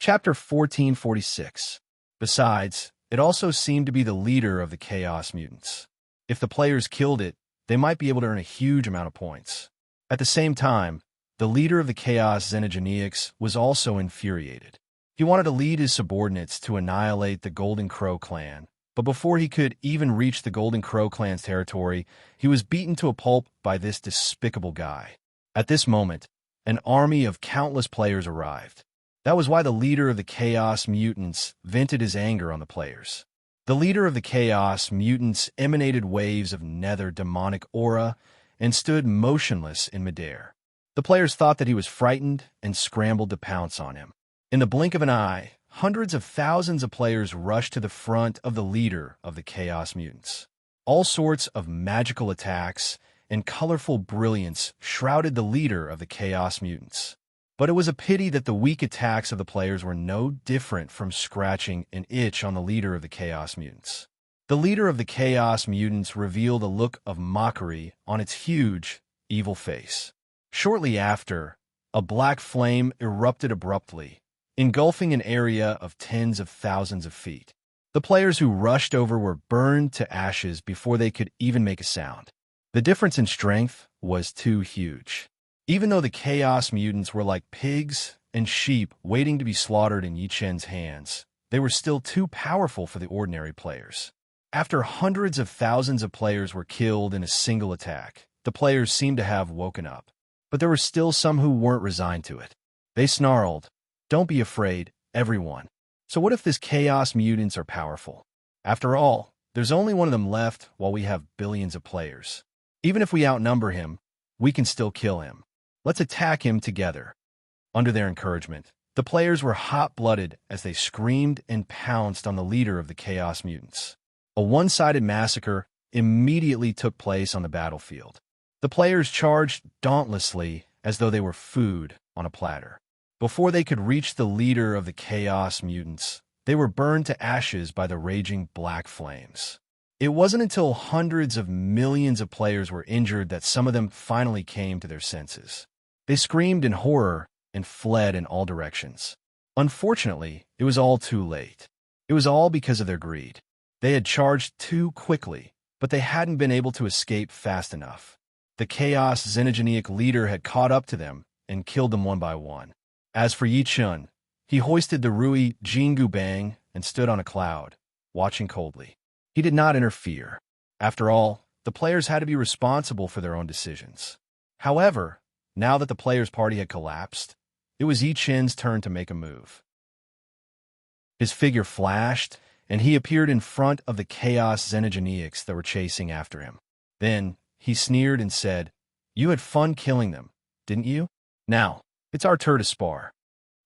Chapter 1446. Besides, it also seemed to be the leader of the Chaos Mutants. If the players killed it, they might be able to earn a huge amount of points. At the same time, the leader of the Chaos Xenogeneics was also infuriated. He wanted to lead his subordinates to annihilate the Golden Crow clan, but before he could even reach the Golden Crow clan's territory, he was beaten to a pulp by this despicable guy. At this moment, an army of countless players arrived. That was why the leader of the Chaos Mutants vented his anger on the players. The leader of the Chaos Mutants emanated waves of nether demonic aura and stood motionless in midair. The players thought that he was frightened and scrambled to pounce on him. In the blink of an eye, hundreds of thousands of players rushed to the front of the leader of the Chaos Mutants. All sorts of magical attacks and colorful brilliance shrouded the leader of the Chaos Mutants. But it was a pity that the weak attacks of the players were no different from scratching an itch on the leader of the Chaos Mutants. The leader of the Chaos Mutants revealed a look of mockery on its huge, evil face. Shortly after, a black flame erupted abruptly, engulfing an area of tens of thousands of feet. The players who rushed over were burned to ashes before they could even make a sound. The difference in strength was too huge. Even though the Chaos Mutants were like pigs and sheep waiting to be slaughtered in Yi Chen's hands, they were still too powerful for the ordinary players. After hundreds of thousands of players were killed in a single attack, the players seemed to have woken up. But there were still some who weren't resigned to it. They snarled, "Don't be afraid, everyone. So what if this Chaos Mutants are powerful? After all, there's only one of them left while we have billions of players. Even if we outnumber him, we can still kill him. Let's attack him together." Under their encouragement, the players were hot-blooded as they screamed and pounced on the leader of the Chaos Mutants. A one-sided massacre immediately took place on the battlefield. The players charged dauntlessly as though they were food on a platter. Before they could reach the leader of the Chaos Mutants, they were burned to ashes by the raging black flames. It wasn't until hundreds of millions of players were injured that some of them finally came to their senses. They screamed in horror and fled in all directions. Unfortunately, it was all too late. It was all because of their greed. They had charged too quickly, but they hadn't been able to escape fast enough. The Chaos Xenogeneic leader had caught up to them and killed them one by one. As for Yi Chen, he hoisted the Rui Jingu Bang and stood on a cloud, watching coldly. He did not interfere. After all, the players had to be responsible for their own decisions. However, now that the players' party had collapsed, it was Yi Chen's turn to make a move. His figure flashed, and he appeared in front of the Chaos Xenogeneics that were chasing after him. Then, he sneered and said, "You had fun killing them, didn't you? Now, it's our turn to spar."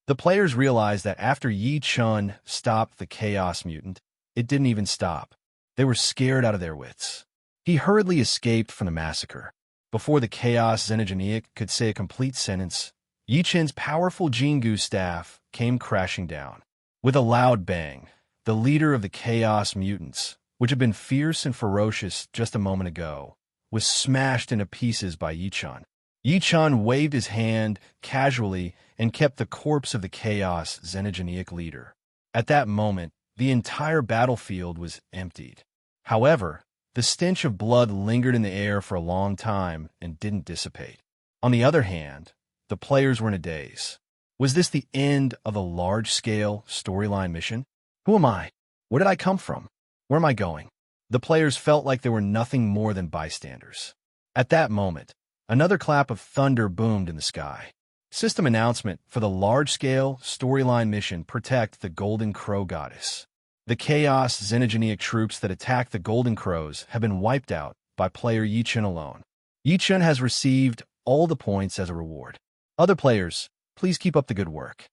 The players realized that after Yi Chen stopped the Chaos Mutant, it didn't even stop. They were scared out of their wits. He hurriedly escaped from the massacre. Before the Chaos Xenogeneic could say a complete sentence, Yi Chen's powerful Jingu staff came crashing down. With a loud bang, the leader of the Chaos Mutants, which had been fierce and ferocious just a moment ago, was smashed into pieces by Yi Chen. Yi Chen waved his hand casually and kept the corpse of the Chaos Xenogeneic leader. At that moment, the entire battlefield was emptied. However, the stench of blood lingered in the air for a long time and didn't dissipate. On the other hand, the players were in a daze. Was this the end of a large-scale storyline mission? Who am I? Where did I come from? Where am I going? The players felt like they were nothing more than bystanders. At that moment, another clap of thunder boomed in the sky. System announcement for the large-scale storyline mission: protect the Golden Crow Goddess. The Chaos Xenogeneic troops that attacked the Golden Crows have been wiped out by player Yi Chen alone. Yi Chen has received all the points as a reward. Other players, please keep up the good work.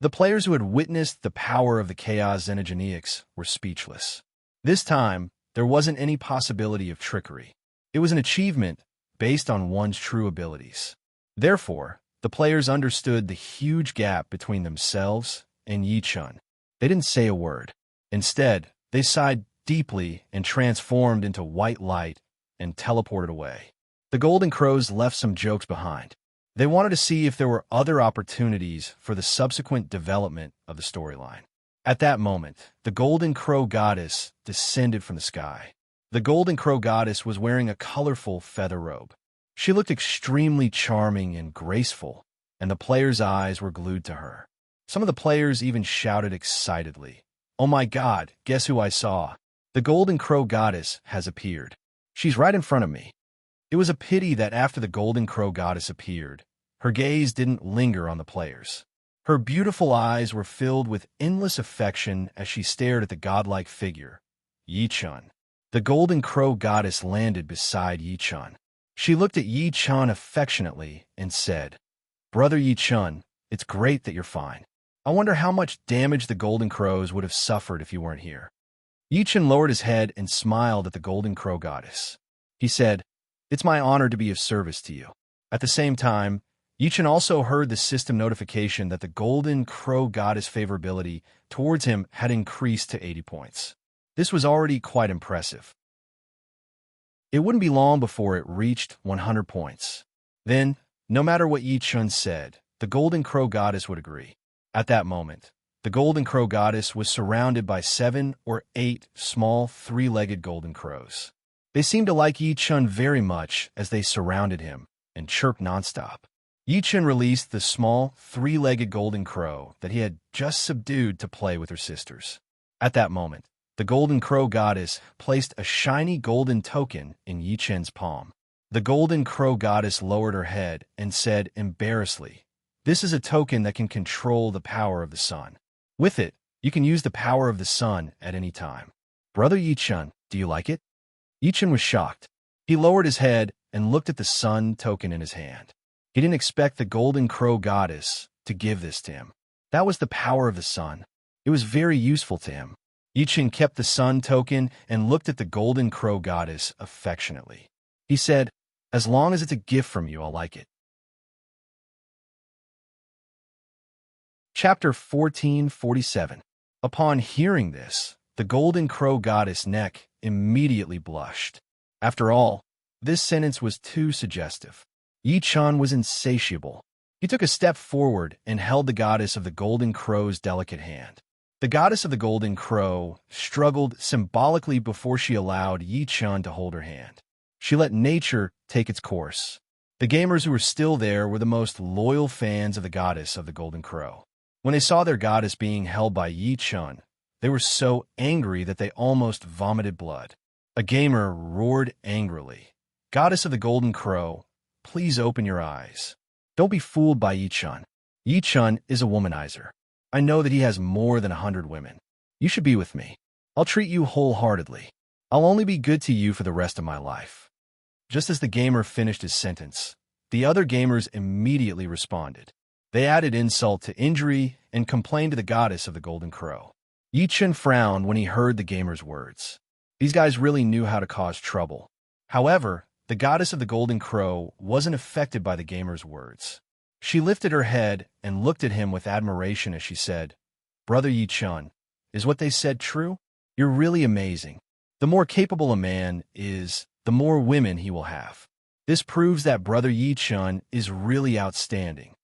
The players who had witnessed the power of the Chaos Xenogeneics were speechless. This time, there wasn't any possibility of trickery. It was an achievement based on one's true abilities. Therefore, the players understood the huge gap between themselves and Yi Chen. They didn't say a word. Instead, they sighed deeply and transformed into white light and teleported away. The Golden Crows left some jokes behind. They wanted to see if there were other opportunities for the subsequent development of the storyline. At that moment, the Golden Crow Goddess descended from the sky. The Golden Crow Goddess was wearing a colorful feather robe. She looked extremely charming and graceful, and the players' eyes were glued to her. Some of the players even shouted excitedly, "Oh my God, guess who I saw? The Golden Crow Goddess has appeared. She's right in front of me." It was a pity that after the Golden Crow Goddess appeared, her gaze didn't linger on the players. Her beautiful eyes were filled with endless affection as she stared at the godlike figure, Yi-chun. The Golden Crow Goddess landed beside Yi-chun. She looked at Yi-chun affectionately and said, "Brother Yi-chun, it's great that you're fine. I wonder how much damage the Golden Crows would have suffered if you weren't here." Yi-chun lowered his head and smiled at the Golden Crow Goddess. He said, "It's my honor to be of service to you." At the same time, Yi-chun also heard the system notification that the Golden Crow Goddess favorability towards him had increased to 80 points. This was already quite impressive. It wouldn't be long before it reached 100 points. Then, no matter what Yi-chun said, the Golden Crow Goddess would agree. At that moment, the Golden Crow Goddess was surrounded by 7 or 8 small, 3-legged golden crows. They seemed to like Yi-chun very much as they surrounded him and chirped nonstop. Yi-chun released the small, 3-legged golden crow that he had just subdued to play with her sisters. At that moment, the Golden Crow Goddess placed a shiny golden token in Yi-chun's palm. The Golden Crow Goddess lowered her head and said embarrassedly, "This is a token that can control the power of the sun. With it, you can use the power of the sun at any time. Brother Yi-chun, do you like it?" Yi-chun was shocked. He lowered his head and looked at the sun token in his hand. He didn't expect the Golden Crow Goddess to give this to him. That was the power of the sun. It was very useful to him. Yi-chun kept the sun token and looked at the Golden Crow Goddess affectionately. He said, "As long as it's a gift from you, I'll like it." Chapter 1447. Upon hearing this, the Golden Crow Goddess' neck immediately blushed. After all, this sentence was too suggestive. Yi-chun was insatiable. He took a step forward and held the Goddess of the Golden Crow's delicate hand. The Goddess of the Golden Crow struggled symbolically before she allowed Yi-chun to hold her hand. She let nature take its course. The gamers who were still there were the most loyal fans of the Goddess of the Golden Crow. When they saw their goddess being held by Yi-chun, they were so angry that they almost vomited blood. A gamer roared angrily, "Goddess of the Golden Crow, please open your eyes. Don't be fooled by Yi-chun. Yi-chun is a womanizer. I know that he has more than 100 women. You should be with me. I'll treat you wholeheartedly. I'll only be good to you for the rest of my life." Just as the gamer finished his sentence, the other gamers immediately responded. They added insult to injury and complained to the Goddess of the Golden Crow. Yi-chun frowned when he heard the gamer's words. These guys really knew how to cause trouble. However, the Goddess of the Golden Crow wasn't affected by the gamer's words. She lifted her head and looked at him with admiration as she said, "Brother Yi-chun, is what they said true? You're really amazing. The more capable a man is, the more women he will have. This proves that Brother Yi-chun is really outstanding."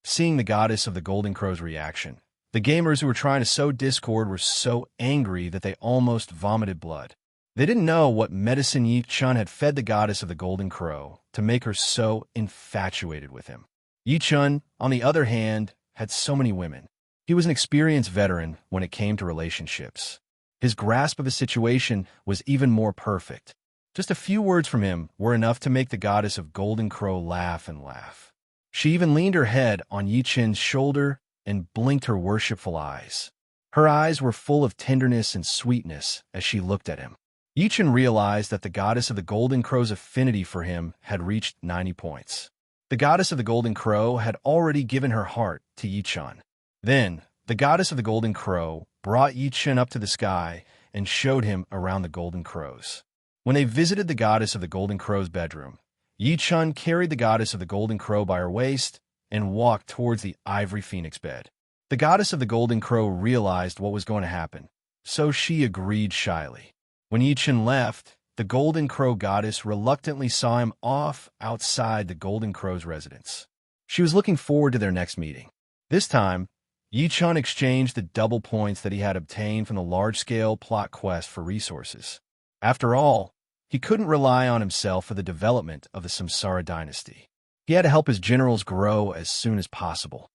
Seeing the Goddess of the Golden Crow's reaction, the gamers who were trying to sow discord were so angry that they almost vomited blood. They didn't know what medicine Yi-chun had fed the Goddess of the Golden Crow to make her so infatuated with him. Yi-chun, on the other hand, had so many women. He was an experienced veteran when it came to relationships. His grasp of the situation was even more perfect. Just a few words from him were enough to make the Goddess of Golden Crow laugh and laugh. She even leaned her head on Yi-chun's shoulder and blinked her worshipful eyes. Her eyes were full of tenderness and sweetness as she looked at him. Yi-chun realized that the Goddess of the Golden Crow's affinity for him had reached 90 points. The Goddess of the Golden Crow had already given her heart to Yi-chun. Then, the Goddess of the Golden Crow brought Yi-chun up to the sky and showed him around the Golden Crows. When they visited the Goddess of the Golden Crow's bedroom, Yi-chun carried the Goddess of the Golden Crow by her waist and walked towards the ivory phoenix bed. The Goddess of the Golden Crow realized what was going to happen, so she agreed shyly. When Yi-chun left, the Golden Crow Goddess reluctantly saw him off outside the Golden Crow's residence. She was looking forward to their next meeting. This time, Yi-chun exchanged the double points that he had obtained from the large-scale plot quest for resources. After all, he couldn't rely on himself for the development of the Samsara dynasty. He had to help his generals grow as soon as possible.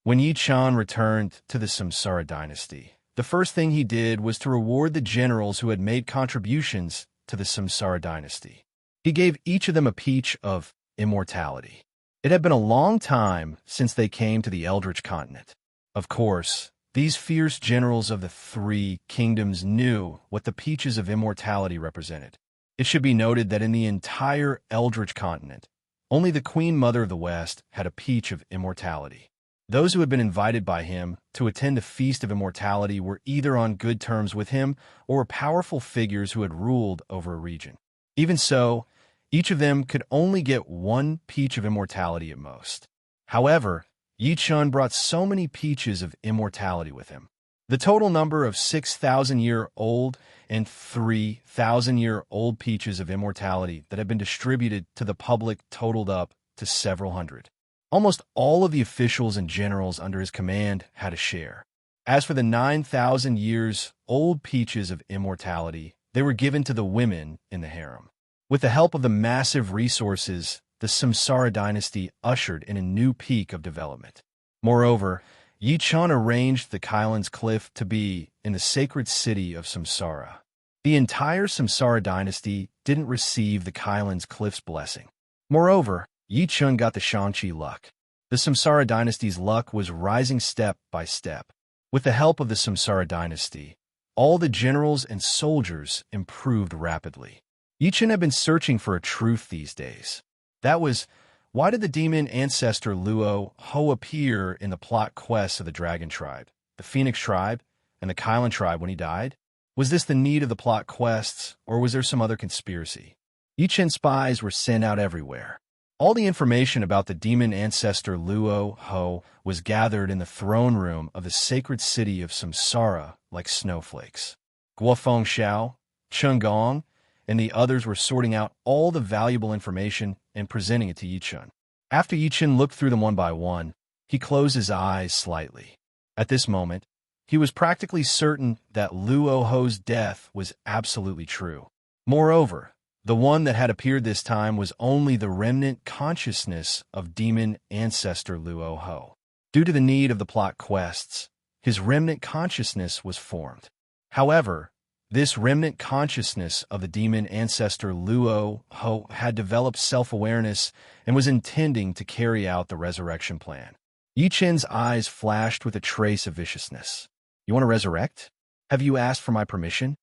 When Yi-chun returned to the Samsara dynasty, the first thing he did was to reward the generals who had made contributions to the Samsara dynasty. He gave each of them a peach of immortality. It had been a long time since they came to the Eldritch continent. Of course, these fierce generals of the three kingdoms knew what the peaches of immortality represented. It should be noted that in the entire Eldritch continent, only the Queen Mother of the West had a peach of immortality. Those who had been invited by him to attend the Feast of Immortality were either on good terms with him or were powerful figures who had ruled over a region. Even so, each of them could only get one peach of immortality at most. However, Yi-chun brought so many peaches of immortality with him. The total number of 6,000-year-old and 3,000-year-old peaches of immortality that had been distributed to the public totaled up to several hundred. Almost all of the officials and generals under his command had a share. As for the 9,000-years-old peaches of immortality, they were given to the women in the harem. With the help of the massive resources, the Samsara dynasty ushered in a new peak of development. Moreover, Yi-chun arranged the Kylan's Cliff to be in the sacred city of Samsara. The entire Samsara dynasty didn't receive the Kylan's Cliff's blessing. Moreover, Yi-chun got the Shang-chi luck. The Samsara dynasty's luck was rising step by step. With the help of the Samsara dynasty, all the generals and soldiers improved rapidly. Yi-chun had been searching for a truth these days. That was, why did the demon ancestor Luo Ho appear in the plot quests of the Dragon Tribe, the Phoenix Tribe, and the Kylan Tribe when he died? Was this the need of the plot quests, or was there some other conspiracy? Yi-chun's spies were sent out everywhere. All the information about the demon ancestor Luo Ho was gathered in the throne room of the sacred city of Samsara like snowflakes. Guofeng Xiao, Chun Gong, and the others were sorting out all the valuable information and presenting it to Yi-chun. After Yi-chun looked through them one by one, he closed his eyes slightly. At this moment, he was practically certain that Luo Ho's death was absolutely true. Moreover, the one that had appeared this time was only the remnant consciousness of demon ancestor Luo Ho. Due to the need of the plot quests, his remnant consciousness was formed. However, this remnant consciousness of the demon ancestor Luo Ho had developed self-awareness and was intending to carry out the resurrection plan. Yi-chun's eyes flashed with a trace of viciousness. You want to resurrect? Have you asked for my permission?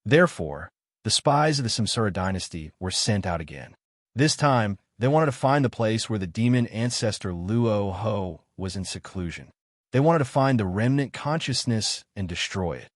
Therefore, the spies of the Samsara dynasty were sent out again. This time, they wanted to find the place where the demon ancestor Luo Ho was in seclusion. They wanted to find the remnant consciousness and destroy it.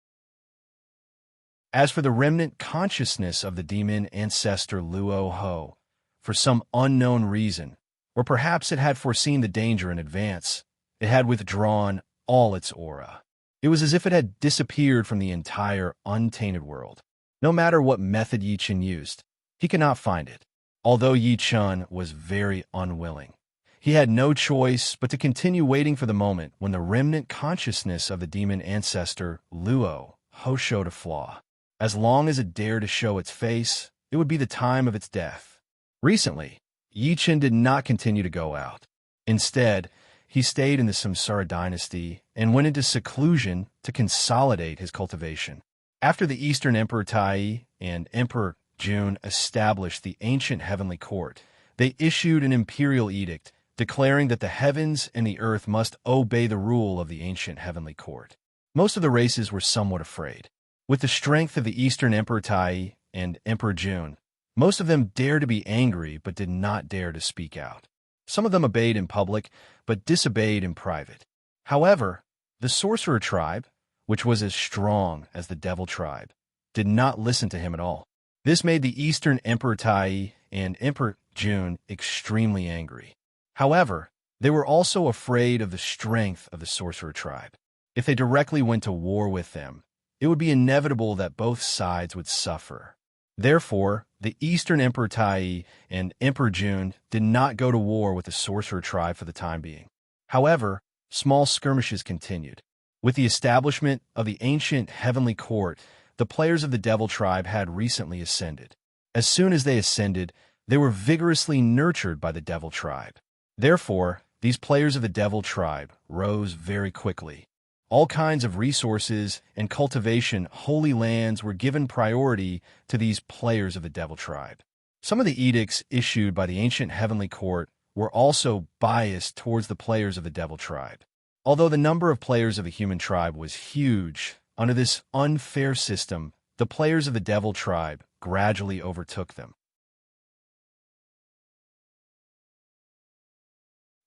As for the remnant consciousness of the demon ancestor Luo Ho, for some unknown reason, or perhaps it had foreseen the danger in advance, it had withdrawn all its aura. It was as if it had disappeared from the entire untainted world. No matter what method Yi-chun used, he could not find it. Although Yi-chun was very unwilling, he had no choice but to continue waiting for the moment when the remnant consciousness of the demon ancestor Luo Ho showed a flaw. As long as it dared to show its face, it would be the time of its death. Recently, Yi-chun did not continue to go out. Instead, he stayed in the Samsara dynasty and went into seclusion to consolidate his cultivation. After the Eastern Emperor Tai and Emperor Jun established the ancient heavenly court, they issued an imperial edict declaring that the heavens and the earth must obey the rule of the ancient heavenly court. Most of the races were somewhat afraid. With the strength of the Eastern Emperor Tai and Emperor Jun, most of them dared to be angry but did not dare to speak out. Some of them obeyed in public but disobeyed in private. However, the Sorcerer tribe, which was as strong as the Devil tribe, did not listen to him at all. This made the Eastern Emperor Tai and Emperor Jun extremely angry. However, they were also afraid of the strength of the Sorcerer tribe. If they directly went to war with them, it would be inevitable that both sides would suffer. Therefore, the Eastern Emperor Tai and Emperor Jun did not go to war with the Sorcerer tribe for the time being. However, small skirmishes continued. With the establishment of the ancient heavenly court, the players of the Devil tribe had recently ascended. As soon as they ascended, they were vigorously nurtured by the Devil tribe. Therefore, these players of the Devil tribe rose very quickly. All kinds of resources and cultivation holy lands were given priority to these players of the Devil tribe. Some of the edicts issued by the ancient heavenly court were also biased towards the players of the Devil tribe. Although the number of players of the human tribe was huge, under this unfair system, the players of the Devil tribe gradually overtook them.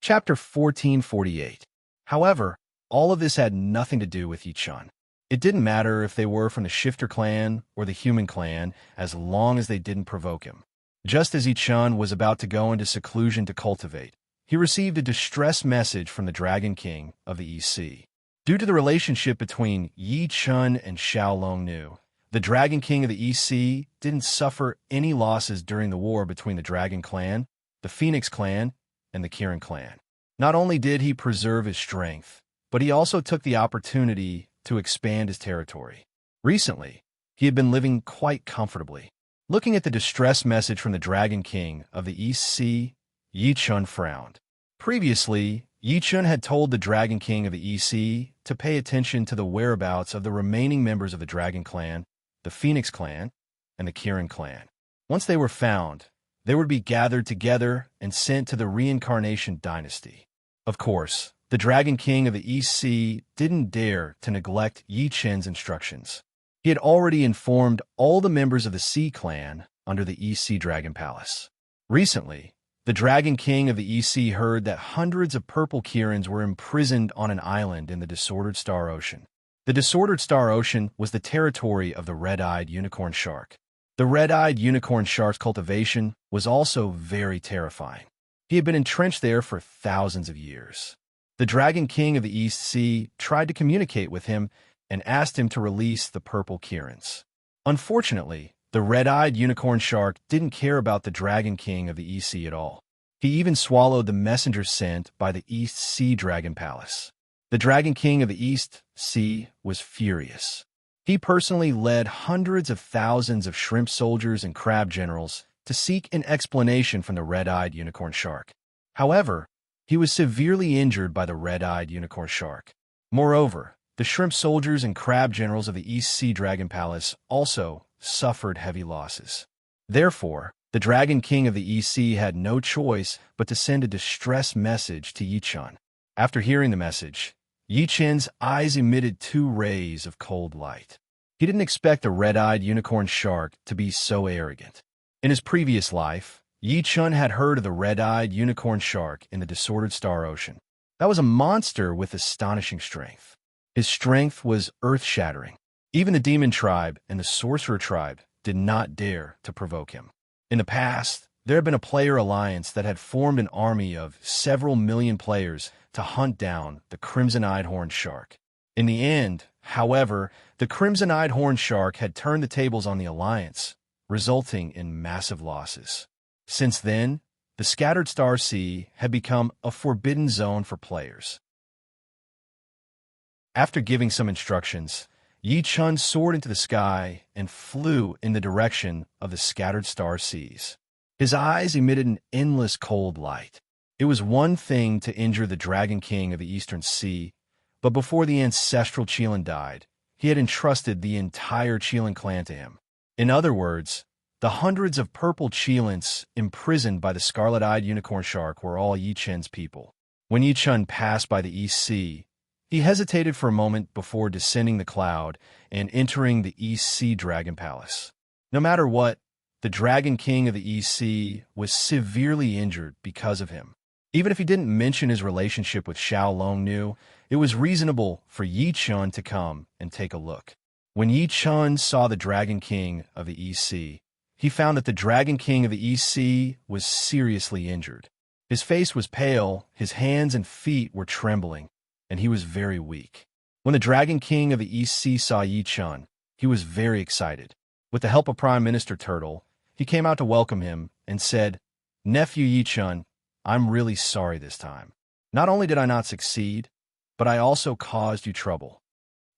Chapter 1448. However, all of this had nothing to do with Yichun. It didn't matter if they were from the Shifter clan or the Human clan, as long as they didn't provoke him. Just as Yichun was about to go into seclusion to cultivate, he received a distress message from the Dragon King of the East Sea. Due to the relationship between Yichun and Xiaolongnu, the Dragon King of the East Sea didn't suffer any losses during the war between the Dragon clan, the Phoenix clan, and the Kirin clan. Not only did he preserve his strength, but he also took the opportunity to expand his territory. Recently, he had been living quite comfortably. Looking at the distress message from the Dragon King of the East Sea, Yichun frowned. Previously, Yichun had told the Dragon King of the East Sea to pay attention to the whereabouts of the remaining members of the Dragon clan, the Phoenix clan, and the Kirin clan. Once they were found, they would be gathered together and sent to the Reincarnation Dynasty. Of course, the Dragon King of the East Sea didn't dare to neglect Yichun's instructions. He had already informed all the members of the Sea clan under the East Sea Dragon Palace. Recently, the Dragon King of the East Sea heard that hundreds of purple Kirins were imprisoned on an island in the Disordered Star Ocean. The Disordered Star Ocean was the territory of the red-eyed unicorn shark. The red-eyed unicorn shark's cultivation was also very terrifying. He had been entrenched there for thousands of years. The Dragon King of the East Sea tried to communicate with him and asked him to release the purple Kirins. Unfortunately, the red-eyed unicorn shark didn't care about the Dragon King of the East Sea at all. He even swallowed the messenger sent by the East Sea Dragon Palace. The Dragon King of the East Sea was furious. He personally led hundreds of thousands of shrimp soldiers and crab generals to seek an explanation from the red-eyed unicorn shark. However, he was severely injured by the red-eyed unicorn shark. Moreover, the shrimp soldiers and crab generals of the East Sea Dragon Palace also suffered heavy losses. Therefore, the Dragon King of the East Sea had no choice but to send a distress message to Yichun. After hearing the message, Yichun's eyes emitted 2 rays of cold light. He didn't expect the red-eyed unicorn shark to be so arrogant. In his previous life, Yichun had heard of the red-eyed unicorn shark in the Disordered Star Ocean. That was a monster with astonishing strength. His strength was earth-shattering. Even the Demon tribe and the Sorcerer tribe did not dare to provoke him. In the past, there had been a player alliance that had formed an army of several million players to hunt down the crimson-eyed horned shark. In the end, however, the crimson-eyed horned shark had turned the tables on the alliance, resulting in massive losses. Since then, the Scattered Star Sea had become a forbidden zone for players. After giving some instructions, Yichun soared into the sky and flew in the direction of the Scattered Star Seas. His eyes emitted an endless cold light. It was one thing to injure the Dragon King of the Eastern Sea, but before the ancestral Qilin died, he had entrusted the entire Qilin clan to him. In other words, the hundreds of purple Qilins imprisoned by the scarlet-eyed unicorn shark were all Yichun's people. When Yichun passed by the East Sea, he hesitated for a moment before descending the cloud and entering the East Sea Dragon Palace. No matter what, the Dragon King of the East Sea was severely injured because of him. Even if he didn't mention his relationship with Xiaolongnu, it was reasonable for Yichun to come and take a look. When Yichun saw the Dragon King of the East Sea, he found that the Dragon King of the East Sea was seriously injured. His face was pale, his hands and feet were trembling, and he was very weak. When the Dragon King of the East Sea saw Yichun, he was very excited. With the help of Prime Minister Turtle, he came out to welcome him and said, "Nephew Yi-chun, I'm really sorry this time. Not only did I not succeed, but I also caused you trouble."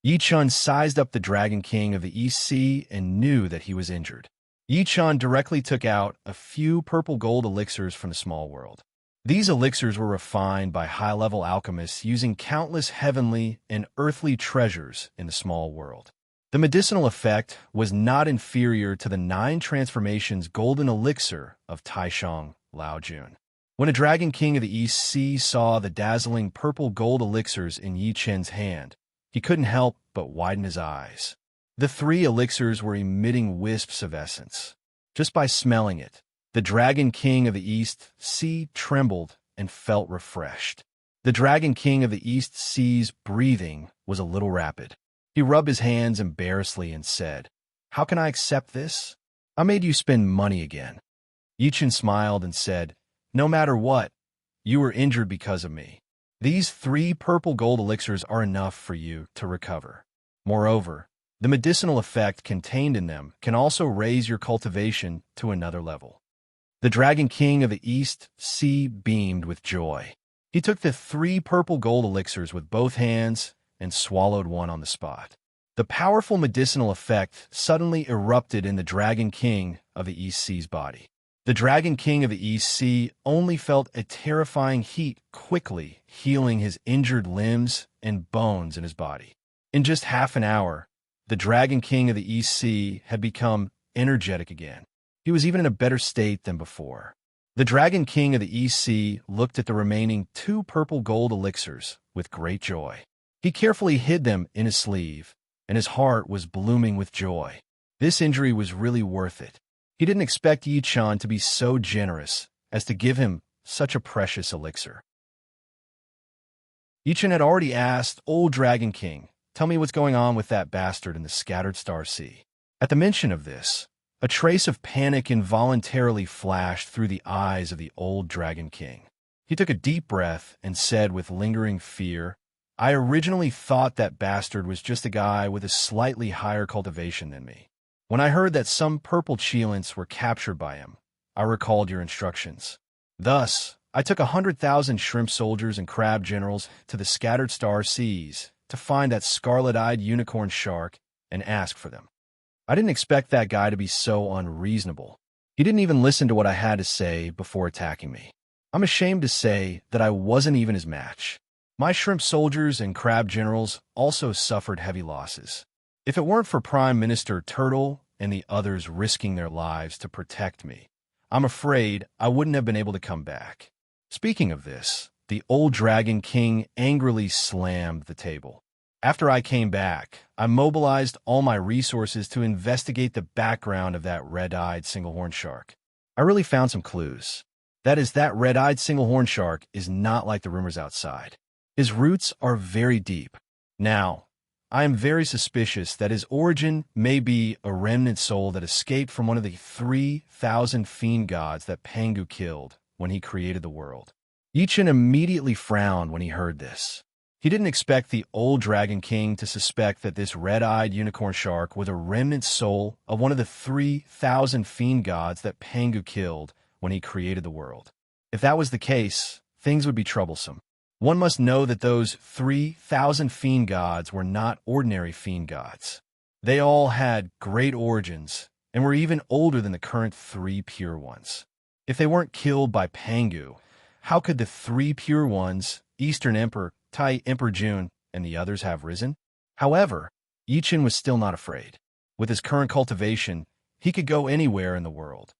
Yi-chun sized up the Dragon King of the East Sea and knew that he was injured. Yi-chun directly took out a few purple gold elixirs from the small world. These elixirs were refined by high-level alchemists using countless heavenly and earthly treasures in the small world. The medicinal effect was not inferior to the 9 transformations golden elixir of Taishang Laojun. When a Dragon King of the East Sea saw the dazzling purple gold elixirs in Yi Chen's hand, he couldn't help but widen his eyes. The 3 elixirs were emitting wisps of essence. Just by smelling it, the Dragon King of the East Sea trembled and felt refreshed. The Dragon King of the East Sea's breathing was a little rapid. He rubbed his hands embarrassedly and said, "How can I accept this? I made you spend money again." Yi-chun smiled and said, "No matter what, you were injured because of me. These 3 purple gold elixirs are enough for you to recover. Moreover, the medicinal effect contained in them can also raise your cultivation to another level." The Dragon King of the East Sea beamed with joy. He took the 3 purple gold elixirs with both hands and swallowed one on the spot. The powerful medicinal effect suddenly erupted in the Dragon King of the East Sea's body. The Dragon King of the East Sea only felt a terrifying heat quickly healing his injured limbs and bones in his body. In just half an hour, the Dragon King of the East Sea had become energetic again. He was even in a better state than before. The Dragon King of the East Sea looked at the remaining 2 purple gold elixirs with great joy. He carefully hid them in his sleeve, and his heart was blooming with joy. This injury was really worth it. He didn't expect Yi-chun to be so generous as to give him such a precious elixir. Yi-chun had already asked Old Dragon King, "Tell me what's going on with that bastard in the Scattered Star Sea." At the mention of this, a trace of panic involuntarily flashed through the eyes of the Old Dragon King. He took a deep breath and said with lingering fear, "I originally thought that bastard was just a guy with a slightly higher cultivation than me. When I heard that some purple cheilants were captured by him, I recalled your instructions. Thus, I took 100,000 shrimp soldiers and crab generals to the Scattered Star Seas to find that scarlet-eyed unicorn shark and ask for them. I didn't expect that guy to be so unreasonable. He didn't even listen to what I had to say before attacking me. I'm ashamed to say that I wasn't even his match. My shrimp soldiers and crab generals also suffered heavy losses. If it weren't for Prime Minister Turtle and the others risking their lives to protect me, I'm afraid I wouldn't have been able to come back." Speaking of this, the Old Dragon King angrily slammed the table. "After I came back, I mobilized all my resources to investigate the background of that red-eyed single-horn shark. I really found some clues. That red-eyed single-horn shark is not like the rumors outside. His roots are very deep. Now, I am very suspicious that his origin may be a remnant soul that escaped from one of the 3,000 fiend gods that Pangu killed when he created the world." Yi-chun immediately frowned when he heard this. He didn't expect the Old Dragon King to suspect that this red-eyed unicorn shark was a remnant soul of one of the 3,000 fiend gods that Pangu killed when he created the world. If that was the case, things would be troublesome. One must know that those 3,000 fiend gods were not ordinary fiend gods. They all had great origins and were even older than the current 3 pure ones. If they weren't killed by Pangu, how could the 3 pure ones, Eastern Emperor, Tai Emperor Jun, and the others have risen? However, Yi-chun was still not afraid. With his current cultivation, he could go anywhere in the world.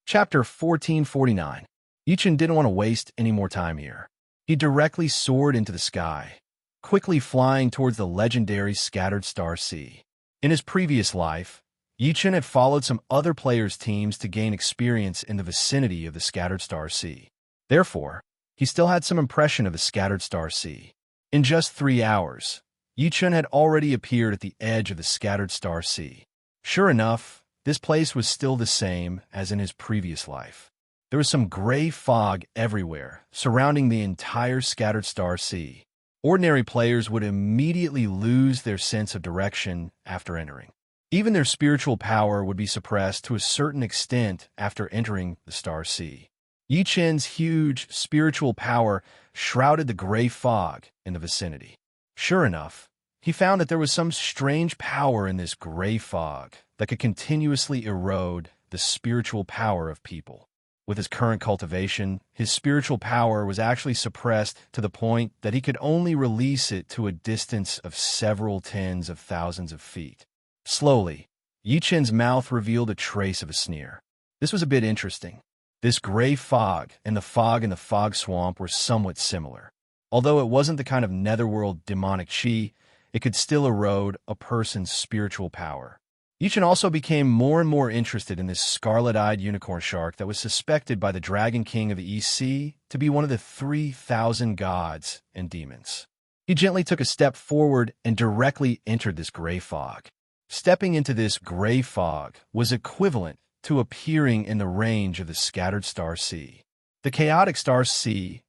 Chapter 1449. Yi-chun didn't want to waste any more time here. He directly soared into the sky, quickly flying towards the legendary Scattered Star Sea. In his previous life, Yi-chun had followed some other players' teams to gain experience in the vicinity of the Scattered Star Sea. Therefore, he still had some impression of the Scattered Star Sea. In just 3 hours, Yi-chun had already appeared at the edge of the Scattered Star Sea. Sure enough, this place was still the same as in his previous life. There was some gray fog everywhere, surrounding the entire Scattered Star Sea. Ordinary players would immediately lose their sense of direction after entering. Even their spiritual power would be suppressed to a certain extent after entering the Star Sea. Yi Chen's huge spiritual power shrouded the gray fog in the vicinity. Sure enough, he found that there was some strange power in this gray fog that could continuously erode the spiritual power of people. With his current cultivation, his spiritual power was actually suppressed to the point that he could only release it to a distance of several tens of thousands of feet. Slowly, Yi Chen's mouth revealed a trace of a sneer. This was a bit interesting. This gray fog and the fog in the fog swamp were somewhat similar. Although it wasn't the kind of netherworld demonic chi, it could still erode a person's spiritual power. Yi Chen also became more and more interested in this scarlet-eyed unicorn shark that was suspected by the Dragon King of the East Sea to be one of the 3,000 gods and demons. He gently took a step forward and directly entered this gray fog. Stepping into this gray fog was equivalent to appearing in the range of the scattered Star Sea. The chaotic Star Sea,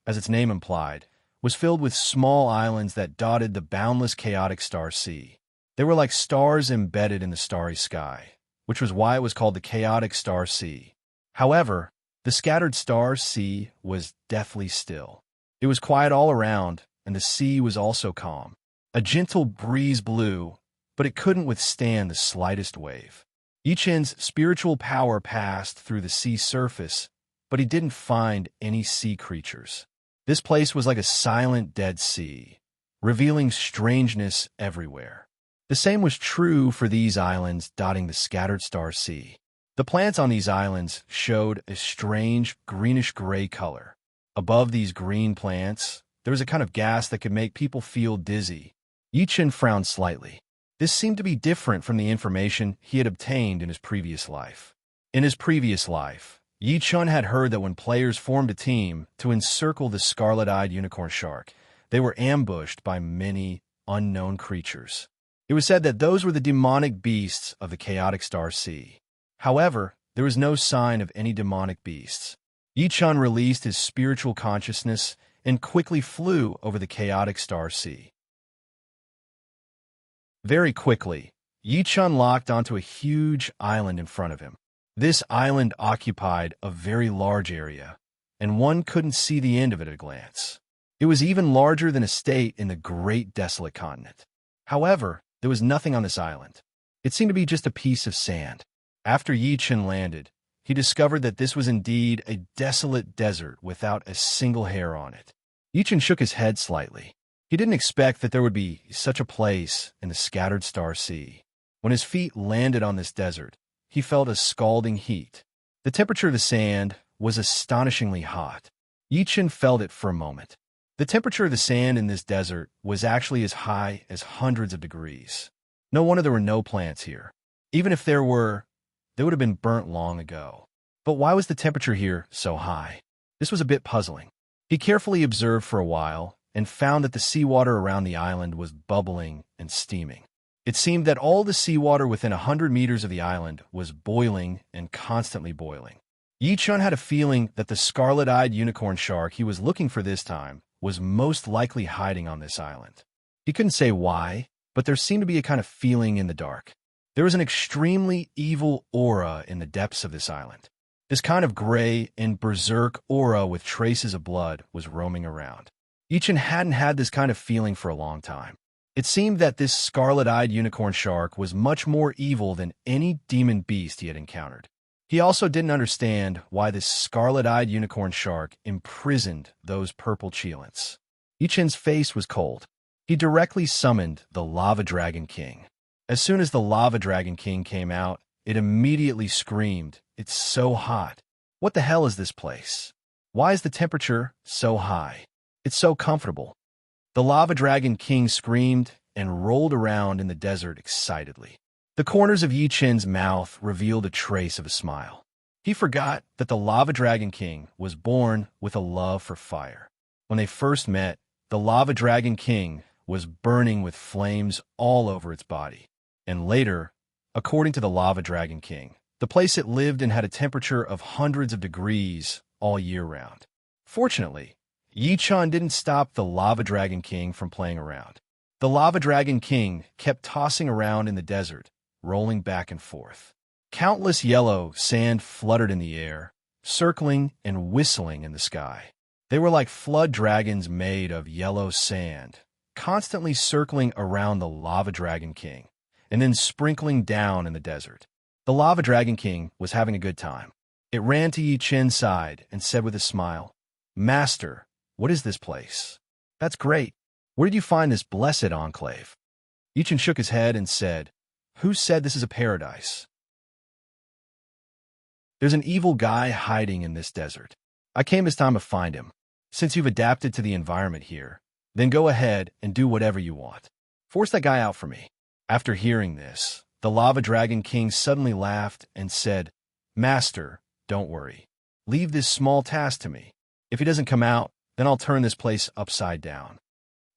as its name implied, was filled with small islands that dotted the boundless chaotic Star Sea. They were like stars embedded in the starry sky, which was why it was called the chaotic Star Sea. However, the scattered Star Sea was deathly still. It was quiet all around, and the sea was also calm. A gentle breeze blew, but it couldn't withstand the slightest wave. Yi Chen's spiritual power passed through the sea surface, but he didn't find any sea creatures. This place was like a silent Dead Sea, revealing strangeness everywhere. The same was true for these islands dotting the scattered Star Sea. The plants on these islands showed a strange greenish-gray color. Above these green plants, there was a kind of gas that could make people feel dizzy. Yi Chen frowned slightly. This seemed to be different from the information he had obtained in his previous life. In his previous life, Yi Chen had heard that when players formed a team to encircle the scarlet-eyed unicorn shark, they were ambushed by many unknown creatures. It was said that those were the demonic beasts of the chaotic Star Sea. However, there was no sign of any demonic beasts. Yi Chen released his spiritual consciousness and quickly flew over the chaotic Star Sea. Very quickly, Yi Chen locked onto a huge island in front of him. This island occupied a very large area, and one couldn't see the end of it at a glance. It was even larger than a state in the great desolate continent. However, there was nothing on this island. It seemed to be just a piece of sand. After Yi Chen landed, he discovered that this was indeed a desolate desert without a single hair on it. Yi Chen shook his head slightly. He didn't expect that there would be such a place in the scattered Star Sea. When his feet landed on this desert, he felt a scalding heat. The temperature of the sand was astonishingly hot. Yi Chen felt it for a moment. The temperature of the sand in this desert was actually as high as hundreds of degrees. No wonder there were no plants here. Even if there were, they would have been burnt long ago. But why was the temperature here so high? This was a bit puzzling. He carefully observed for a while and found that the seawater around the island was bubbling and steaming. It seemed that all the seawater within 100 meters of the island was boiling and constantly boiling. Yi Chen had a feeling that the scarlet-eyed unicorn shark he was looking for this time was most likely hiding on this island. He couldn't say why, but there seemed to be a kind of feeling in the dark. There was an extremely evil aura in the depths of this island. This kind of gray and berserk aura with traces of blood was roaming around. Yi Chen hadn't had this kind of feeling for a long time. It seemed that this scarlet-eyed unicorn shark was much more evil than any demon beast he had encountered. He also didn't understand why this scarlet-eyed unicorn shark imprisoned those purple cheilants. Yi Chen's face was cold. He directly summoned the Lava Dragon King. As soon as the Lava Dragon King came out, it immediately screamed, "It's so hot. What the hell is this place? Why is the temperature so high? It's so comfortable." The Lava Dragon King screamed and rolled around in the desert excitedly. The corners of Yi Chen's mouth revealed a trace of a smile. He forgot that the Lava Dragon King was born with a love for fire. When they first met, the Lava Dragon King was burning with flames all over its body. And later, according to the Lava Dragon King, the place it lived in had a temperature of hundreds of degrees all year round. Fortunately, Yi-chan didn't stop the Lava Dragon King from playing around. The Lava Dragon King kept tossing around in the desert, rolling back and forth. Countless yellow sand fluttered in the air, circling and whistling in the sky. They were like flood dragons made of yellow sand, constantly circling around the Lava Dragon King, and then sprinkling down in the desert. The Lava Dragon King was having a good time. It ran to Yi Chen's side and said with a smile, "Master, what is this place?" "That's great. Where did you find this blessed enclave?" Yi Chen shook his head and said, "Who said this is a paradise? There's an evil guy hiding in this desert. I came this time to find him. Since you've adapted to the environment here, then go ahead and do whatever you want. Force that guy out for me." After hearing this, the Lava Dragon King suddenly laughed and said, "Master, don't worry. Leave this small task to me. If he doesn't come out, then I'll turn this place upside down."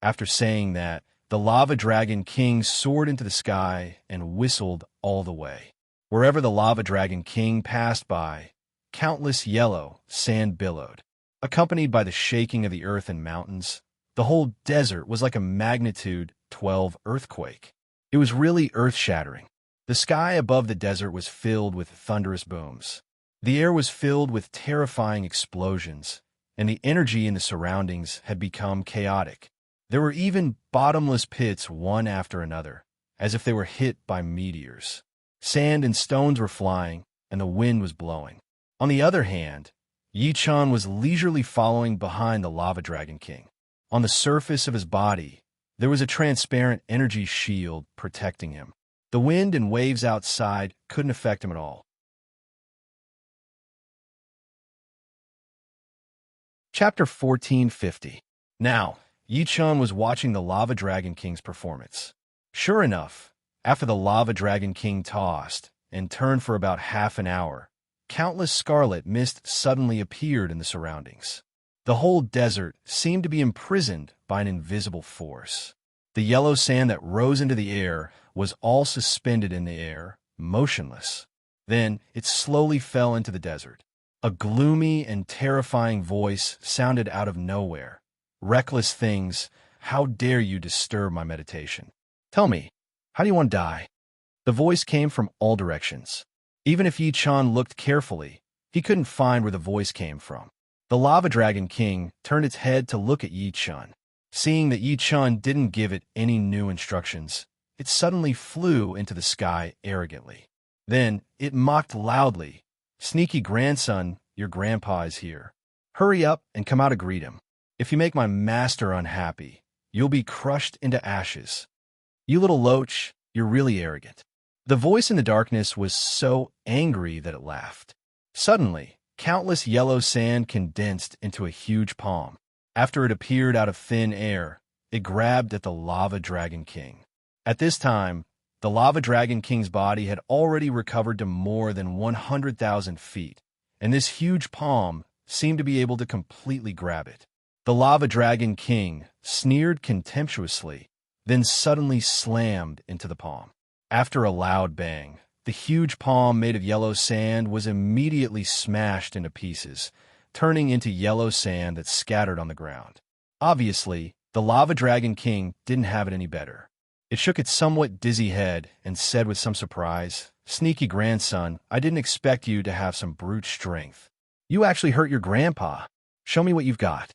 After saying that, the Lava Dragon King soared into the sky and whistled all the way. Wherever the Lava Dragon King passed by, countless yellow sand billowed. Accompanied by the shaking of the earth and mountains, the whole desert was like a magnitude 12 earthquake. It was really earth-shattering. The sky above the desert was filled with thunderous booms. The air was filled with terrifying explosions, and the energy in the surroundings had become chaotic. There were even bottomless pits one after another, as if they were hit by meteors. Sand and stones were flying, and the wind was blowing. On the other hand, Yi-chan was leisurely following behind the Lava Dragon King. On the surface of his body, there was a transparent energy shield protecting him. The wind and waves outside couldn't affect him at all. Chapter 1450. Now, Yi-chan was watching the Lava Dragon King's performance. Sure enough, after the Lava Dragon King tossed and turned for about half an hour, countless scarlet mist suddenly appeared in the surroundings. The whole desert seemed to be imprisoned by an invisible force. The yellow sand that rose into the air was all suspended in the air, motionless. Then it slowly fell into the desert. A gloomy and terrifying voice sounded out of nowhere. "Reckless things, how dare you disturb my meditation? Tell me, how do you want to die?" The voice came from all directions. Even if Yi-chan looked carefully, he couldn't find where the voice came from. The Lava Dragon King turned its head to look at Yi-chan. Seeing that Yi-chan didn't give it any new instructions, it suddenly flew into the sky arrogantly. Then it mocked loudly, "Sneaky grandson, your grandpa is here. Hurry up and come out to greet him. If you make my master unhappy, you'll be crushed into ashes. You little loach, you're really arrogant." The voice in the darkness was so angry that it laughed. Suddenly, countless yellow sand condensed into a huge palm. After it appeared out of thin air, it grabbed at the Lava Dragon King. At this time, the Lava Dragon King's body had already recovered to more than 100,000 feet, and this huge palm seemed to be able to completely grab it. The Lava Dragon King sneered contemptuously, then suddenly slammed into the palm. After a loud bang, the huge palm made of yellow sand was immediately smashed into pieces, turning into yellow sand that scattered on the ground. Obviously, the Lava Dragon King didn't have it any better. It shook its somewhat dizzy head and said with some surprise, "Sneaky grandson, I didn't expect you to have some brute strength. You actually hurt your grandpa. Show me what you've got."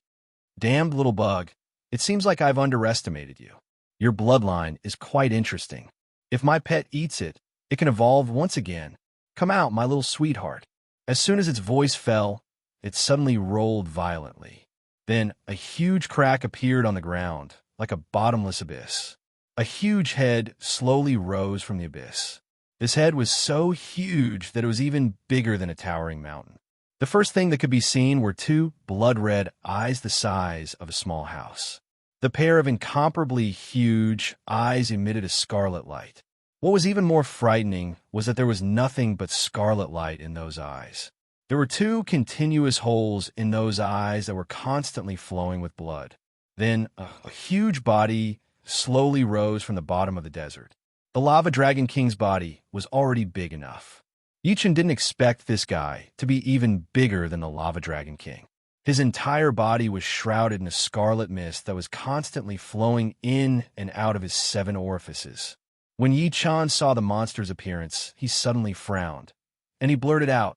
"Damned little bug, it seems like I've underestimated you. Your bloodline is quite interesting. If my pet eats it, it can evolve once again. Come out, my little sweetheart." As soon as its voice fell, it suddenly rolled violently. Then a huge crack appeared on the ground, like a bottomless abyss. A huge head slowly rose from the abyss. This head was so huge that it was even bigger than a towering mountain. The first thing that could be seen were two blood-red eyes the size of a small house. The pair of incomparably huge eyes emitted a scarlet light. What was even more frightening was that there was nothing but scarlet light in those eyes. There were two continuous holes in those eyes that were constantly flowing with blood. Then a huge body slowly rose from the bottom of the desert. The Lava Dragon King's body was already big enough. Yi-chan didn't expect this guy to be even bigger than the Lava Dragon King. His entire body was shrouded in a scarlet mist that was constantly flowing in and out of his 7 orifices. When Yi Chan saw the monster's appearance, he suddenly frowned, and he blurted out,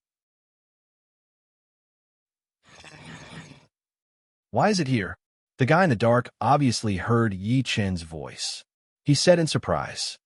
"Why is it here?" The guy in the dark obviously heard Yi Chen's voice. He said in surprise,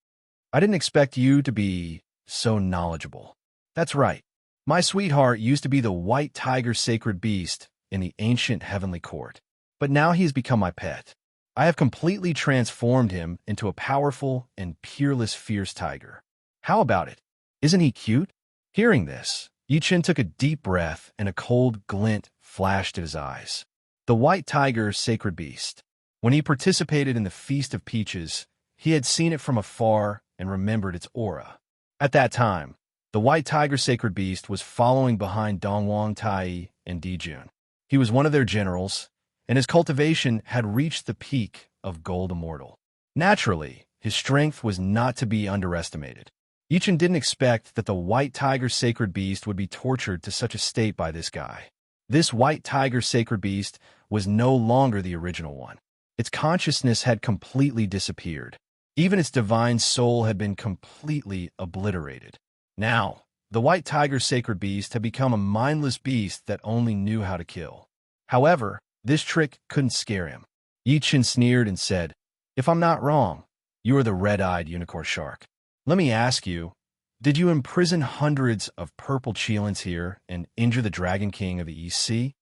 "I didn't expect you to be so knowledgeable." "That's right. My sweetheart used to be the white tiger sacred beast in the ancient heavenly court, but now he has become my pet. I have completely transformed him into a powerful and peerless fierce tiger. How about it? Isn't he cute?" Hearing this, Yi Chen took a deep breath and a cold glint flashed at his eyes. The white tiger sacred beast. When he participated in the Feast of Peaches, he had seen it from afar and remembered its aura. At that time, the white tiger sacred beast was following behind Dongwang Tai and Dijun. He was one of their generals, and his cultivation had reached the peak of gold immortal. Naturally, his strength was not to be underestimated. Yi Chen didn't expect that the white tiger sacred beast would be tortured to such a state by this guy. This white tiger sacred beast was no longer the original one. Its consciousness had completely disappeared. Even its divine soul had been completely obliterated. Now, the white tiger sacred beast had become a mindless beast that only knew how to kill. However, this trick couldn't scare him. Yi Chen sneered and said, "If I'm not wrong, you are the red-eyed unicorn shark. Let me ask you, did you imprison hundreds of purple cheelins here and injure the Dragon King of the East Sea?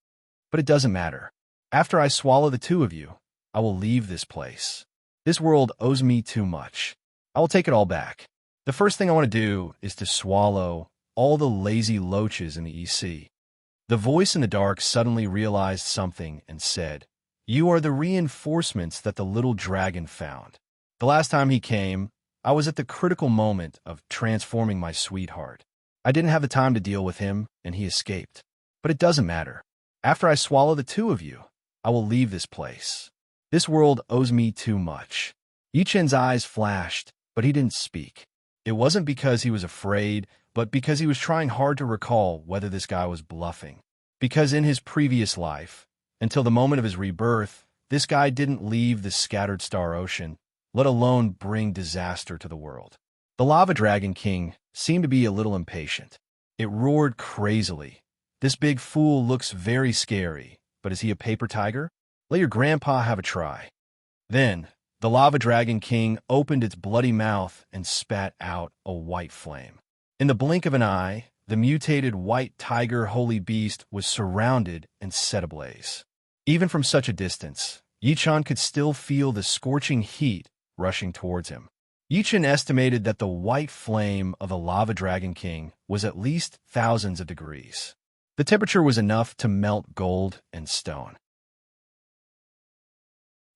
But it doesn't matter. After I swallow the 2 of you, I will leave this place. This world owes me too much. I will take it all back. The first thing I want to do is to swallow all the lazy loaches in the East Sea." The voice in the dark suddenly realized something and said, "You are the reinforcements that the little dragon found. The last time he came, I was at the critical moment of transforming my sweetheart. I didn't have the time to deal with him, and he escaped. But it doesn't matter. After I swallow the 2 of you, I will leave this place. This world owes me too much." Yi Chen's eyes flashed, but he didn't speak. It wasn't because he was afraid, but because he was trying hard to recall whether this guy was bluffing. Because in his previous life, until the moment of his rebirth, this guy didn't leave the scattered star ocean, let alone bring disaster to the world. The Lava Dragon King seemed to be a little impatient. It roared crazily. "This big fool looks very scary, but is he a paper tiger? Let your grandpa have a try." Then, the Lava Dragon King opened its bloody mouth and spat out a white flame. In the blink of an eye, the mutated white tiger holy beast was surrounded and set ablaze. Even from such a distance, Yi Chen could still feel the scorching heat rushing towards him. Yi Chen estimated that the white flame of the Lava Dragon King was at least thousands of degrees. The temperature was enough to melt gold and stone.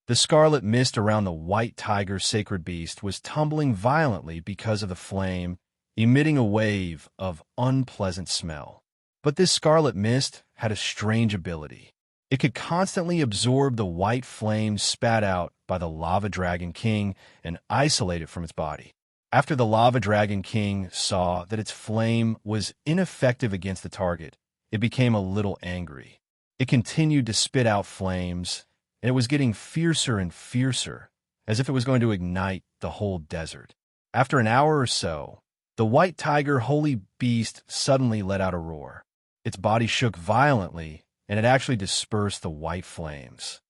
The scarlet mist around the white tiger sacred beast was tumbling violently because of the flame, emitting a wave of unpleasant smell. But this scarlet mist had a strange ability. It could constantly absorb the white flame spat out by the Lava Dragon King and isolate it from its body. After the Lava Dragon King saw that its flame was ineffective against the target, it became a little angry. It continued to spit out flames, and it was getting fiercer and fiercer, as if it was going to ignite the whole desert. After an hour or so, the white tiger holy beast suddenly let out a roar. Its body shook violently, and it actually dispersed the white flames.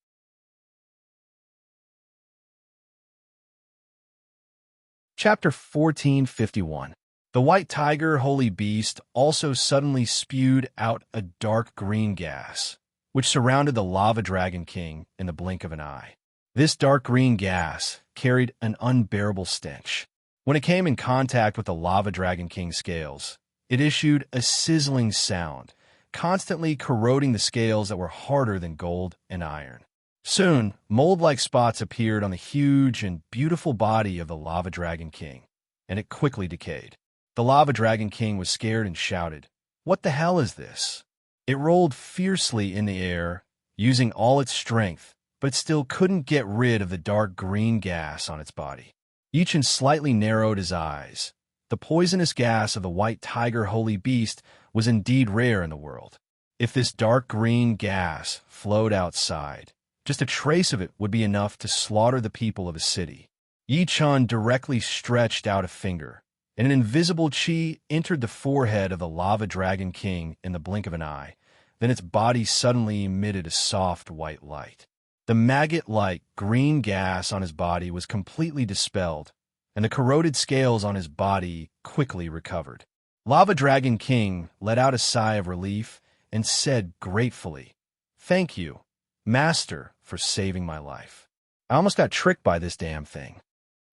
Chapter 1451. The white tiger holy beast also suddenly spewed out a dark green gas, which surrounded the Lava Dragon King in the blink of an eye. This dark green gas carried an unbearable stench. When it came in contact with the Lava Dragon King's scales, it issued a sizzling sound, constantly corroding the scales that were harder than gold and iron. Soon, mold-like spots appeared on the huge and beautiful body of the Lava Dragon King, and it quickly decayed. The Lava Dragon King was scared and shouted, "What the hell is this?" It rolled fiercely in the air, using all its strength, but still couldn't get rid of the dark green gas on its body. Yi Chen slightly narrowed his eyes. The poisonous gas of the white tiger holy beast was indeed rare in the world. If this dark green gas flowed outside, just a trace of it would be enough to slaughter the people of a city. Yi Chun directly stretched out a finger, and an invisible chi entered the forehead of the Lava Dragon King in the blink of an eye. Then its body suddenly emitted a soft white light. The maggot-like green gas on his body was completely dispelled, and the corroded scales on his body quickly recovered. Lava Dragon King let out a sigh of relief and said gratefully, "Thank you, Master, for saving my life. I almost got tricked by this damn thing."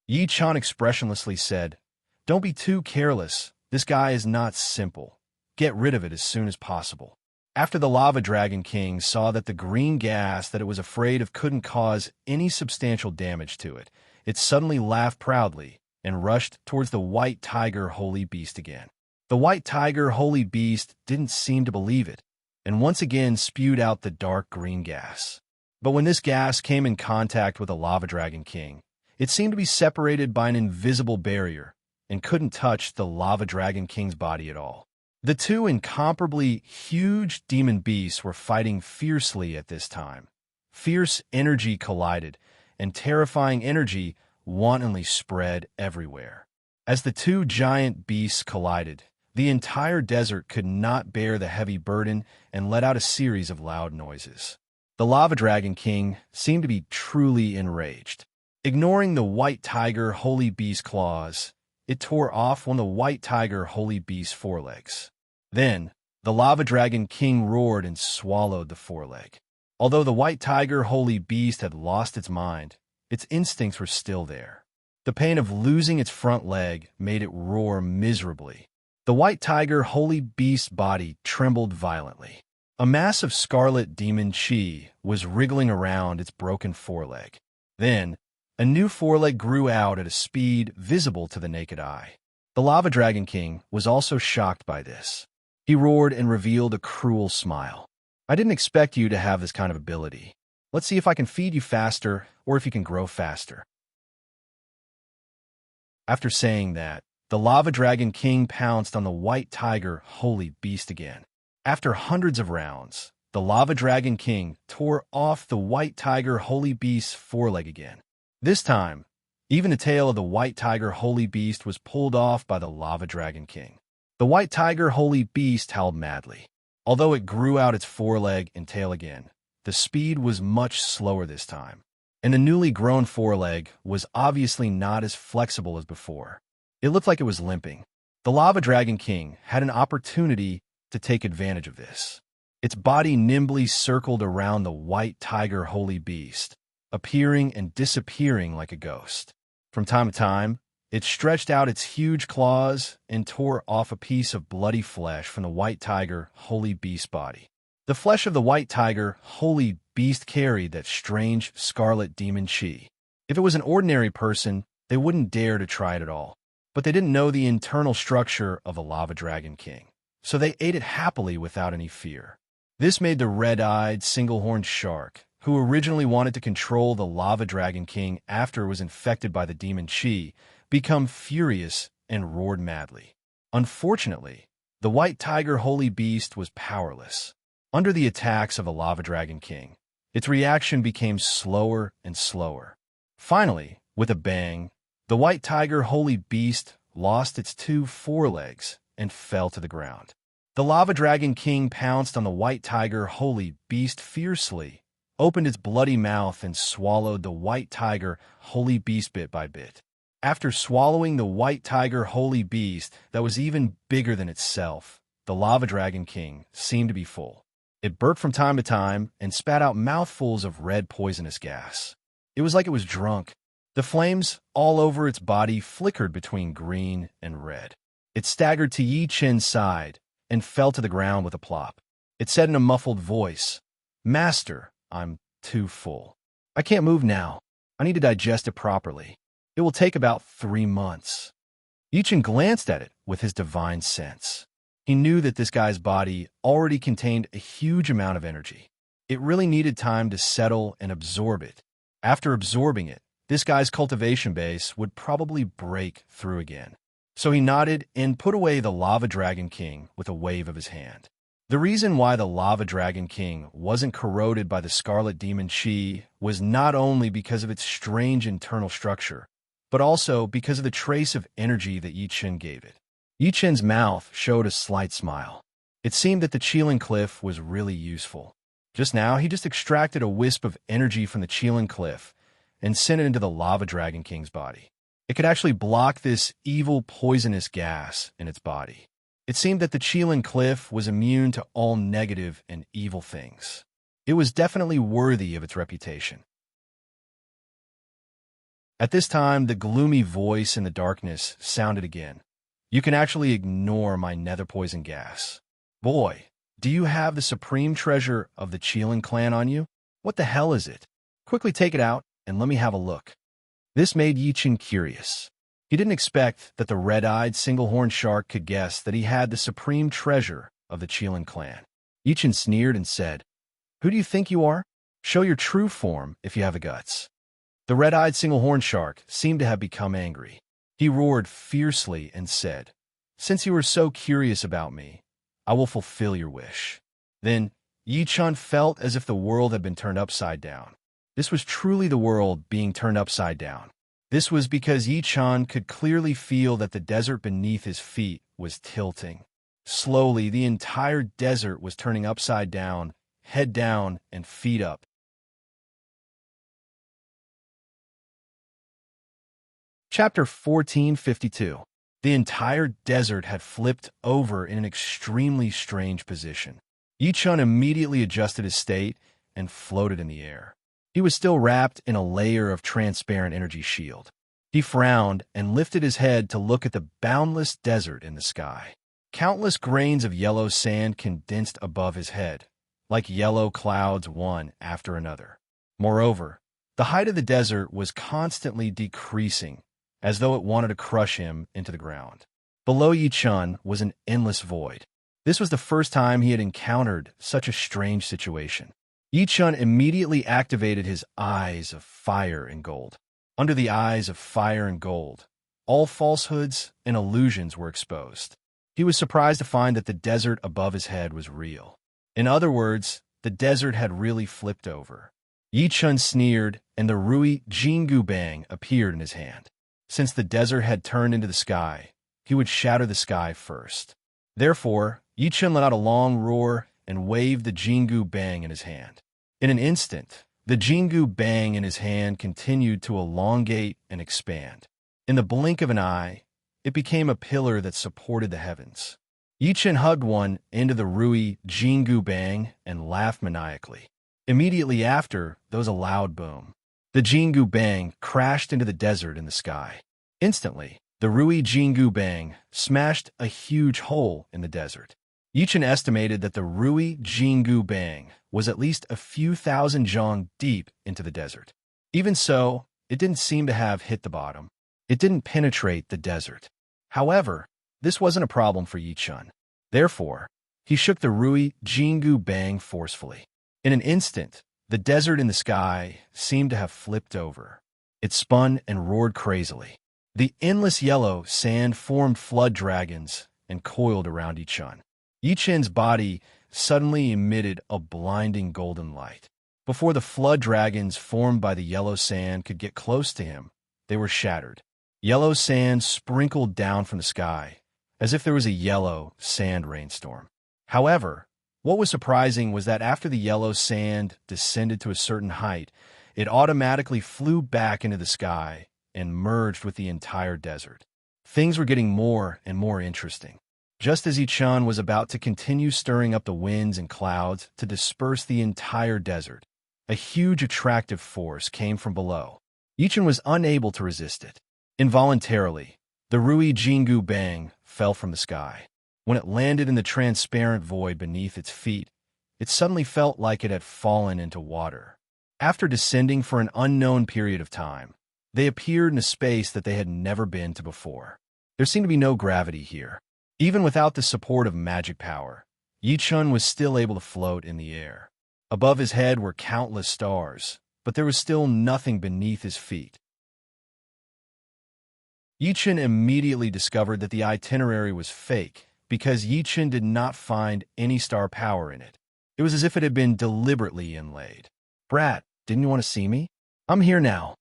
Yi Chun expressionlessly said, "Don't be too careless. This guy is not simple. Get rid of it as soon as possible." After the Lava Dragon King saw that the green gas that it was afraid of couldn't cause any substantial damage to it, it suddenly laughed proudly and rushed towards the White Tiger Holy Beast again. The White Tiger Holy Beast didn't seem to believe it, and once again spewed out the dark green gas. But when this gas came in contact with the Lava Dragon King, it seemed to be separated by an invisible barrier and couldn't touch the Lava Dragon King's body at all. The two incomparably huge demon beasts were fighting fiercely at this time. Fierce energy collided, and terrifying energy wantonly spread everywhere. As the two giant beasts collided, the entire desert could not bear the heavy burden and let out a series of loud noises. The Lava Dragon King seemed to be truly enraged. Ignoring the White Tiger Holy Beast's claws, it tore off one of the White Tiger Holy Beast's forelegs. Then, the Lava Dragon King roared and swallowed the foreleg. Although the White Tiger Holy Beast had lost its mind, its instincts were still there. The pain of losing its front leg made it roar miserably. The White Tiger Holy Beast's body trembled violently. A mass of scarlet demon chi was wriggling around its broken foreleg. Then, a new foreleg grew out at a speed visible to the naked eye. The Lava Dragon King was also shocked by this. He roared and revealed a cruel smile. "I didn't expect you to have this kind of ability. Let's see if I can feed you faster or if you can grow faster." After saying that, the Lava Dragon King pounced on the White Tiger Holy Beast again. After hundreds of rounds, the Lava Dragon King tore off the White Tiger Holy Beast's foreleg again. This time, even the tail of the White Tiger Holy Beast was pulled off by the Lava Dragon King. The White Tiger Holy Beast howled madly. Although it grew out its foreleg and tail again, the speed was much slower this time, and the newly grown foreleg was obviously not as flexible as before. It looked like it was limping. The Lava Dragon King had an opportunity to take advantage of this. Its body nimbly circled around the White Tiger Holy Beast, appearing and disappearing like a ghost. From time to time, it stretched out its huge claws and tore off a piece of bloody flesh from the White Tiger Holy Beast's body. The flesh of the White Tiger Holy Beast carried that strange scarlet demon chi. If it was an ordinary person, they wouldn't dare to try it at all. But they didn't know the internal structure of a Lava Dragon King, so they ate it happily without any fear. This made the red-eyed, single-horned shark, who originally wanted to control the Lava Dragon King after it was infected by the demon chi, become furious and roared madly. Unfortunately, the White Tiger Holy Beast was powerless. Under the attacks of the Lava Dragon King, its reaction became slower and slower. Finally, with a bang, the White Tiger Holy Beast lost its two forelegs and fell to the ground. The Lava Dragon King pounced on the White Tiger Holy Beast fiercely, opened its bloody mouth, and swallowed the White Tiger Holy Beast bit by bit. After swallowing the White Tiger Holy Beast that was even bigger than itself, the Lava Dragon King seemed to be full. It burped from time to time and spat out mouthfuls of red poisonous gas. It was like it was drunk. The flames all over its body flickered between green and red. It staggered to Yi Chun's side and fell to the ground with a plop. It said in a muffled voice, "Master, I'm too full. I can't move now. I need to digest it properly. It will take about 3 months." Yi Chun glanced at it with his divine sense. He knew that this guy's body already contained a huge amount of energy. It really needed time to settle and absorb it. After absorbing it, this guy's cultivation base would probably break through again. So he nodded and put away the Lava Dragon King with a wave of his hand. The reason why the Lava Dragon King wasn't corroded by the Scarlet Demon Chi was not only because of its strange internal structure, but also because of the trace of energy that Yi Chen gave it. Yi Chen's mouth showed a slight smile. It seemed that the Qilin Cliff was really useful. Just now, he just extracted a wisp of energy from the Qilin Cliff and sent it into the Lava Dragon King's body. It could actually block this evil, poisonous gas in its body. It seemed that the Qilin Cliff was immune to all negative and evil things. It was definitely worthy of its reputation. At this time, the gloomy voice in the darkness sounded again. You can actually ignore my nether poison gas. Boy, do you have the supreme treasure of the Qilin clan on you? What the hell is it? Quickly take it out and let me have a look. This made Yi Chen curious. He didn't expect that the red-eyed single-horned shark could guess that he had the supreme treasure of the Qilin clan. Yi Chen sneered and said, "Who do you think you are? Show your true form if you have the guts." The red-eyed single-horned shark seemed to have become angry. He roared fiercely and said, "Since you are so curious about me, I will fulfill your wish." Then Yi Chen felt as if the world had been turned upside down. This was truly the world being turned upside down. This was because Yi Chen could clearly feel that the desert beneath his feet was tilting. Slowly, the entire desert was turning upside down, head down, and feet up. Chapter 1452. The entire desert had flipped over in an extremely strange position. Yi Chen immediately adjusted his state and floated in the air. He was still wrapped in a layer of transparent energy shield. He frowned and lifted his head to look at the boundless desert in the sky. Countless grains of yellow sand condensed above his head, like yellow clouds one after another. Moreover, the height of the desert was constantly decreasing, as though it wanted to crush him into the ground. Below Yi Chen was an endless void. This was the first time he had encountered such a strange situation. Yi Chen immediately activated his eyes of fire and gold. Under the eyes of fire and gold, all falsehoods and illusions were exposed. He was surprised to find that the desert above his head was real. In other words, the desert had really flipped over. Yi Chen sneered, and the Rui Jingu Bang appeared in his hand. Since the desert had turned into the sky, he would shatter the sky first. Therefore, Yi Chen let out a long roar and waved the Jingu Bang in his hand. In an instant, the Jingu Bang in his hand continued to elongate and expand. In the blink of an eye, it became a pillar that supported the heavens. Yi Chen hugged one end of the Rui Jingu Bang and laughed maniacally. Immediately after, there was a loud boom. The Jingu Bang crashed into the desert in the sky. Instantly, the Rui Jingu Bang smashed a huge hole in the desert. Yi Chen estimated that the Rui Jingu Bang was at least a few thousand zhong deep into the desert. Even so, it didn't seem to have hit the bottom. It didn't penetrate the desert. However, this wasn't a problem for Yi Chen. Therefore, he shook the Rui Jingu Bang forcefully. In an instant, the desert in the sky seemed to have flipped over. It spun and roared crazily. The endless yellow sand formed flood dragons and coiled around Yi Chen. Yi Chen's body suddenly emitted a blinding golden light. Before the flood dragons formed by the yellow sand could get close to him, they were shattered. Yellow sand sprinkled down from the sky, as if there was a yellow sand rainstorm. However, what was surprising was that after the yellow sand descended to a certain height, it automatically flew back into the sky and merged with the entire desert. Things were getting more and more interesting. Just as Yi Chen was about to continue stirring up the winds and clouds to disperse the entire desert, a huge attractive force came from below. Yi Chen was unable to resist it. Involuntarily, the Rui Jingu Bang fell from the sky. When it landed in the transparent void beneath its feet, it suddenly felt like it had fallen into water. After descending for an unknown period of time, they appeared in a space that they had never been to before. There seemed to be no gravity here. Even without the support of magic power, Yi Chen was still able to float in the air. Above his head were countless stars, but there was still nothing beneath his feet. Yi Chen immediately discovered that the itinerary was fake because Yi Chen did not find any star power in it. It was as if it had been deliberately inlaid. "Brat, didn't you want to see me? I'm here now."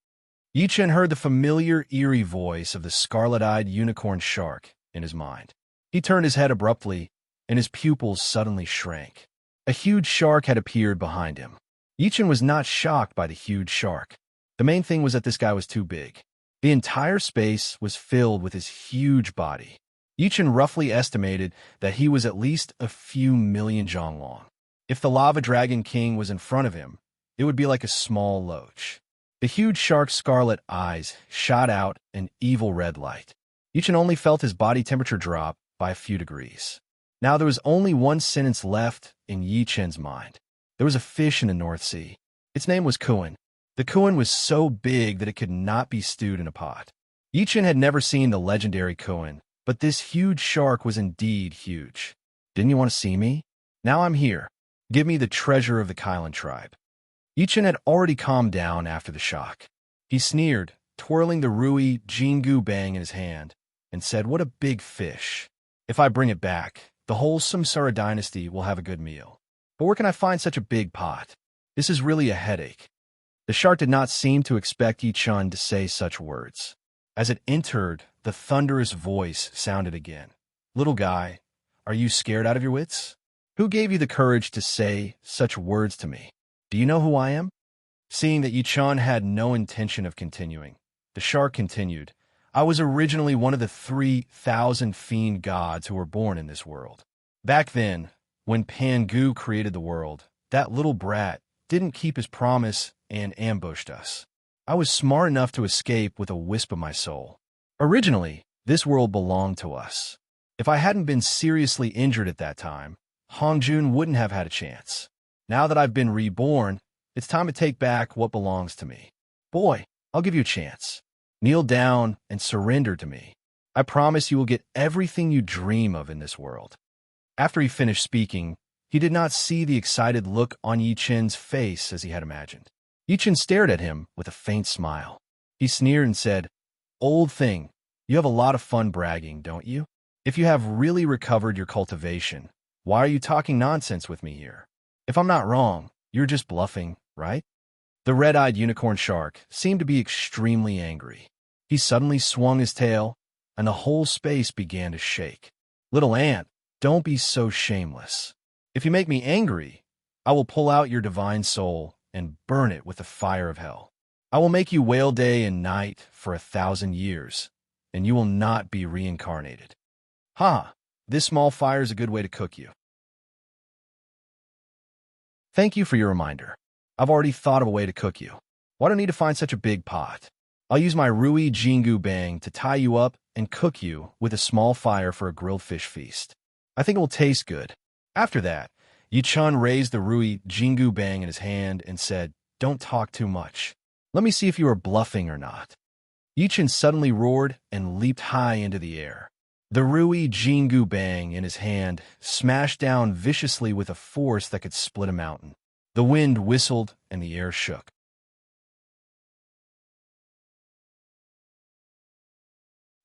Yi Chen heard the familiar, eerie voice of the scarlet-eyed unicorn shark in his mind. He turned his head abruptly, and his pupils suddenly shrank. A huge shark had appeared behind him. Yi Chen was not shocked by the huge shark. The main thing was that this guy was too big. The entire space was filled with his huge body. Yi Chen roughly estimated that he was at least a few million zhang long. If the Lava Dragon King was in front of him, it would be like a small loach. The huge shark's scarlet eyes shot out an evil red light. Yi Chen only felt his body temperature drop by a few degrees. Now there was only one sentence left in Yi Chen's mind. There was a fish in the North Sea. Its name was Kuan. The Kuan was so big that it could not be stewed in a pot. Yi Chen had never seen the legendary Kuan, but this huge shark was indeed huge. "Didn't you want to see me? Now I'm here. Give me the treasure of the Kylan tribe." Yi Chen had already calmed down after the shock. He sneered, twirling the Rui Jingu Bang in his hand, and said, "What a big fish. If I bring it back, the whole Samsara dynasty will have a good meal. But where can I find such a big pot? This is really a headache." The shark did not seem to expect Yi Chen to say such words. As it entered, the thunderous voice sounded again. "Little guy, are you scared out of your wits? Who gave you the courage to say such words to me? Do you know who I am?" Seeing that Yi Chen had no intention of continuing, the shark continued, "I was originally one of the 3,000 fiend gods who were born in this world. Back then, when Pangu created the world, that little brat didn't keep his promise and ambushed us. I was smart enough to escape with a wisp of my soul. Originally, this world belonged to us. If I hadn't been seriously injured at that time, Hongjun wouldn't have had a chance. Now that I've been reborn, it's time to take back what belongs to me. Boy, I'll give you a chance. Kneel down and surrender to me. I promise you will get everything you dream of in this world." After he finished speaking, he did not see the excited look on Yi Chen's face as he had imagined. Yi Chen stared at him with a faint smile. He sneered and said, "Old thing, you have a lot of fun bragging, don't you? If you have really recovered your cultivation, why are you talking nonsense with me here? If I'm not wrong, you're just bluffing, right?" The red-eyed unicorn shark seemed to be extremely angry. He suddenly swung his tail, and the whole space began to shake. "Little ant, don't be so shameless. If you make me angry, I will pull out your divine soul and burn it with the fire of hell. I will make you wail day and night for 1,000 years, and you will not be reincarnated. Ha! This small fire is a good way to cook you." Thank you for your reminder. I've already thought of a way to cook you. Why do I need to find such a big pot? I'll use my Rui Jingu Bang to tie you up and cook you with a small fire for a grilled fish feast. I think it will taste good. After that, Yi Chen raised the Rui Jingu Bang in his hand and said, "Don't talk too much. Let me see if you are bluffing or not." Yi Chen suddenly roared and leaped high into the air. The Rui Jingu Bang in his hand smashed down viciously with a force that could split a mountain. The wind whistled and the air shook.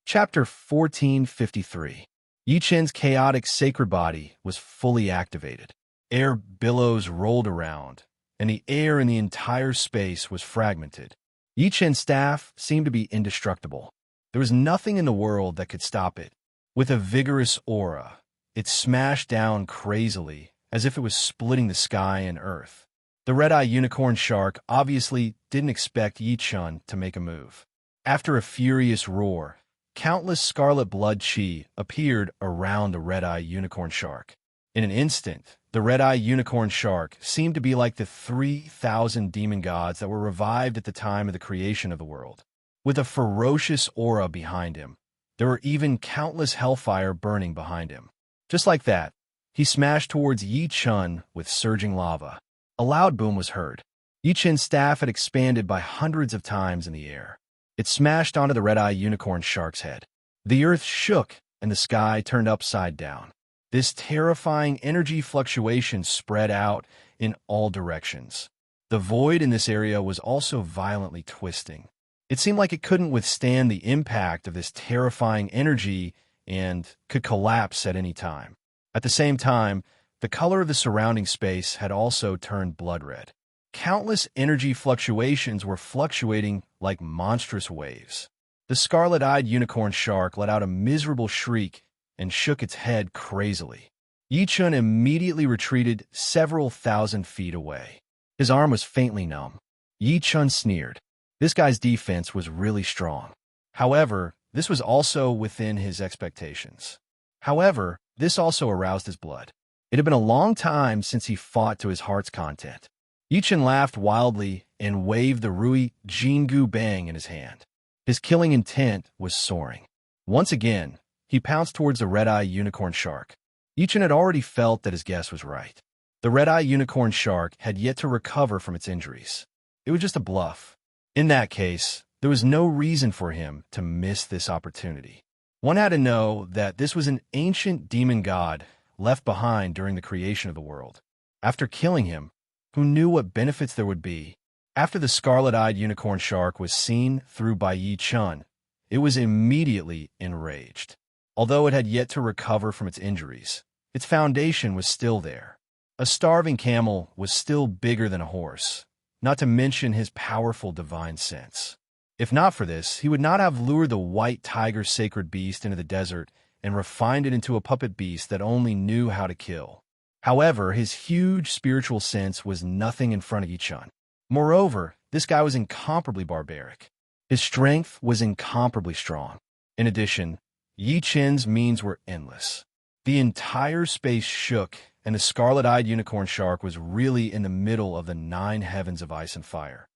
Chapter 1453. Yi Chen's chaotic sacred body was fully activated. Air billows rolled around, and the air in the entire space was fragmented. Yi Chen's staff seemed to be indestructible. There was nothing in the world that could stop it. With a vigorous aura, it smashed down crazily, as if it was splitting the sky and earth. The red-eye unicorn shark obviously didn't expect Yi Chen to make a move. After a furious roar, countless scarlet blood chi appeared around the red-eye unicorn shark. In an instant, the red-eye unicorn shark seemed to be like the 3,000 demon gods that were revived at the time of the creation of the world. With a ferocious aura behind him, there were even countless hellfire burning behind him. Just like that, he smashed towards Yi Chen with surging lava. A loud boom was heard. Yi Chen's staff had expanded by hundreds of times in the air. It smashed onto the red-eye unicorn shark's head. The earth shook and the sky turned upside down. This terrifying energy fluctuation spread out in all directions. The void in this area was also violently twisting. It seemed like it couldn't withstand the impact of this terrifying energy and could collapse at any time. At the same time, the color of the surrounding space had also turned blood red. Countless energy fluctuations were fluctuating like monstrous waves. The scarlet-eyed unicorn shark let out a miserable shriek and shook its head crazily. Yi-chun immediately retreated several thousand feet away. His arm was faintly numb. Yi-chun sneered. This guy's defense was really strong. However, this was also within his expectations. However, this also aroused his blood. It had been a long time since he fought to his heart's content. Yi-chun laughed wildly and waved the Rui Jingu Bang in his hand. His killing intent was soaring. Once again, he pounced towards the red-eye unicorn shark. Yi-chun had already felt that his guess was right. The red-eye unicorn shark had yet to recover from its injuries. It was just a bluff. In that case, there was no reason for him to miss this opportunity. One had to know that this was an ancient demon god left behind during the creation of the world. After killing him, who knew what benefits there would be? After the scarlet-eyed unicorn shark was seen through by Yi-chun, it was immediately enraged. Although it had yet to recover from its injuries, its foundation was still there. A starving camel was still bigger than a horse, not to mention his powerful divine sense. If not for this, he would not have lured the white tiger sacred beast into the desert and refined it into a puppet beast that only knew how to kill. However, his huge spiritual sense was nothing in front of Yi-chun. Moreover, this guy was incomparably barbaric. His strength was incomparably strong. In addition, Yi-chun's means were endless. The entire space shook, and the scarlet-eyed unicorn shark was really in the middle of the 9 heavens of ice and fire.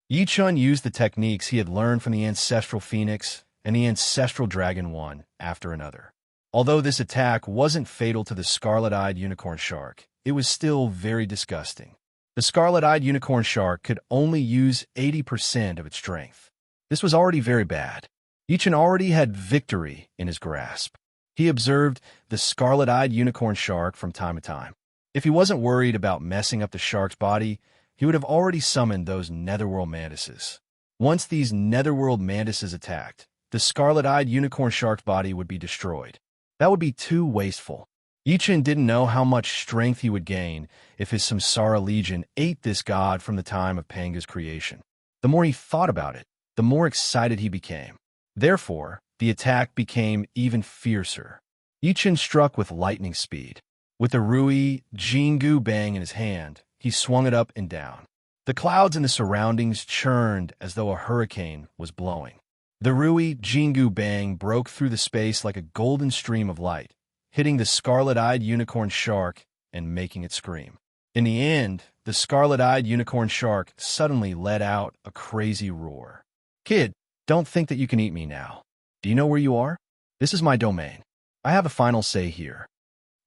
Yi-chun used the techniques he had learned from the ancestral phoenix and the ancestral dragon one after another. Although this attack wasn't fatal to the scarlet-eyed unicorn shark, it was still very disgusting. The scarlet-eyed unicorn shark could only use 80% of its strength. This was already very bad. Yi-chun already had victory in his grasp. He observed the scarlet-eyed unicorn shark from time to time. If he wasn't worried about messing up the shark's body, he would have already summoned those netherworld mantises. Once these netherworld mantises attacked, the scarlet-eyed unicorn shark's body would be destroyed. That would be too wasteful. Yi-chun didn't know how much strength he would gain if his Samsara Legion ate this god from the time of Panga's creation. The more he thought about it, the more excited he became. Therefore, the attack became even fiercer. Yi-chun struck with lightning speed. With the Rui Jingu Bang in his hand, he swung it up and down. The clouds in the surroundings churned as though a hurricane was blowing. The Rui Jingu Bang broke through the space like a golden stream of light, hitting the scarlet-eyed unicorn shark and making it scream. In the end, the scarlet-eyed unicorn shark suddenly let out a crazy roar. "Kid, don't think that you can eat me now. Do you know where you are? This is my domain. I have a final say here."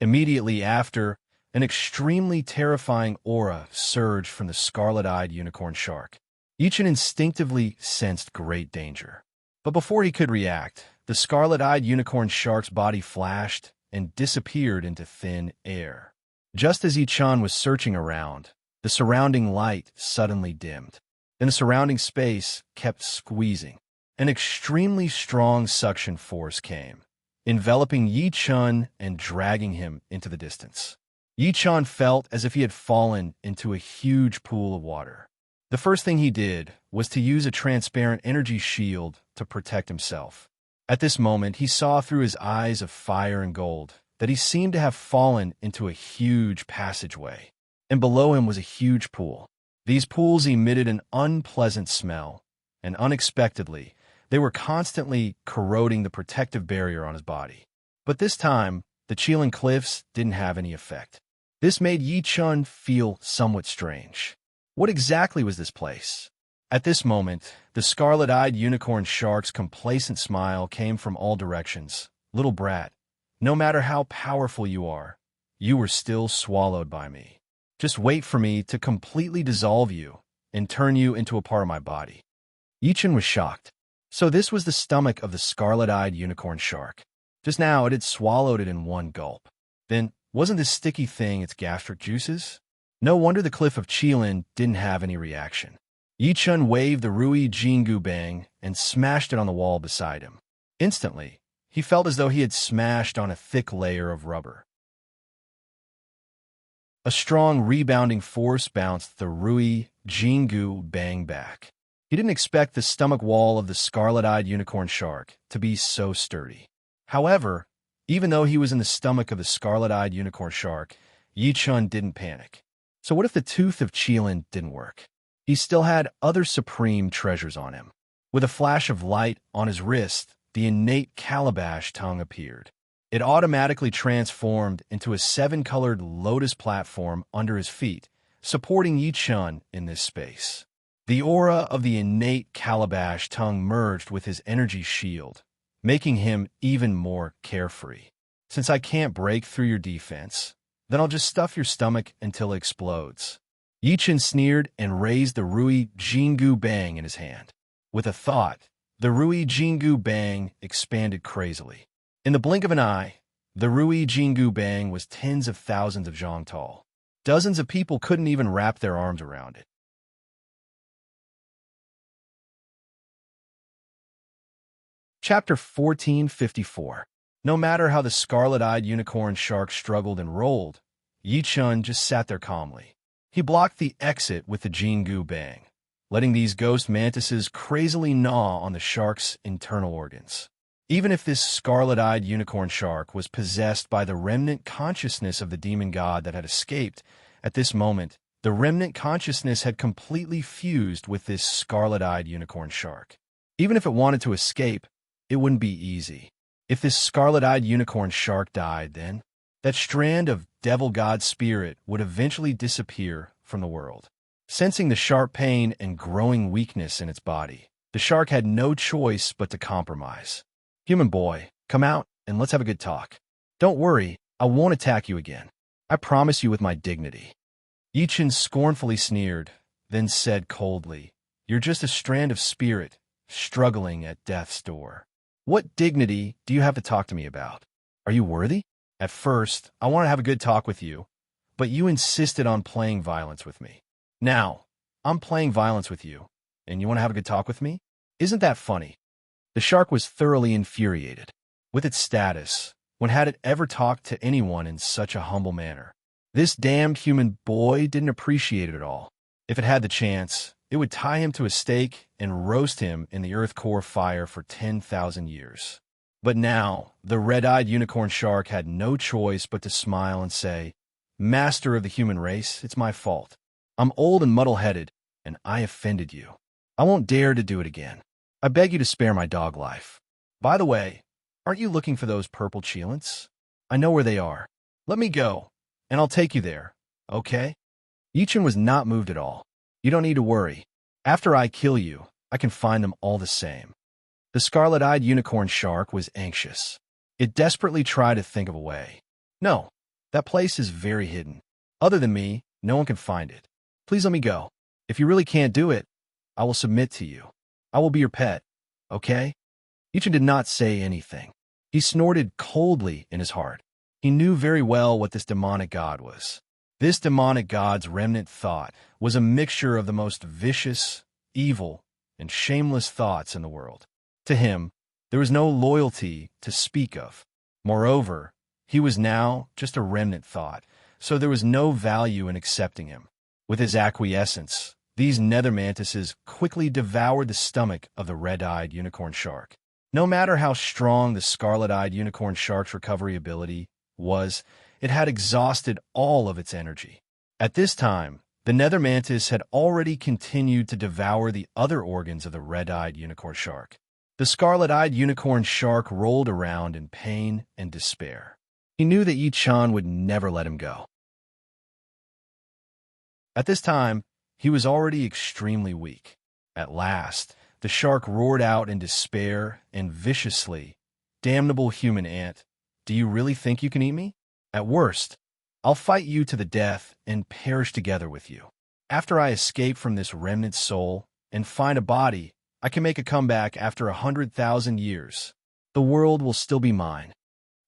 Immediately after, an extremely terrifying aura surged from the scarlet-eyed unicorn shark. Yi-chun instinctively sensed great danger. But before he could react, the scarlet-eyed unicorn shark's body flashed and disappeared into thin air. Just as Yi-chun was searching around, the surrounding light suddenly dimmed. Then the surrounding space kept squeezing. An extremely strong suction force came, enveloping Yi-chun and dragging him into the distance. Yi-chun felt as if he had fallen into a huge pool of water. The first thing he did was to use a transparent energy shield to protect himself. At this moment, he saw through his eyes of fire and gold that he seemed to have fallen into a huge passageway, and below him was a huge pool. These pools emitted an unpleasant smell, and unexpectedly, they were constantly corroding the protective barrier on his body. But this time, the Chilean cliffs didn't have any effect. This made Yi-chun feel somewhat strange. What exactly was this place? At this moment, the scarlet-eyed unicorn shark's complacent smile came from all directions. "Little brat, no matter how powerful you are, you were still swallowed by me. Just wait for me to completely dissolve you and turn you into a part of my body." Yi-chun was shocked. So this was the stomach of the scarlet-eyed unicorn shark. Just now it had swallowed it in one gulp. Then, wasn't this sticky thing its gastric juices? No wonder the cliff of Qilin didn't have any reaction. Yi-chun waved the Rui Jingu Bang and smashed it on the wall beside him. Instantly, he felt as though he had smashed on a thick layer of rubber. A strong rebounding force bounced the Rui Jingu Bang back. He didn't expect the stomach wall of the scarlet-eyed unicorn shark to be so sturdy. However, even though he was in the stomach of the scarlet-eyed unicorn shark, Yi Chun didn't panic. So what if the tooth of Qilin didn't work? He still had other supreme treasures on him. With a flash of light on his wrist, the innate calabash tongue appeared. It automatically transformed into a 7-colored lotus platform under his feet, supporting Yi Chun in this space. The aura of the innate calabash tongue merged with his energy shield, making him even more carefree. Since I can't break through your defense, then I'll just stuff your stomach until it explodes. Yi Chun sneered and raised the Rui Jingu Bang in his hand. With a thought, the Rui Jingu Bang expanded crazily. In the blink of an eye, the Rui Jingu Bang was tens of thousands of zhang tall. Dozens of people couldn't even wrap their arms around it. Chapter 1454. No matter how the scarlet-eyed unicorn shark struggled and rolled, Yi Chun just sat there calmly. He blocked the exit with the Jingu Bang, letting these ghost mantises crazily gnaw on the shark's internal organs. Even if this scarlet-eyed unicorn shark was possessed by the remnant consciousness of the demon god that had escaped, at this moment, the remnant consciousness had completely fused with this scarlet-eyed unicorn shark. Even if it wanted to escape, it wouldn't be easy. If this scarlet-eyed unicorn shark died, then that strand of devil god spirit would eventually disappear from the world. Sensing the sharp pain and growing weakness in its body, the shark had no choice but to compromise. Human boy, come out and let's have a good talk. Don't worry, I won't attack you again. I promise you with my dignity. Yi Chun scornfully sneered, then said coldly, "You're just a strand of spirit, struggling at death's door. What dignity do you have to talk to me about? Are you worthy? At first, I wanted to have a good talk with you, but you insisted on playing violence with me. Now, I'm playing violence with you, and you want to have a good talk with me? Isn't that funny?" The shark was thoroughly infuriated. With its status, when had it ever talked to anyone in such a humble manner? This damned human boy didn't appreciate it at all. If it had the chance, it would tie him to a stake and roast him in the earth core fire for 10,000 years. But now, the red-eyed unicorn shark had no choice but to smile and say, "Master of the human race, it's my fault. I'm old and muddle-headed, and I offended you. I won't dare to do it again. I beg you to spare my dog life. By the way, aren't you looking for those purple cheilants? I know where they are. Let me go, and I'll take you there, okay?" Yi Chun was not moved at all. "You don't need to worry. After I kill you, I can find them all the same." The scarlet-eyed unicorn shark was anxious. It desperately tried to think of a way. "No, that place is very hidden. Other than me, no one can find it. Please let me go. If you really can't do it, I will submit to you. I will be your pet, okay?" Yi Chun did not say anything. He snorted coldly in his heart. He knew very well what this demonic god was. This demonic god's remnant thought was a mixture of the most vicious, evil, and shameless thoughts in the world. To him, there was no loyalty to speak of. Moreover, he was now just a remnant thought, so there was no value in accepting him. With his acquiescence, these nether mantises quickly devoured the stomach of the red-eyed unicorn shark. No matter how strong the scarlet-eyed unicorn shark's recovery ability was, it had exhausted all of its energy. At this time, the nether mantis had already continued to devour the other organs of the red-eyed unicorn shark. The scarlet-eyed unicorn shark rolled around in pain and despair. He knew that Yi Chun would never let him go. At this time, he was already extremely weak. At last, the shark roared out in despair and viciously, "Damnable human ant, do you really think you can eat me? At worst, I'll fight you to the death and perish together with you. After I escape from this remnant soul and find a body, I can make a comeback after 100,000 years. The world will still be mine."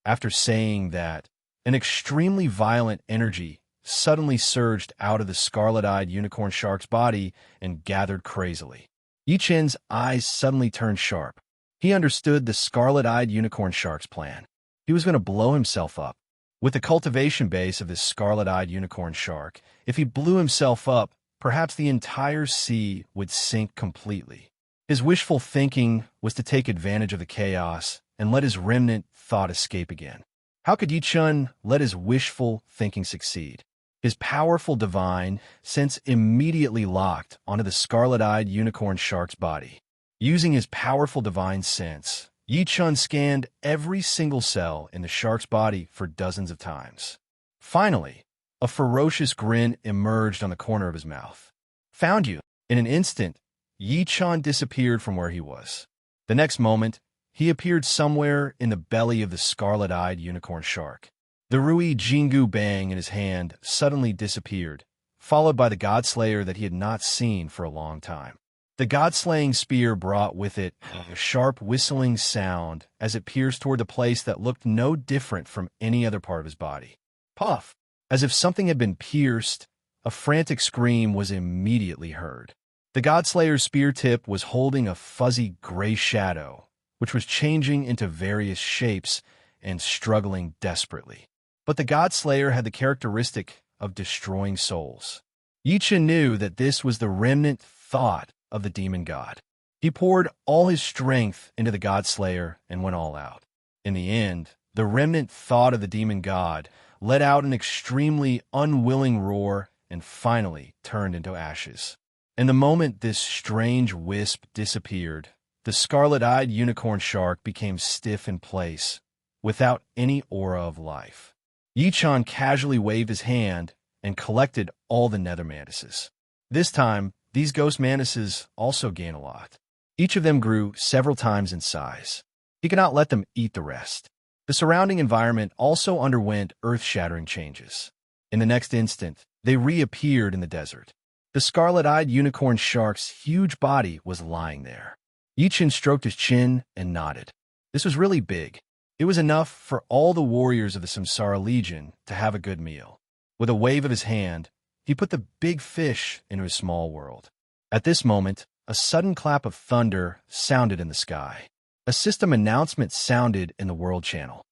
After saying that, an extremely violent energy suddenly surged out of the scarlet-eyed unicorn shark's body and gathered crazily. Yi Chun's eyes suddenly turned sharp. He understood the scarlet-eyed unicorn shark's plan. He was going to blow himself up. With the cultivation base of this scarlet-eyed unicorn shark, if he blew himself up, perhaps the entire sea would sink completely. His wishful thinking was to take advantage of the chaos and let his remnant thought escape again. How could Yi Chun let his wishful thinking succeed? His powerful divine sense immediately locked onto the scarlet-eyed unicorn shark's body. Using his powerful divine sense, Yi Chun scanned every single cell in the shark's body for dozens of times. Finally, a ferocious grin emerged on the corner of his mouth. Found you. In an instant, Yi Chun disappeared from where he was. The next moment, he appeared somewhere in the belly of the scarlet-eyed unicorn shark. The Rui Jingu Bang in his hand suddenly disappeared, followed by the godslayer that he had not seen for a long time. The god-slaying spear brought with it a sharp whistling sound as it pierced toward the place that looked no different from any other part of his body. Puff! As if something had been pierced, a frantic scream was immediately heard. The godslayer's spear tip was holding a fuzzy gray shadow, which was changing into various shapes and struggling desperately. But the godslayer had the characteristic of destroying souls. Yi Chun knew that this was the remnant thought of the demon god. He poured all his strength into the godslayer and went all out. In the end, the remnant thought of the demon god let out an extremely unwilling roar and finally turned into ashes. And the moment this strange wisp disappeared, the scarlet-eyed unicorn shark became stiff in place, without any aura of life. Yi Chun casually waved his hand and collected all the nether mantises. This time, these ghost mantises also gain a lot. Each of them grew several times in size. He could not let them eat the rest. The surrounding environment also underwent earth-shattering changes. In the next instant, they reappeared in the desert. The scarlet-eyed unicorn shark's huge body was lying there. Yi Chun stroked his chin and nodded. This was really big. It was enough for all the warriors of the Samsara Legion to have a good meal. With a wave of his hand, he put the big fish into his small world. At this moment, a sudden clap of thunder sounded in the sky. A system announcement sounded in the world channel.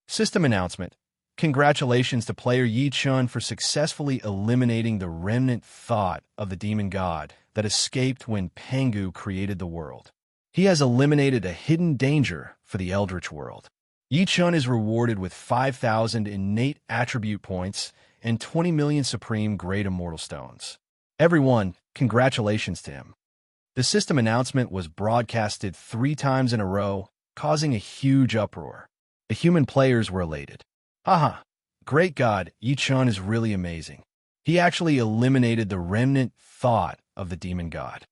System announcement. Congratulations to player Yi Chun for successfully eliminating the remnant thought of the demon god that escaped when Pengu created the world. He has eliminated a hidden danger for the Eldritch world. Yi Chun is rewarded with 5,000 innate attribute points and 20 million supreme great immortal stones. Everyone, congratulations to him. The system announcement was broadcasted 3 times in a row, causing a huge uproar. The human players were elated. Haha, great god, Yi Chun is really amazing. He actually eliminated the remnant thought of the demon god.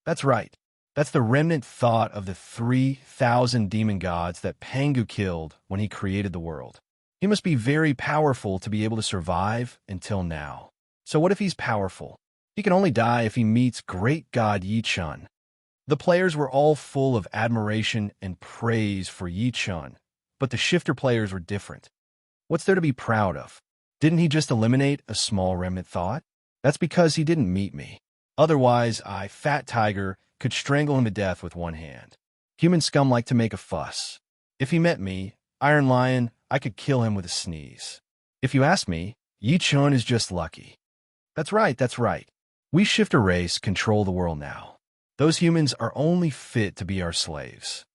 That's right. That's the remnant thought of the 3,000 demon gods that Pengu killed when he created the world. He must be very powerful to be able to survive until now. So what if he's powerful? He can only die if he meets great god Yi Chun. The players were all full of admiration and praise for Yi Chun, but the shifter players were different. What's there to be proud of? Didn't he just eliminate a small remnant thought? That's because he didn't meet me. Otherwise, I, Fat Tiger, could strangle him to death with one hand. Human scum like to make a fuss. If he met me, Iron Lion, I could kill him with a sneeze. If you ask me, Yi Chun is just lucky. That's right, that's right. We shifter race control the world now. Those humans are only fit to be our slaves.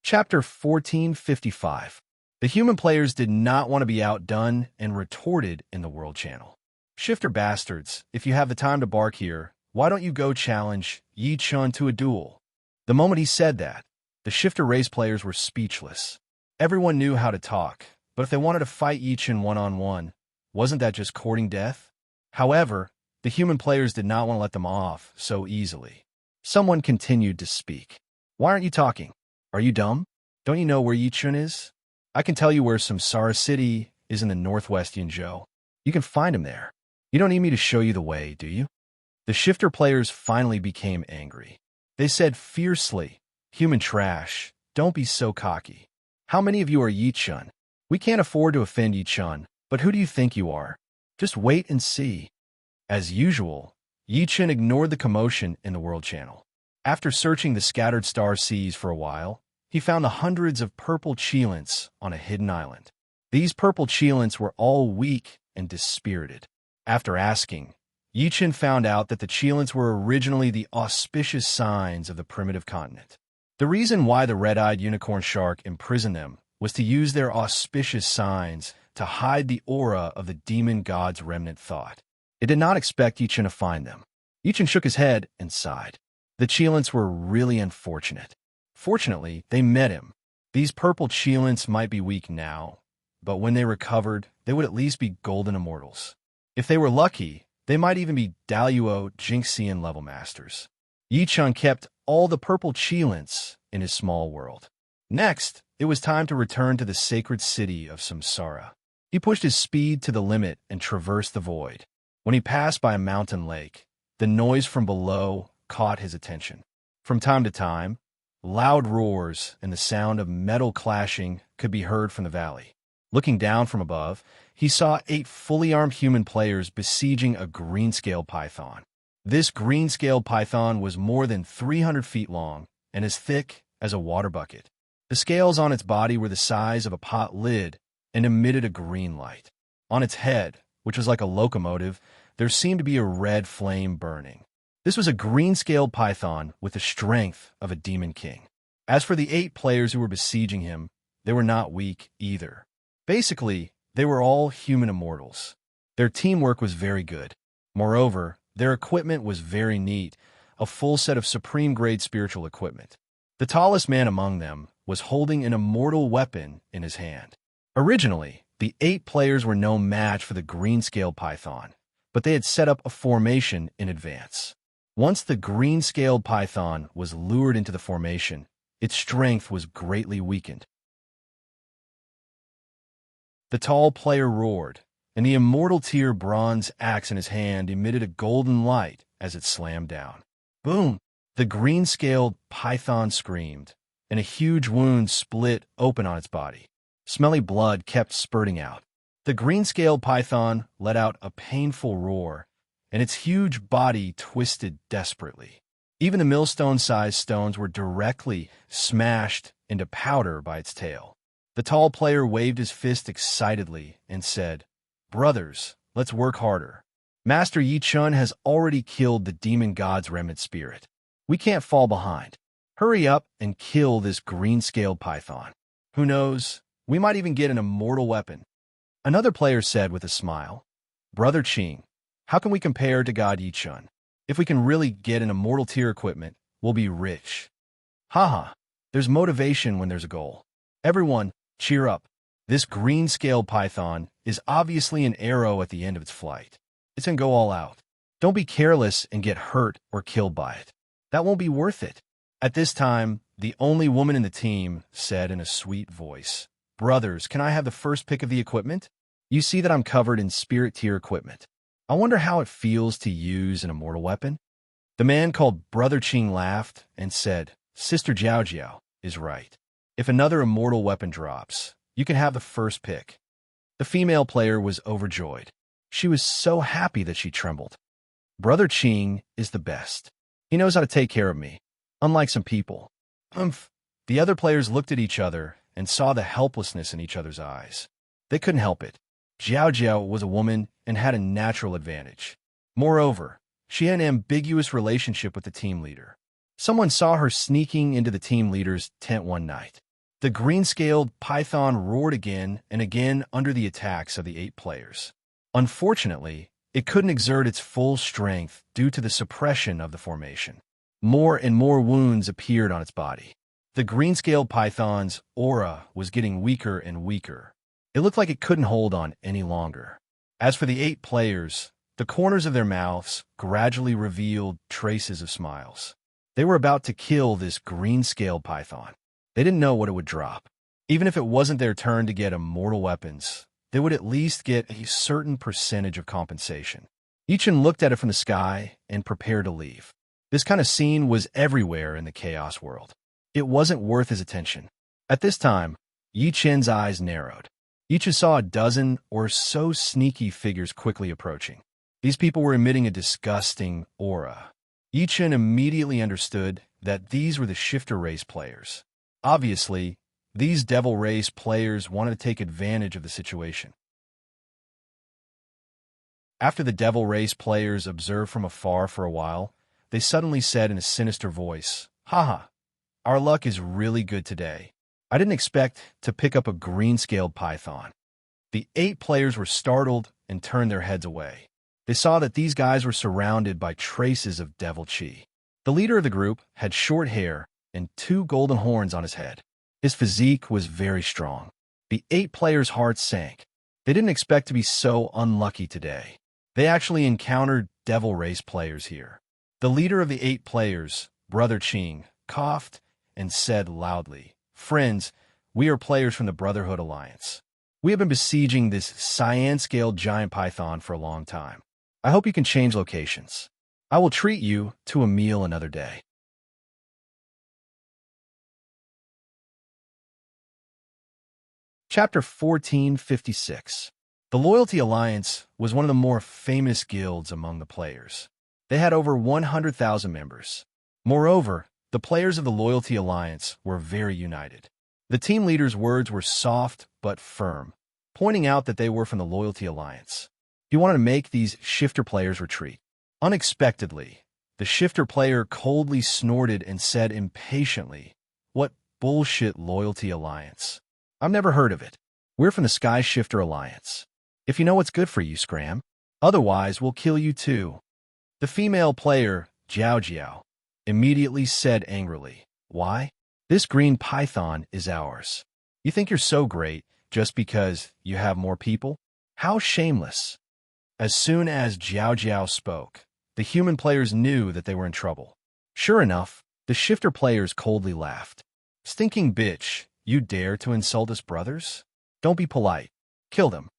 Chapter 1455. The human players did not want to be outdone and retorted in the world channel. Shifter bastards, if you have the time to bark here, why don't you go challenge Yi Chun to a duel? The moment he said that, the shifter race players were speechless. Everyone knew how to talk, but if they wanted to fight Yi Chun one-on-one, wasn't that just courting death? However, the human players did not want to let them off so easily. Someone continued to speak. Why aren't you talking? Are you dumb? Don't you know where Yi Chun is? I can tell you where Samsara City is in the northwest Yinzhou. You can find him there. You don't need me to show you the way, do you? The shifter players finally became angry. They said fiercely, "Human trash, don't be so cocky. How many of you are Yi Chun? We can't afford to offend Yi Chun, but who do you think you are? Just wait and see." As usual, Yi Chen ignored the commotion in the world channel. After searching the scattered star seas for a while, he found the hundreds of purple cheilants on a hidden island. These purple cheilants were all weak and dispirited. After asking, Yi Chen found out that the cheilants were originally the auspicious signs of the primitive continent. The reason why the red-eyed unicorn shark imprisoned them was to use their auspicious signs to hide the aura of the demon god's remnant thought. It did not expect Yi Chen to find them. Yi Chen shook his head and sighed. The cheilants were really unfortunate. Fortunately, they met him. These purple cheilants might be weak now, but when they recovered, they would at least be golden immortals. If they were lucky, they might even be Daluo Jinxian level masters. Yi Chen kept all the purple cheilants in his small world. Next, it was time to return to the sacred city of Samsara. He pushed his speed to the limit and traversed the void. When he passed by a mountain lake, the noise from below caught his attention. From time to time, loud roars and the sound of metal clashing could be heard from the valley. Looking down from above, he saw 8 fully armed human players besieging a green-scale python. This green-scale python was more than 300 feet long and as thick as a water bucket. The scales on its body were the size of a pot lid and emitted a green light. On its head, which was like a locomotive, there seemed to be a red flame burning. This was a green-scaled python with the strength of a demon king. As for the 8 players who were besieging him, they were not weak either. Basically, they were all human immortals. Their teamwork was very good. Moreover, their equipment was very neat, a full set of supreme-grade spiritual equipment. The tallest man among them was holding an immortal weapon in his hand. Originally, the 8 players were no match for the green-scaled python, but they had set up a formation in advance. Once the green-scaled python was lured into the formation, its strength was greatly weakened. The tall player roared, and the immortal tier bronze axe in his hand emitted a golden light as it slammed down. Boom! The green-scaled python screamed, and a huge wound split open on its body. Smelly blood kept spurting out. The green-scaled python let out a painful roar, and its huge body twisted desperately. Even the millstone-sized stones were directly smashed into powder by its tail. The tall player waved his fist excitedly and said, "Brothers, let's work harder. Master Yi Chen has already killed the demon god's remnant spirit. We can't fall behind. Hurry up and kill this green-scaled python. Who knows, we might even get an immortal weapon." Another player said with a smile, "Brother Qing, how can we compare to God Yi Chen? If we can really get an immortal tier equipment, we'll be rich." Haha, there's motivation when there's a goal. Everyone, cheer up. This green-scaled python is obviously an arrow at the end of its flight. It's gonna go all out. Don't be careless and get hurt or killed by it. That won't be worth it. At this time, the only woman in the team said in a sweet voice, "Brothers, can I have the first pick of the equipment? You see that I'm covered in spirit tier equipment. I wonder how it feels to use an immortal weapon." The man called Brother Qing laughed and said, "Sister Jiao Jiao is right. If another immortal weapon drops, you can have the first pick." The female player was overjoyed. She was so happy that she trembled. Brother Qing is the best. He knows how to take care of me, unlike some people. The other players looked at each other and saw the helplessness in each other's eyes. They couldn't help it. Jiao Jiao was a woman and had a natural advantage. Moreover, she had an ambiguous relationship with the team leader. Someone saw her sneaking into the team leader's tent one night. The green-scaled python roared again and again under the attacks of the 8 players. Unfortunately, it couldn't exert its full strength due to the suppression of the formation. More and more wounds appeared on its body. The green-scaled python's aura was getting weaker and weaker. It looked like it couldn't hold on any longer. As for the 8 players, the corners of their mouths gradually revealed traces of smiles. They were about to kill this green-scaled python. They didn't know what it would drop. Even if it wasn't their turn to get immortal weapons, they would at least get a certain percentage of compensation. Yi Chen looked at it from the sky and prepared to leave. This kind of scene was everywhere in the chaos world. It wasn't worth his attention. At this time, Yi Chen's eyes narrowed. Yi Chen saw a dozen or so sneaky figures quickly approaching. These people were emitting a disgusting aura. Yichen immediately understood that these were the shifter race players. Obviously, these devil race players wanted to take advantage of the situation. After the devil race players observed from afar for a while, they suddenly said in a sinister voice, "Haha, our luck is really good today. I didn't expect to pick up a green-scaled python." The 8 players were startled and turned their heads away. They saw that these guys were surrounded by traces of devil chi. The leader of the group had short hair and 2 golden horns on his head. His physique was very strong. The 8 players' hearts sank. They didn't expect to be so unlucky today. They actually encountered devil race players here. The leader of the 8 players, Brother Qing, coughed and said loudly, "Friends, we are players from the Brotherhood Alliance. We have been besieging this cyan-scaled giant python for a long time. I hope you can change locations. I will treat you to a meal another day." Chapter 1456. The Loyalty Alliance was one of the more famous guilds among the players. They had over 100,000 members. Moreover, the players of the Loyalty Alliance were very united. The team leader's words were soft but firm, pointing out that they were from the Loyalty Alliance. He wanted to make these shifter players retreat. Unexpectedly, the shifter player coldly snorted and said impatiently, "What bullshit Loyalty Alliance? I've never heard of it. We're from the Sky Shifter Alliance. If you know what's good for you, scram. Otherwise, we'll kill you too." The female player, Jiao Jiao, immediately said angrily, "Why? This green python is ours. You think you're so great just because you have more people? How shameless." As soon as Jiao Jiao spoke, the human players knew that they were in trouble. Sure enough, the shifter players coldly laughed. "Stinking bitch, you dare to insult us brothers? Don't be polite. Kill them."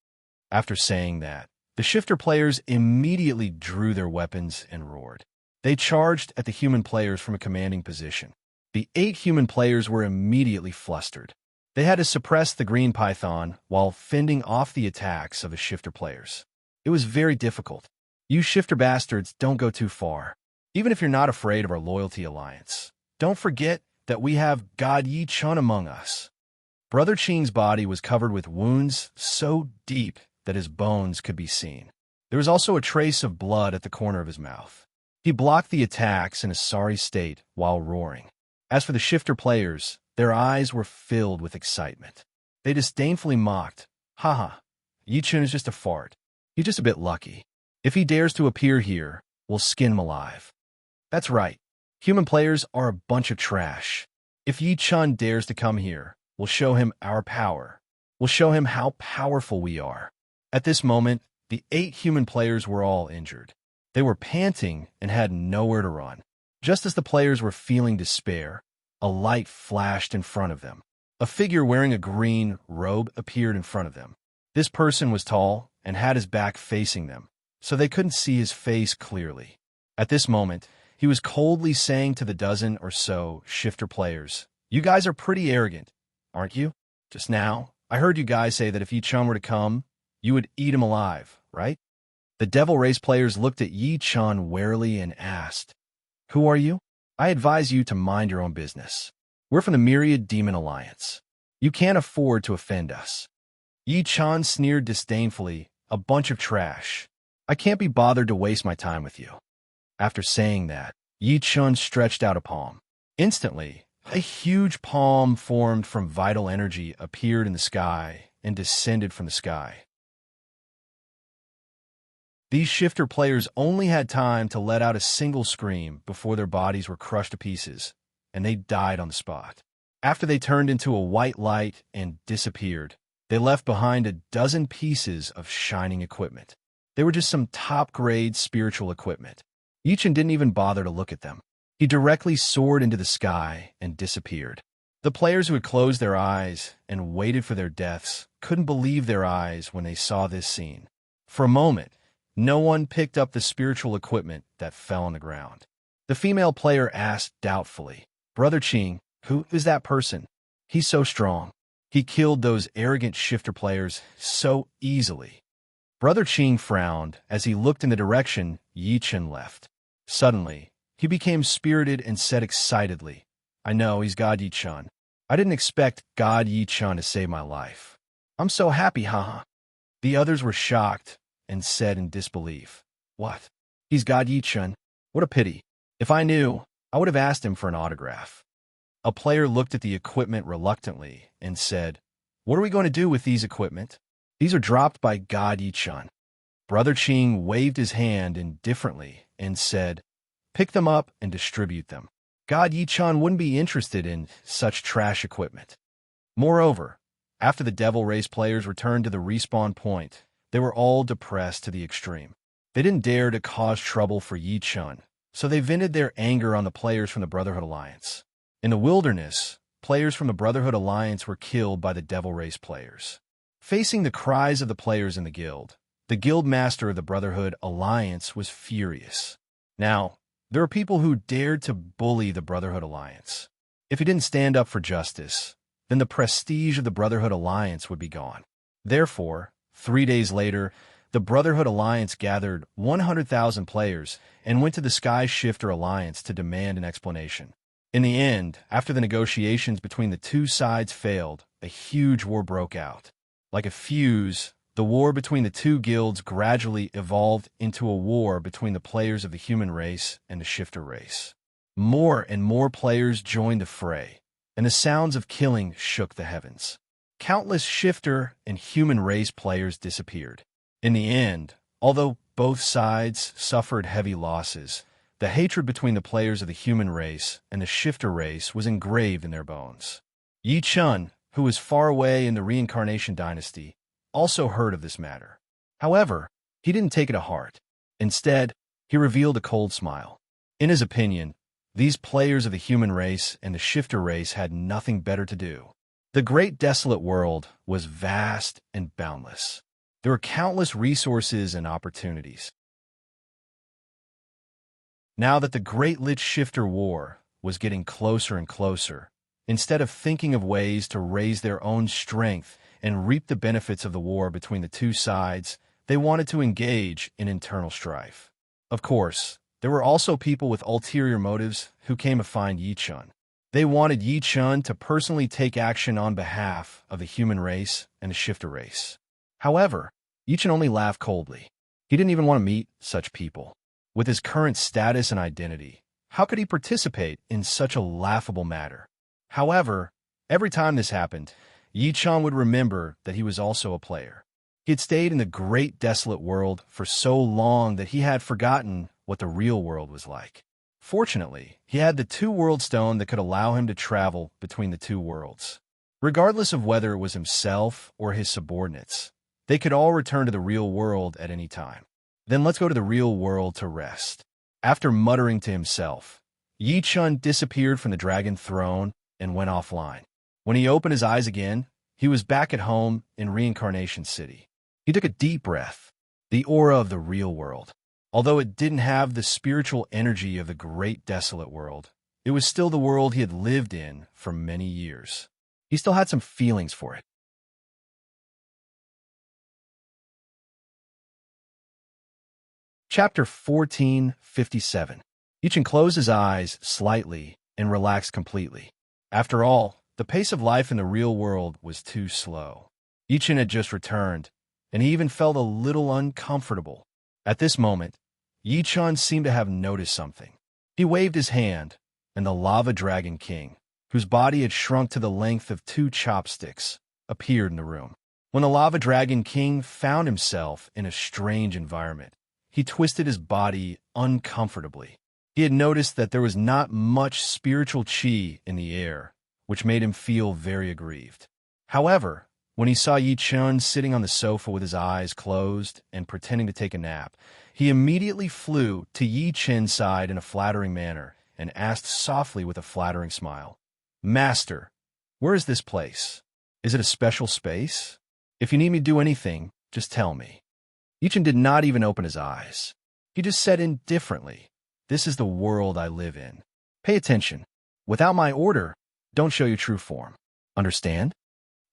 After saying that, the shifter players immediately drew their weapons and roared. They charged at the human players from a commanding position. The 8 human players were immediately flustered. They had to suppress the green python while fending off the attacks of the shifter players. It was very difficult. You shifter bastards don't go too far. Even if you're not afraid of our Loyalty Alliance, don't forget that we have God Yi Chun among us. Brother Qing's body was covered with wounds so deep that his bones could be seen. There was also a trace of blood at the corner of his mouth. He blocked the attacks in a sorry state while roaring. As for the shifter players, their eyes were filled with excitement. They disdainfully mocked, "Haha, Yichun is just a fart. He's just a bit lucky. If he dares to appear here, we'll skin him alive." That's right. Human players are a bunch of trash. If Yichun dares to come here, we'll show him our power. We'll show him how powerful we are. At this moment, the 8 human players were all injured. They were panting and had nowhere to run. Just as the players were feeling despair, a light flashed in front of them. A figure wearing a green robe appeared in front of them. This person was tall and had his back facing them, so they couldn't see his face clearly. At this moment, he was coldly saying to the dozen or so shifter players, "You guys are pretty arrogant, aren't you? Just now, I heard you guys say that if Yi Chun were to come, you would eat him alive, right?" The devil race players looked at Yi Chun warily and asked, "Who are you?" "I advise you to mind your own business. We're from the Myriad Demon Alliance. You can't afford to offend us." Yi Chun sneered disdainfully, "A bunch of trash. I can't be bothered to waste my time with you." After saying that, Yi Chun stretched out a palm. Instantly, a huge palm formed from vital energy appeared in the sky and descended from the sky. These shifter players only had time to let out a single scream before their bodies were crushed to pieces, and they died on the spot. After they turned into a white light and disappeared, they left behind a dozen pieces of shining equipment. They were just some top-grade spiritual equipment. Yichen didn't even bother to look at them. He directly soared into the sky and disappeared. The players who had closed their eyes and waited for their deaths couldn't believe their eyes when they saw this scene. For a moment, no one picked up the spiritual equipment that fell on the ground. The female player asked doubtfully, "Brother Qing, who is that person? He's so strong. He killed those arrogant shifter players so easily." Brother Qing frowned as he looked in the direction Yi Chen left. Suddenly, he became spirited and said excitedly, I know, he's God Yi Chen. I didn't expect God Yi Chen to save my life. I'm so happy, haha. The others were shocked and said in disbelief, What? He's God Yi Chen? What a pity. If I knew, I would have asked him for an autograph. A player looked at the equipment reluctantly and said, What are we going to do with these equipment? These are dropped by God Yi Chen. Brother Qing waved his hand indifferently and said, Pick them up and distribute them. God Yi Chen wouldn't be interested in such trash equipment. Moreover, after the Devil Race players returned to the respawn point, they were all depressed to the extreme. They didn't dare to cause trouble for Yi Chen, so they vented their anger on the players from the Brotherhood Alliance. In the wilderness, players from the Brotherhood Alliance were killed by the Devil Race players. Facing the cries of the players in the guild master of the Brotherhood Alliance was furious. Now, there were people who dared to bully the Brotherhood Alliance. If he didn't stand up for justice, then the prestige of the Brotherhood Alliance would be gone. Therefore, 3 days later, the Brotherhood Alliance gathered 100,000 players and went to the Sky Shifter Alliance to demand an explanation. In the end, after the negotiations between the two sides failed, a huge war broke out. Like a fuse, the war between the two guilds gradually evolved into a war between the players of the human race and the shifter race. More and more players joined the fray, and the sounds of killing shook the heavens. Countless shifter and human race players disappeared. In the end, although both sides suffered heavy losses, the hatred between the players of the human race and the shifter race was engraved in their bones. Yi Chen, who was far away in the Reincarnation Dynasty, also heard of this matter. However, he didn't take it to heart. Instead, he revealed a cold smile. In his opinion, these players of the human race and the shifter race had nothing better to do. The great desolate world was vast and boundless. There were countless resources and opportunities. Now that the Great Lich Shifter War was getting closer and closer, instead of thinking of ways to raise their own strength and reap the benefits of the war between the two sides, they wanted to engage in internal strife. Of course, there were also people with ulterior motives who came to find Yi Chen. They wanted Yi Chen to personally take action on behalf of the human race and the shifter race. However, Yi Chen only laughed coldly. He didn't even want to meet such people. With his current status and identity, how could he participate in such a laughable matter? However, every time this happened, Yi Chen would remember that he was also a player. He had stayed in the great desolate world for so long that he had forgotten what the real world was like. Fortunately, he had the two-world stone that could allow him to travel between the two worlds. Regardless of whether it was himself or his subordinates, they could all return to the real world at any time. Then let's go to the real world to rest. After muttering to himself, Yi Chen disappeared from the dragon throne and went offline. When he opened his eyes again, he was back at home in Reincarnation City. He took a deep breath. The aura of the real world. Although it didn't have the spiritual energy of the great desolate world, it was still the world he had lived in for many years. He still had some feelings for it. Chapter 1457. Yi Chen closed his eyes slightly and relaxed completely. After all, the pace of life in the real world was too slow. Yi Chen had just returned, and he even felt a little uncomfortable. At this moment, Yi Chen seemed to have noticed something. He waved his hand, and the Lava Dragon King, whose body had shrunk to the length of 2 chopsticks, appeared in the room. When the Lava Dragon King found himself in a strange environment, he twisted his body uncomfortably. He had noticed that there was not much spiritual chi in the air, which made him feel very aggrieved. However, when he saw Yi Chen sitting on the sofa with his eyes closed and pretending to take a nap, he immediately flew to Yi Chen's side in a flattering manner and asked softly with a flattering smile, "Master, where is this place? Is it a special space? If you need me to do anything, just tell me." Yi Chen did not even open his eyes. He just said indifferently, "This is the world I live in. Pay attention. Without my order, don't show your true form. Understand?"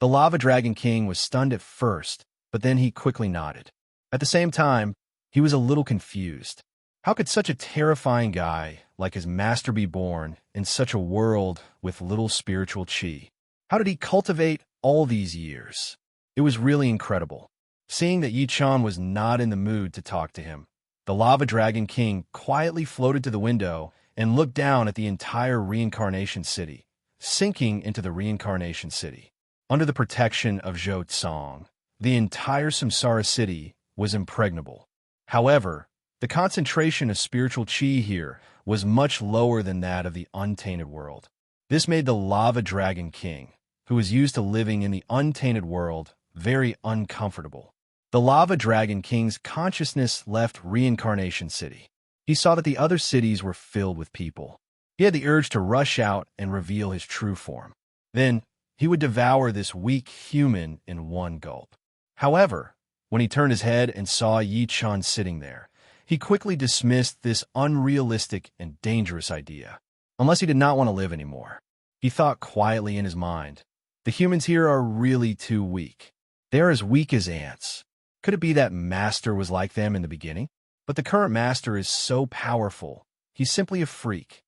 The Lava Dragon King was stunned at first, but then he quickly nodded. At the same time, he was a little confused. How could such a terrifying guy like his master be born in such a world with little spiritual chi? How did he cultivate all these years? It was really incredible. Seeing that Yi Chan was not in the mood to talk to him, the Lava Dragon King quietly floated to the window and looked down at the entire reincarnation city, sinking into the reincarnation city. Under the protection of Zhou Tsang, the entire Samsara city was impregnable. However, the concentration of spiritual chi here was much lower than that of the untainted world. This made the Lava Dragon King, who was used to living in the untainted world, very uncomfortable. The Lava Dragon King's consciousness left Reincarnation City. He saw that the other cities were filled with people. He had the urge to rush out and reveal his true form. Then, he would devour this weak human in one gulp. However, when he turned his head and saw Yi Chan sitting there, he quickly dismissed this unrealistic and dangerous idea. Unless he did not want to live anymore. He thought quietly in his mind, the humans here are really too weak. They are as weak as ants. Could it be that Master was like them in the beginning? But the current Master is so powerful, he's simply a freak.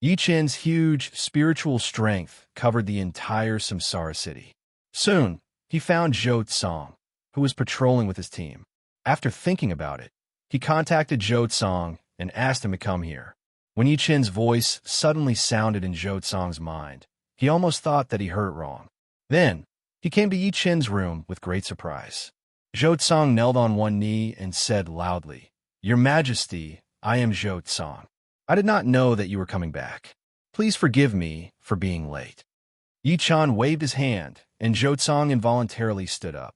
Yi Chen's huge spiritual strength covered the entire Samsara city. Soon, he found Zhou Tsang, who was patrolling with his team. After thinking about it, he contacted Zhou Tsang and asked him to come here. When Yi Chen's voice suddenly sounded in Zhou Tsang's mind, he almost thought that he heard it wrong. Then, he came to Yi Chen's room with great surprise. Zhou Tsang knelt on one knee and said loudly, "Your Majesty, I am Zhou Tsang. I did not know that you were coming back. Please forgive me for being late." Yi Chan waved his hand, and Zhou Tsang involuntarily stood up.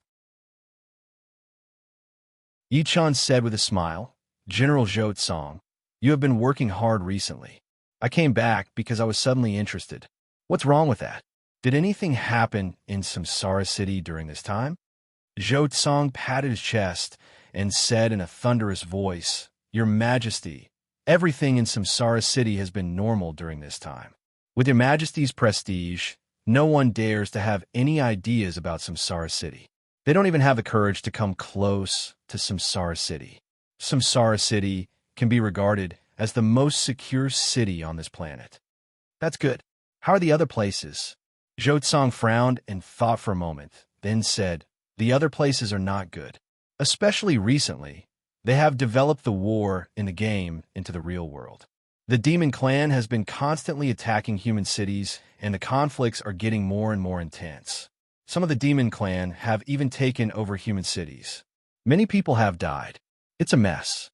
Yi Chan said with a smile, "General Zhou Tsang, you have been working hard recently. I came back because I was suddenly interested. What's wrong with that? Did anything happen in Samsara City during this time?" Zhou Tsang patted his chest and said in a thunderous voice, "Your Majesty, everything in Samsara City has been normal during this time. With Your Majesty's prestige, no one dares to have any ideas about Samsara City. They don't even have the courage to come close to Samsara City. Samsara City can be regarded as the most secure city on this planet." "That's good. How are the other places?" Zhou Tsang frowned and thought for a moment, then said, "The other places are not good. Especially recently, they have developed the war in the game into the real world. The demon clan has been constantly attacking human cities, and the conflicts are getting more and more intense. Some of the demon clan have even taken over human cities. Many people have died. It's a mess."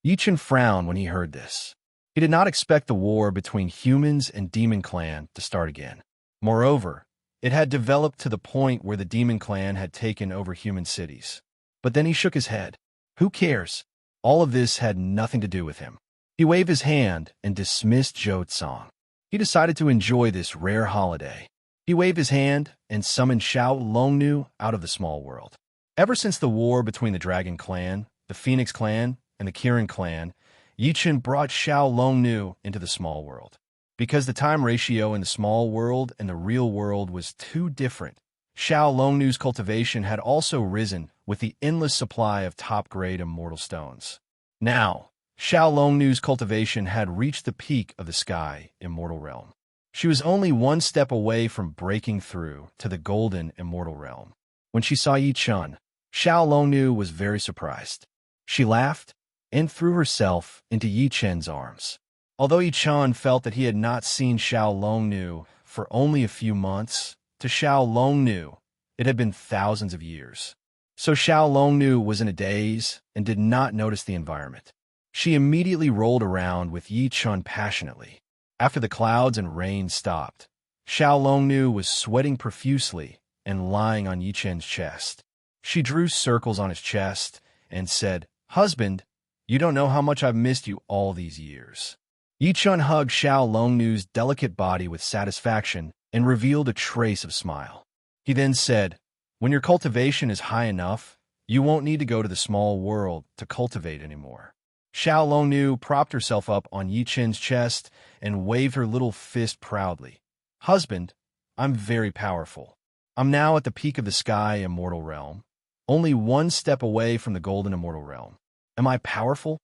Yi Chen frowned when he heard this. He did not expect the war between humans and demon clan to start again. Moreover, it had developed to the point where the demon clan had taken over human cities. But then he shook his head. Who cares? All of this had nothing to do with him. He waved his hand and dismissed Zhou Tsang. He decided to enjoy this rare holiday. He waved his hand and summoned Xiao Longnu out of the small world. Ever since the war between the Dragon Clan, the Phoenix Clan, and the Kirin Clan, Yi Chen brought Xiao Longnu into the small world. Because the time ratio in the small world and the real world was too different, Xiao Longnu's cultivation had also risen with the endless supply of top-grade immortal stones. Now, Xiao Longnu's cultivation had reached the peak of the sky immortal realm. She was only one step away from breaking through to the golden immortal realm. When she saw Yi Chen, Xiao Longnu was very surprised. She laughed and threw herself into Yi Chen's arms. Although Yi Chen felt that he had not seen Xiao Longnu for only a few months, to Xiao Longnu, it had been thousands of years. So Xiao Longnu was in a daze and did not notice the environment. She immediately rolled around with Yi Chen passionately. After the clouds and rain stopped, Xiao Longnu was sweating profusely and lying on Yi Chen's chest. She drew circles on his chest and said, "Husband, you don't know how much I've missed you all these years." Yi Chen hugged Xiao Longnu's delicate body with satisfaction and revealed a trace of smile. He then said, "When your cultivation is high enough, you won't need to go to the small world to cultivate anymore." Xiao Longnu propped herself up on Yi Chen's chest and waved her little fist proudly. "Husband, I'm very powerful. I'm now at the peak of the sky immortal realm. only one step away from the golden immortal realm. Am I powerful?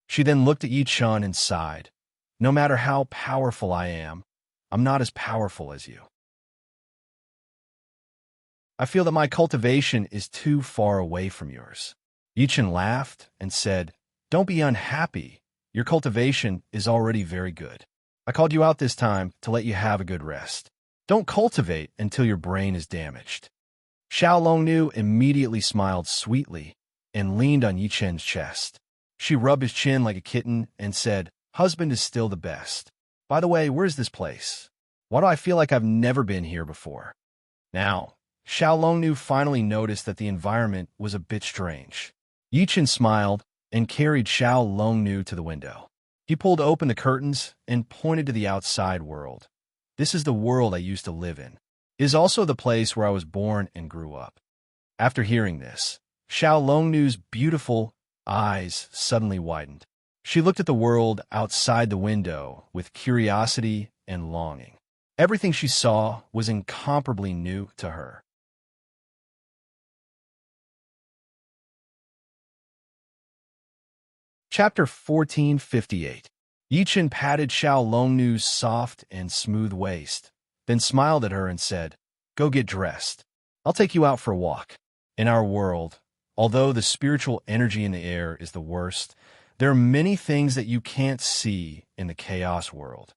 She then looked at Yi Chun and sighed. No matter how powerful I am, I'm not as powerful as you. I feel that my cultivation is too far away from yours. Yi Chun laughed and said, Don't be unhappy. Your cultivation is already very good. I called you out this time to let you have a good rest. Don't cultivate until your brain is damaged. Xiao Longnu immediately smiled sweetly and leaned on Yi Chun's chest. She rubbed his chin like a kitten and said, Husband is still the best. By the way, where's this place? Why do I feel like I've never been here before? Now, Xiao Longnu finally noticed that the environment was a bit strange. Yi Chun smiled and carried Xiao Longnu to the window. He pulled open the curtains and pointed to the outside world. This is the world I used to live in. It is also the place where I was born and grew up. After hearing this, Xiao Longnu's beautiful eyes suddenly widened. She looked at the world outside the window with curiosity and longing. Everything she saw was incomparably new to her. Chapter 1458. Yi Chun patted Xiao Longnu's soft and smooth waist, then smiled at her and said, Go get dressed. I'll take you out for a walk. In our world, although the spiritual energy in the air is the worst, there are many things that you can't see in the chaos world.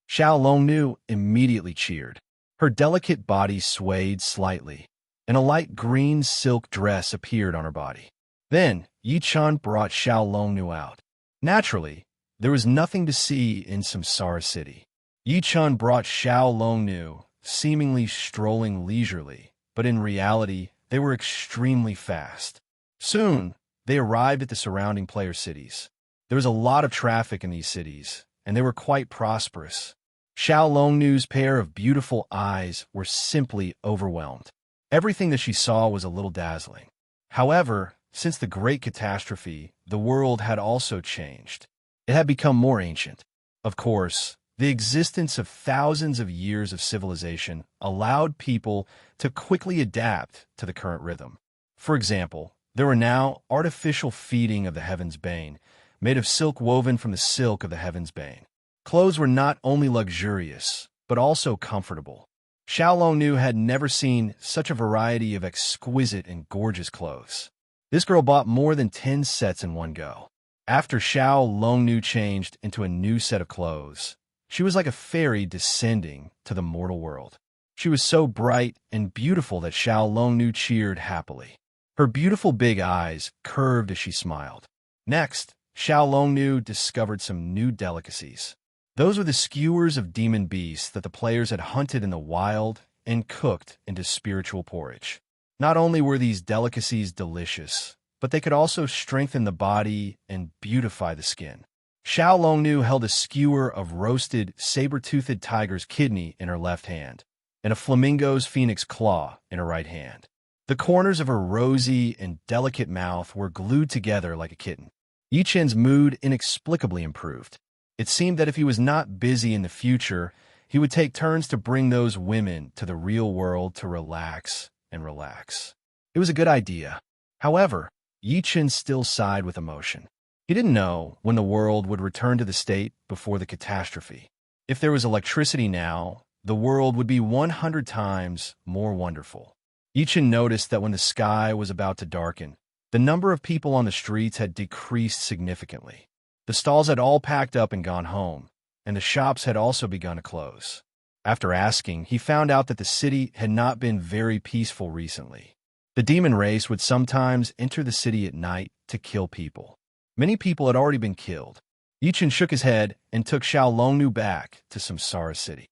Xiao Longnu immediately cheered. Her delicate body swayed slightly, and a light green silk dress appeared on her body. Then, Yi Chun brought Xiao Longnu out. Naturally, there was nothing to see in Samsara City. Yi Chun brought Xiao Longnu, seemingly strolling leisurely, but in reality, they were extremely fast. Soon, they arrived at the surrounding player cities. There was a lot of traffic in these cities, and they were quite prosperous. Xiao Longnu's pair of beautiful eyes were simply overwhelmed. Everything that she saw was a little dazzling. However, since the great catastrophe, the world had also changed. It had become more ancient. Of course, the existence of thousands of years of civilization allowed people to quickly adapt to the current rhythm. For example, there were now artificial feeding of the heaven's bane, made of silk woven from the silk of the heaven's bane. Clothes were not only luxurious, but also comfortable. Xiao Longnu had never seen such a variety of exquisite and gorgeous clothes. This girl bought more than 10 sets in one go. After Xiao Longnu changed into a new set of clothes, she was like a fairy descending to the mortal world. She was so bright and beautiful that Xiao Longnu cheered happily. Her beautiful big eyes curved as she smiled. Next, Xiao Longnu discovered some new delicacies. Those were the skewers of demon beasts that the players had hunted in the wild and cooked into spiritual porridge. Not only were these delicacies delicious, but they could also strengthen the body and beautify the skin. Xiao Longnu held a skewer of roasted saber-toothed tiger's kidney in her left hand, and a flamingo's phoenix claw in her right hand. The corners of her rosy and delicate mouth were glued together like a kitten. Yi Chun's mood inexplicably improved. It seemed that if he was not busy in the future, he would take turns to bring those women to the real world to relax and relax. It was a good idea. However, Yi Chun still sighed with emotion. He didn't know when the world would return to the state before the catastrophe. If there was electricity now, the world would be 100 times more wonderful. Yi Chun noticed that when the sky was about to darken, the number of people on the streets had decreased significantly. The stalls had all packed up and gone home, and the shops had also begun to close. After asking, he found out that the city had not been very peaceful recently. The demon race would sometimes enter the city at night to kill people. Many people had already been killed. Yi Chun shook his head and took Xiao Longnu back to Samsara City.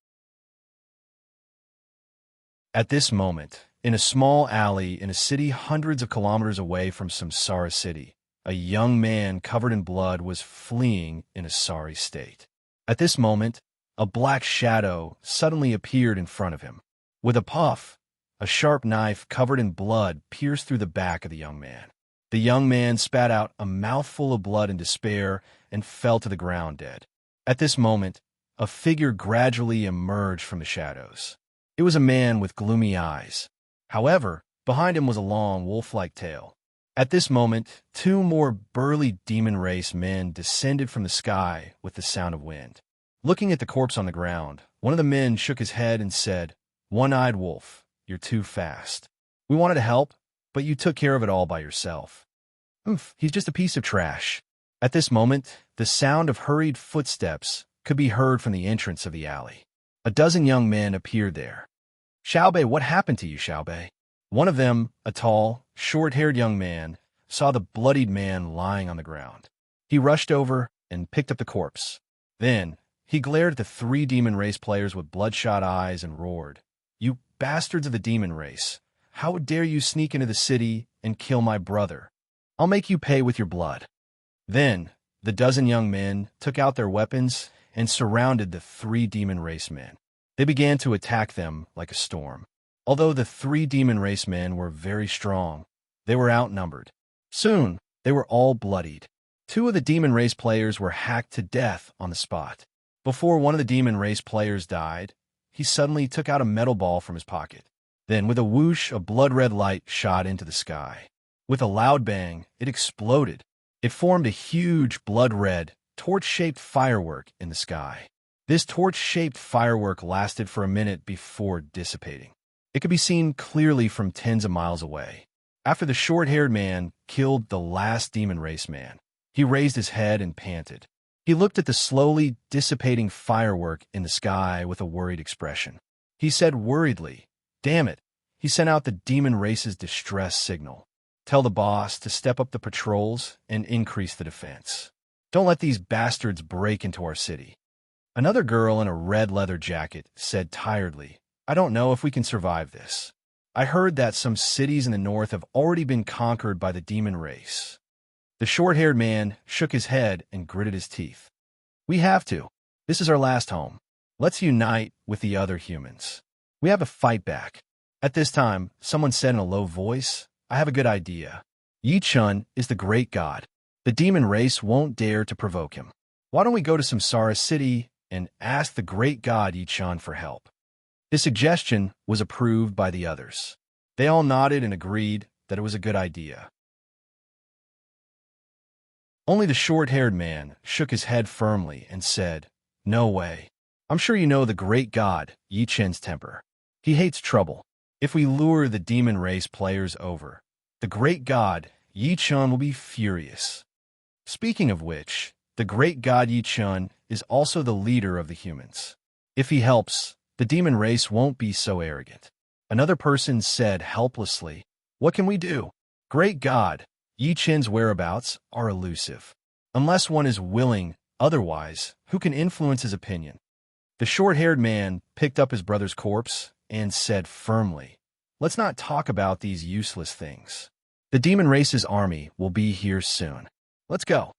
At this moment, in a small alley in a city hundreds of kilometers away from Samsara City, a young man covered in blood was fleeing in a sorry state. At this moment, a black shadow suddenly appeared in front of him. With a puff, a sharp knife covered in blood pierced through the back of the young man. The young man spat out a mouthful of blood in despair and fell to the ground dead. At this moment, a figure gradually emerged from the shadows. It was a man with gloomy eyes. However, Behind him was a long, wolf-like tail. At this moment, two more burly demon race men descended from the sky with the sound of wind. Looking at the corpse on the ground, one of the men shook his head and said, "One-eyed wolf, you're too fast. We wanted to help, but you took care of it all by yourself." "Oof, he's just a piece of trash." At this moment, the sound of hurried footsteps could be heard from the entrance of the alley. A dozen young men appeared there. "Xiaobei, what happened to you, Xiaobei?" One of them, a tall, short-haired young man, saw the bloodied man lying on the ground. He rushed over and picked up the corpse. Then, he glared at the three demon race players with bloodshot eyes and roared, "You bastards of the demon race! How dare you sneak into the city and kill my brother? I'll make you pay with your blood." Then, the dozen young men took out their weapons and surrounded the three demon race men. They began to attack them like a storm. Although the three demon race men were very strong, they were outnumbered. Soon, they were all bloodied. Two of the demon race players were hacked to death on the spot. Before one of the demon race players died, he suddenly took out a metal ball from his pocket. Then, with a whoosh, a blood-red light shot into the sky. With a loud bang, it exploded. It formed a huge blood-red, torch-shaped firework in the sky. This torch-shaped firework lasted for a minute before dissipating. It could be seen clearly from tens of miles away. After the short-haired man killed the last demon race man, he raised his head and panted. He looked at the slowly dissipating firework in the sky with a worried expression. He said worriedly, "Damn it." He sent out the demon race's distress signal. "Tell the boss to step up the patrols and increase the defense. Don't let these bastards break into our city." Another girl in a red leather jacket said tiredly, "I don't know if we can survive this. I heard that some cities in the north have already been conquered by the demon race." The short-haired man shook his head and gritted his teeth. "We have to. This is our last home. Let's unite with the other humans. We have to fight back." At this time, someone said in a low voice, "I have a good idea. Yi Chun is the great god. The demon race won't dare to provoke him. Why don't we go to Samsara City and ask the great god Yi Chun for help?" His suggestion was approved by the others. They all nodded and agreed that it was a good idea. Only the short-haired man shook his head firmly and said, "No way. I'm sure you know the great god, Yi Chen's temper. He hates trouble. If we lure the demon race players over, the great god, Yi Chen, will be furious. Speaking of which, the great god Yi Chen is also the leader of the humans. If he helps, the demon race won't be so arrogant." Another person said helplessly, "What can we do? Great God, Yi Chen's whereabouts are elusive. Unless one is willing, otherwise, who can influence his opinion?" The short-haired man picked up his brother's corpse and said firmly, "Let's not talk about these useless things. The demon race's army will be here soon. Let's go."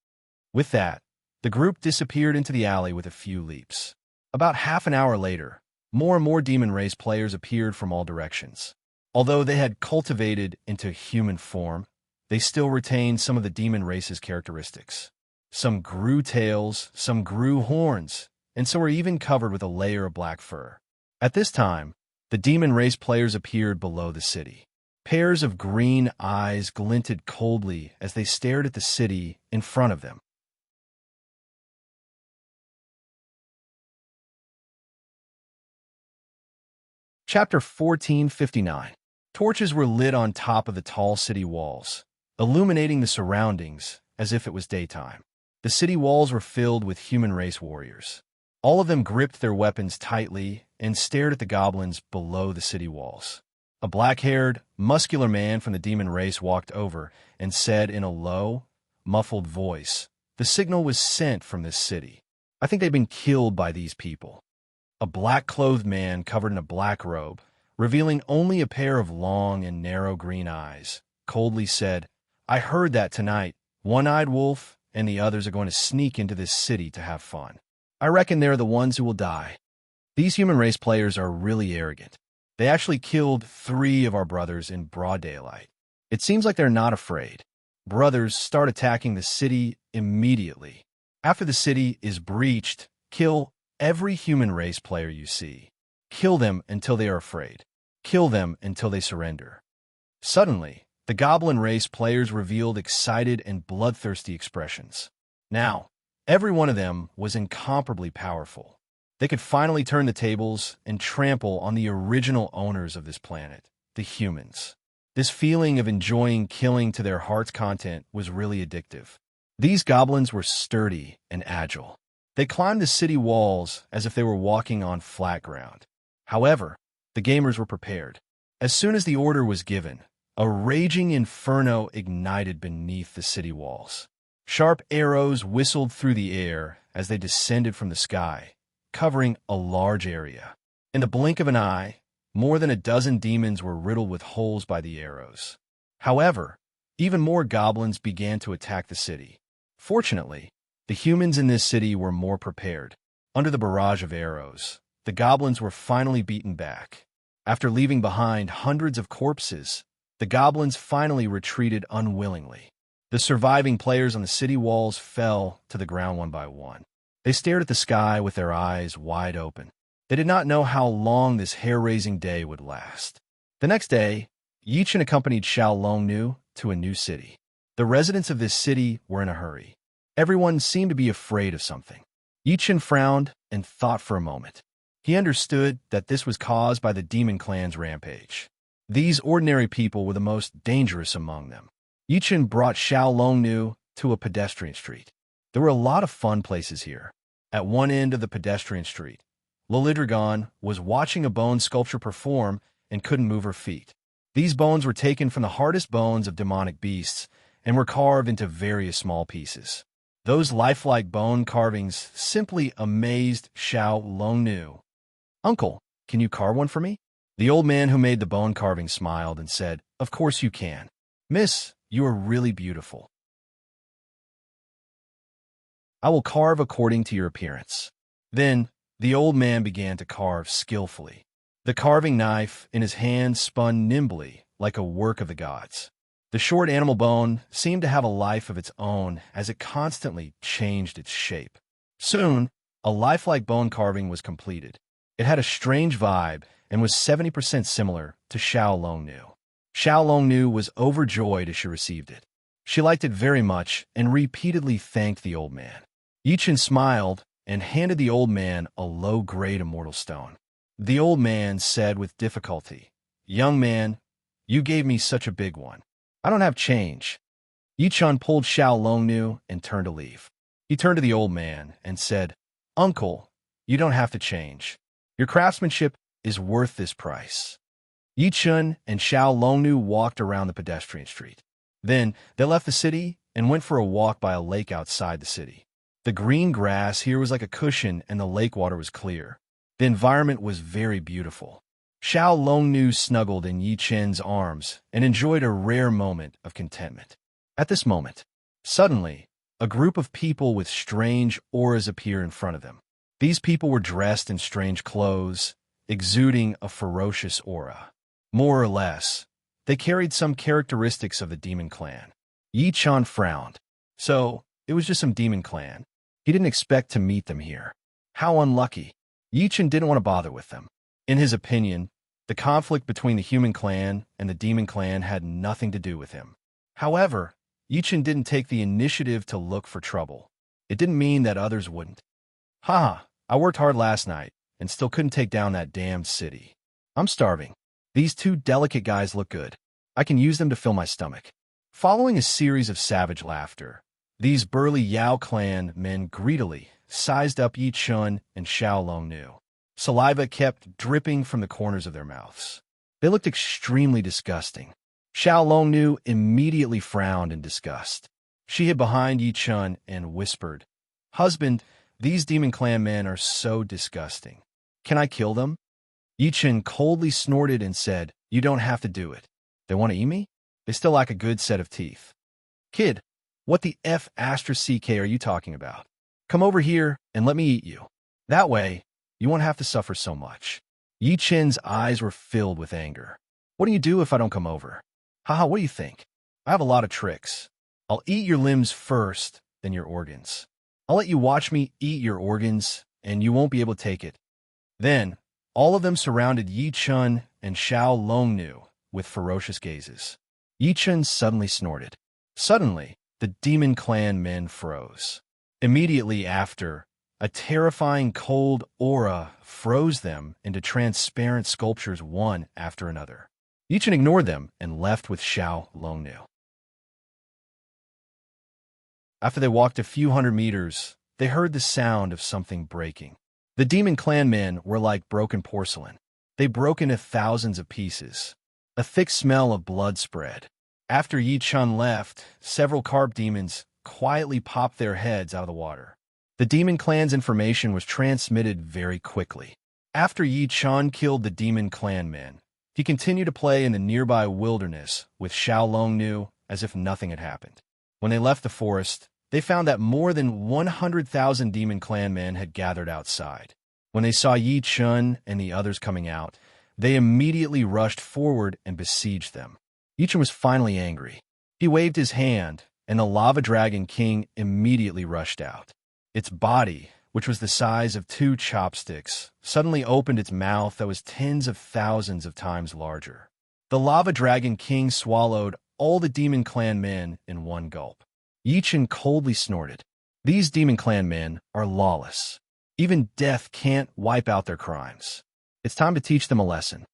With that, the group disappeared into the alley with a few leaps. About half an hour later, more and more demon race players appeared from all directions. Although they had cultivated into human form, they still retained some of the demon race's characteristics. Some grew tails, some grew horns, and some were even covered with a layer of black fur. At this time, the demon race players appeared below the city. Pairs of green eyes glinted coldly as they stared at the city in front of them. Chapter 1459. Torches were lit on top of the tall city walls, illuminating the surroundings as if it was daytime. The city walls were filled with human race warriors. All of them gripped their weapons tightly and stared at the goblins below the city walls. A black-haired, muscular man from the demon race walked over and said in a low, muffled voice, "The signal was sent from this city. I think they've been killed by these people." A black-clothed man covered in a black robe, revealing only a pair of long and narrow green eyes, coldly said, "I heard that tonight, One-Eyed Wolf and the others are going to sneak into this city to have fun. I reckon they're the ones who will die. These human race players are really arrogant. They actually killed 3 of our brothers in broad daylight. It seems like they're not afraid. Brothers, start attacking the city immediately. After the city is breached, kill every human race player you see. Kill them until they are afraid. Kill them until they surrender." Suddenly, the goblin race players revealed excited and bloodthirsty expressions. Now, every one of them was incomparably powerful. They could finally turn the tables and trample on the original owners of this planet, the humans. This feeling of enjoying killing to their heart's content was really addictive. These goblins were sturdy and agile. They climbed the city walls as if they were walking on flat ground. However, the gamers were prepared. As soon as the order was given, a raging inferno ignited beneath the city walls. Sharp arrows whistled through the air as they descended from the sky, covering a large area. In the blink of an eye, more than a dozen demons were riddled with holes by the arrows. However, even more goblins began to attack the city. Fortunately, the humans in this city were more prepared. Under the barrage of arrows, the goblins were finally beaten back. After leaving behind hundreds of corpses, the goblins finally retreated unwillingly. The surviving players on the city walls fell to the ground one by one. They stared at the sky with their eyes wide open. They did not know how long this hair-raising day would last. The next day, Yichen accompanied Xiao Longnu to a new city. The residents of this city were in a hurry. Everyone seemed to be afraid of something. Yichen frowned and thought for a moment. He understood that this was caused by the demon clan's rampage. These ordinary people were the most dangerous among them. Yichen brought Xiao Longnu to a pedestrian street. There were a lot of fun places here. At one end of the pedestrian street, Lilidrigon was watching a bone sculpture perform and couldn't move her feet. These bones were taken from the hardest bones of demonic beasts and were carved into various small pieces. Those lifelike bone carvings simply amazed Xiao Longnu. "Uncle, can you carve one for me?" The old man who made the bone carving smiled and said, "Of course you can. Miss, you are really beautiful. I will carve according to your appearance." Then, the old man began to carve skillfully. The carving knife in his hand spun nimbly like a work of the gods. The short animal bone seemed to have a life of its own as it constantly changed its shape. Soon, a lifelike bone carving was completed. It had a strange vibe and was 70% similar to Xiao Longnu. Xiao Longnu was overjoyed as she received it. She liked it very much and repeatedly thanked the old man. Yichen smiled and handed the old man a low-grade immortal stone. The old man said with difficulty, "Young man, you gave me such a big one. I don't have change." Yichen pulled Xiao Longnu and turned to leave. He turned to the old man and said, "Uncle, you don't have to change. Your craftsmanship is worth this price." Yichen and Xiao Longnu walked around the pedestrian street. Then they left the city and went for a walk by a lake outside the city. The green grass here was like a cushion and the lake water was clear. The environment was very beautiful. Xiao Longnu snuggled in Yichen's arms and enjoyed a rare moment of contentment. At this moment, suddenly, a group of people with strange auras appeared in front of them. These people were dressed in strange clothes, exuding a ferocious aura. More or less, they carried some characteristics of the demon clan. Yichen frowned. So, it was just some demon clan. He didn't expect to meet them here. How unlucky. Yichen didn't want to bother with them. In his opinion, the conflict between the human clan and the demon clan had nothing to do with him. However, Yichen didn't take the initiative to look for trouble. It didn't mean that others wouldn't. "Ha! I worked hard last night and still couldn't take down that damned city. I'm starving. These two delicate guys look good. I can use them to fill my stomach." Following a series of savage laughter, these burly Yao clan men greedily sized up Yichen and Xiao Longnu. Saliva kept dripping from the corners of their mouths. They looked extremely disgusting. Xiao Longnu immediately frowned in disgust. She hid behind Yichen and whispered, "Husband, these demon clan men are so disgusting. Can I kill them?" Yichen coldly snorted and said, "You don't have to do it. They want to eat me? They still lack a good set of teeth." "Kid, what the F***ck are you talking about? Come over here and let me eat you. That way, you won't have to suffer so much." Yichen's eyes were filled with anger. "What do you do if I don't come over? Haha, what do you think? I have a lot of tricks. I'll eat your limbs first, then your organs. I'll let you watch me eat your organs, and you won't be able to take it." Then, all of them surrounded Yichen and Xiao Longnu with ferocious gazes. Yi-Chun suddenly snorted. Suddenly, the demon clan men froze. Immediately after, a terrifying cold aura froze them into transparent sculptures one after another. Yi-Chun ignored them and left with Xiao Longnu. After they walked a few hundred meters, they heard the sound of something breaking. The demon clan men were like broken porcelain. They broke into thousands of pieces. A thick smell of blood spread. After Yi-Chun left, several carp demons quietly popped their heads out of the water. The demon clan's information was transmitted very quickly. After Yi-Chun killed the demon clan men, he continued to play in the nearby wilderness with Xiao Longnu as if nothing had happened. When they left the forest, they found that more than 100,000 demon clan men had gathered outside. When they saw Yi-Chun and the others coming out, they immediately rushed forward and besieged them. Yi-Chun was finally angry. He waved his hand, and the Lava Dragon King immediately rushed out. Its body, which was the size of 2 chopsticks, suddenly opened its mouth that was tens of thousands of times larger. The Lava Dragon King swallowed all the demon clan men in one gulp. Yi-Chun coldly snorted. These demon clan men are lawless. Even death can't wipe out their crimes. It's time to teach them a lesson.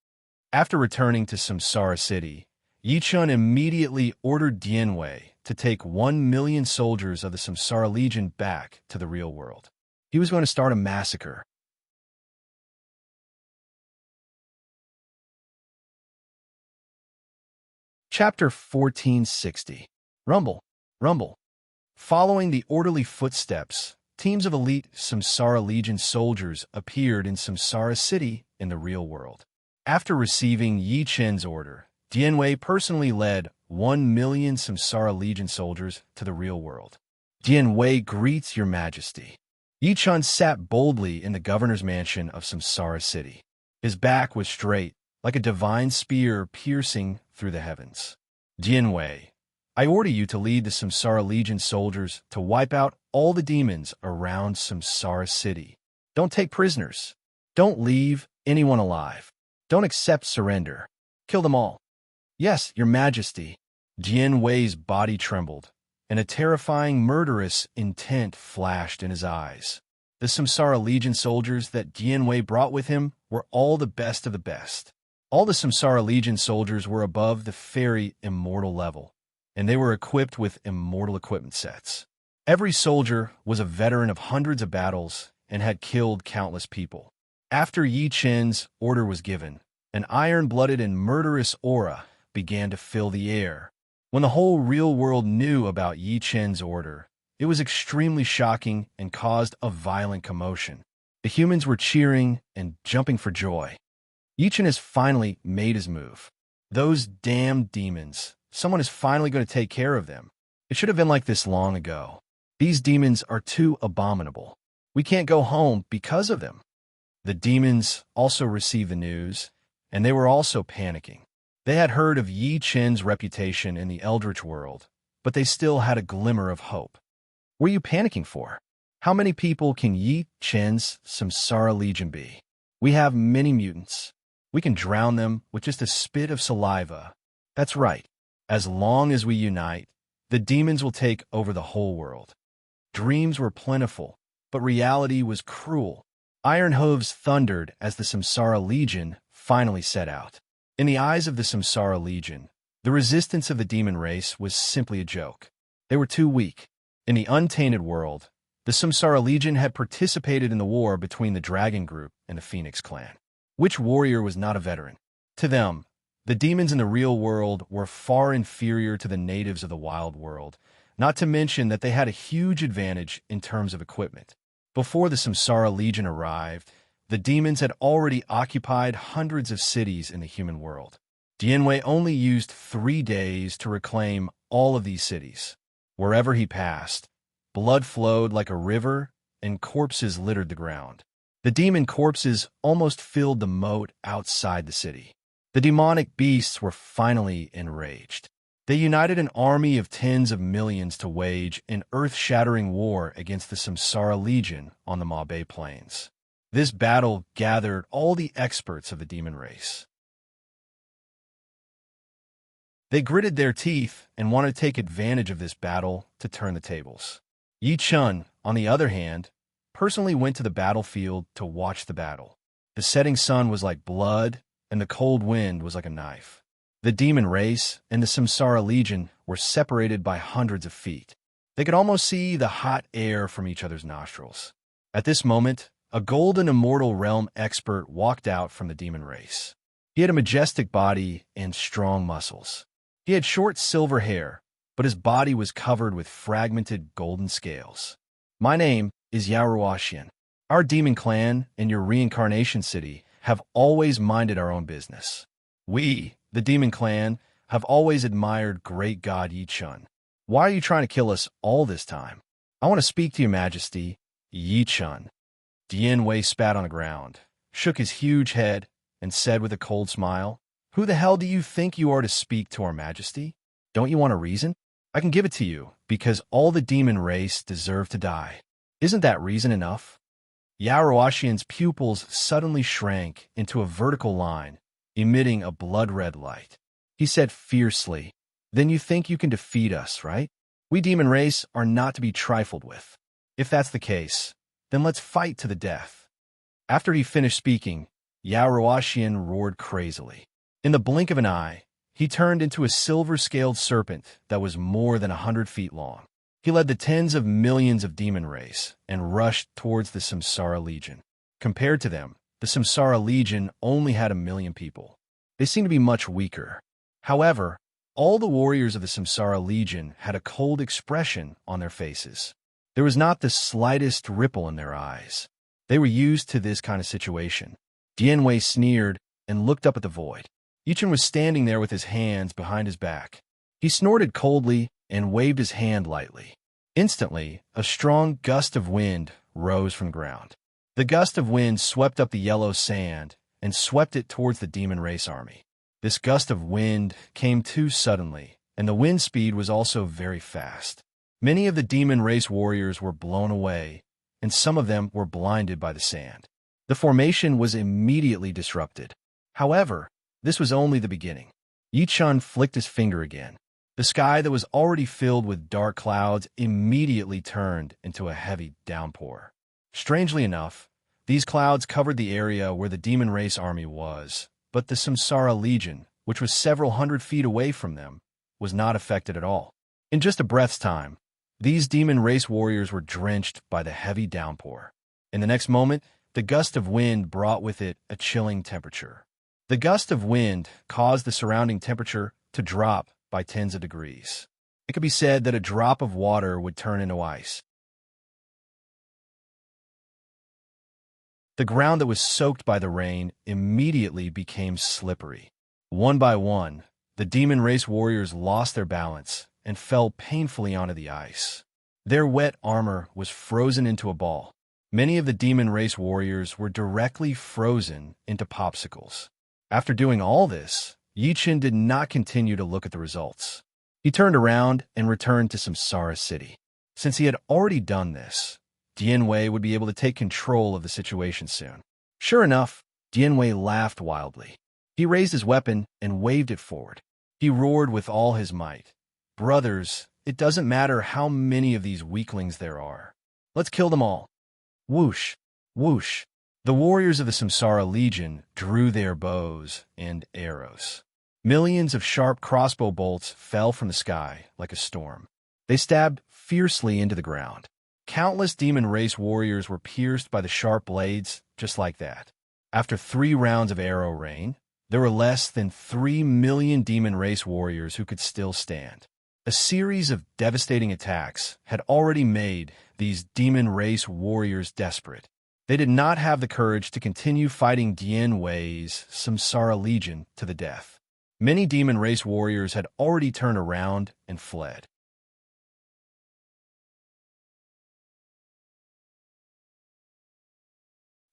After returning to Samsara City, Yi-Chun immediately ordered Dianwei to take 1 million soldiers of the Samsara Legion back to the real world. He was going to start a massacre. Chapter 1460. Rumble. Rumble. Following the orderly footsteps, teams of elite Samsara Legion soldiers appeared in Samsara City in the real world. After receiving Yi-Chun's order, Dianwei personally led 1 million Samsara Legion soldiers to the real world. Dianwei greets your majesty. Yi-Chun sat boldly in the governor's mansion of Samsara City. His back was straight, like a divine spear piercing through the heavens. Dianwei, I order you to lead the Samsara Legion soldiers to wipe out all the demons around Samsara City. Don't take prisoners. Don't leave anyone alive. Don't accept surrender. Kill them all. Yes, your majesty. Dianwei's body trembled, and a terrifying murderous intent flashed in his eyes. The Samsara Legion soldiers that Dianwei brought with him were all the best of the best. All the Samsara Legion soldiers were above the fairy immortal level, and they were equipped with immortal equipment sets. Every soldier was a veteran of hundreds of battles and had killed countless people. After Yi-Chun's order was given, an iron-blooded and murderous aura began to fill the air. When the whole real world knew about Yi-Chun's order, it was extremely shocking and caused a violent commotion. The humans were cheering and jumping for joy. Yi-Chun has finally made his move. Those damn demons. Someone is finally going to take care of them. It should have been like this long ago. These demons are too abominable. We can't go home because of them. The demons also received the news, and they were also panicking. They had heard of Yi-Chun's reputation in the Eldritch world, but they still had a glimmer of hope. What are you panicking for? How many people can Yi-Chun's Samsara Legion be? We have many mutants. We can drown them with just a spit of saliva. That's right. As long as we unite, the demons will take over the whole world. Dreams were plentiful, but reality was cruel. Iron hooves thundered as the Samsara Legion finally set out. In the eyes of the Samsara Legion, the resistance of the demon race was simply a joke. They were too weak. In the untainted world, the Samsara Legion had participated in the war between the Dragon Group and the Phoenix Clan. Which warrior was not a veteran? To them, the demons in the real world were far inferior to the natives of the wild world, not to mention that they had a huge advantage in terms of equipment. Before the Samsara Legion arrived, the demons had already occupied hundreds of cities in the human world. Dianwei only used 3 days to reclaim all of these cities. Wherever he passed, blood flowed like a river and corpses littered the ground. The demon corpses almost filled the moat outside the city. The demonic beasts were finally enraged. They united an army of tens of millions to wage an earth-shattering war against the Samsara Legion on the Mabe Plains. This battle gathered all the experts of the demon race. They gritted their teeth and wanted to take advantage of this battle to turn the tables. Yi Chun, on the other hand, personally went to the battlefield to watch the battle. The setting sun was like blood, and the cold wind was like a knife. The demon race and the Samsara Legion were separated by hundreds of feet. They could almost see the hot air from each other's nostrils. At this moment, a golden immortal realm expert walked out from the demon race. He had a majestic body and strong muscles. He had short silver hair, but his body was covered with fragmented golden scales. My name is Yaoruashian. Our demon clan and your reincarnation city have always minded our own business. We, the demon clan, have always admired great god Yi Chun. Why are you trying to kill us all this time? I want to speak to your majesty, Yi Chun. Dian Wei spat on the ground, shook his huge head, and said with a cold smile, "Who the hell do you think you are to speak to our majesty? Don't you want a reason? I can give it to you, because all the demon race deserve to die. Isn't that reason enough?" Yaoruashian's pupils suddenly shrank into a vertical line, emitting a blood-red light. He said fiercely, "Then you think you can defeat us, right? We demon race are not to be trifled with. If that's the case, then let's fight to the death." After he finished speaking, Yaoruashian roared crazily. In the blink of an eye, he turned into a silver-scaled serpent that was more than 100 feet long. He led the tens of millions of demon race and rushed towards the Samsara Legion. Compared to them, the Samsara Legion only had 1,000,000 people. They seemed to be much weaker. However, all the warriors of the Samsara Legion had a cold expression on their faces. There was not the slightest ripple in their eyes. They were used to this kind of situation. Dian Wei sneered and looked up at the void. Yi Chun was standing there with his hands behind his back. He snorted coldly and waved his hand lightly. Instantly, a strong gust of wind rose from the ground. The gust of wind swept up the yellow sand and swept it towards the demon race army. This gust of wind came too suddenly, and the wind speed was also very fast. Many of the demon race warriors were blown away, and some of them were blinded by the sand. The formation was immediately disrupted. However, this was only the beginning. Yi Chun flicked his finger again. The sky that was already filled with dark clouds immediately turned into a heavy downpour. Strangely enough, these clouds covered the area where the demon race army was, but the Samsara Legion, which was several hundred feet away from them, was not affected at all. In just a breath's time, these demon race warriors were drenched by the heavy downpour. In the next moment, the gust of wind brought with it a chilling temperature. The gust of wind caused the surrounding temperature to drop by tens of degrees. It could be said that a drop of water would turn into ice. The ground that was soaked by the rain immediately became slippery. One by one, the demon race warriors lost their balance and fell painfully onto the ice. Their wet armor was frozen into a ball. Many of the demon race warriors were directly frozen into popsicles. After doing all this, Yi Chun did not continue to look at the results. He turned around and returned to Samsara City. Since he had already done this, Dian Wei would be able to take control of the situation soon. Sure enough, Dian Wei laughed wildly. He raised his weapon and waved it forward. He roared with all his might. "Brothers, it doesn't matter how many of these weaklings there are. Let's kill them all." Whoosh, whoosh. The warriors of the Samsara Legion drew their bows and arrows. Millions of sharp crossbow bolts fell from the sky like a storm. They stabbed fiercely into the ground. Countless demon race warriors were pierced by the sharp blades just like that. After 3 rounds of arrow rain, there were less than 3 million demon race warriors who could still stand. A series of devastating attacks had already made these demon race warriors desperate. They did not have the courage to continue fighting Dian Wei's Samsara Legion to the death. Many demon race warriors had already turned around and fled.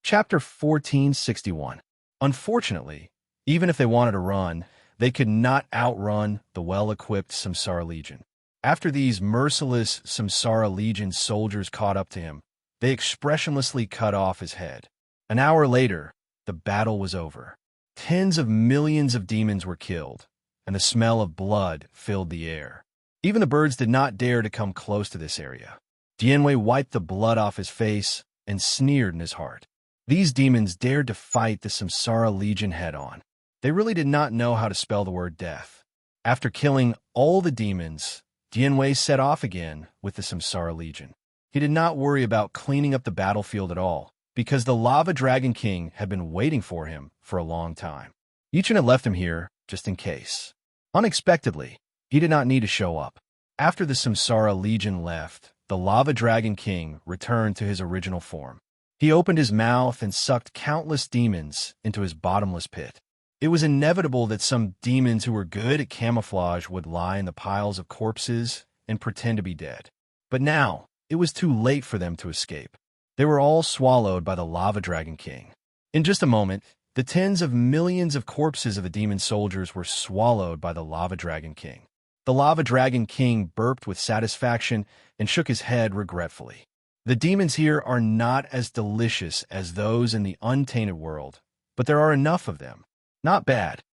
Chapter 1461. Unfortunately, even if they wanted to run, they could not outrun the well-equipped Samsara Legion. After these merciless Samsara Legion soldiers caught up to him, they expressionlessly cut off his head. An hour later, the battle was over. Tens of millions of demons were killed, and the smell of blood filled the air. Even the birds did not dare to come close to this area. Dianwei wiped the blood off his face and sneered in his heart. These demons dared to fight the Samsara Legion head-on. They really did not know how to spell the word death. After killing all the demons, Dianwei set off again with the Samsara Legion. He did not worry about cleaning up the battlefield at all, because the Lava Dragon King had been waiting for him for a long time. Yichen had left him here just in case. Unexpectedly, he did not need to show up. After the Samsara Legion left, the Lava Dragon King returned to his original form. He opened his mouth and sucked countless demons into his bottomless pit. It was inevitable that some demons who were good at camouflage would lie in the piles of corpses and pretend to be dead. But now, it was too late for them to escape. They were all swallowed by the Lava Dragon King. In just a moment, the tens of millions of corpses of the demon soldiers were swallowed by the Lava Dragon King. The Lava Dragon King burped with satisfaction and shook his head regretfully. The demons here are not as delicious as those in the untainted world, but there are enough of them. Not bad.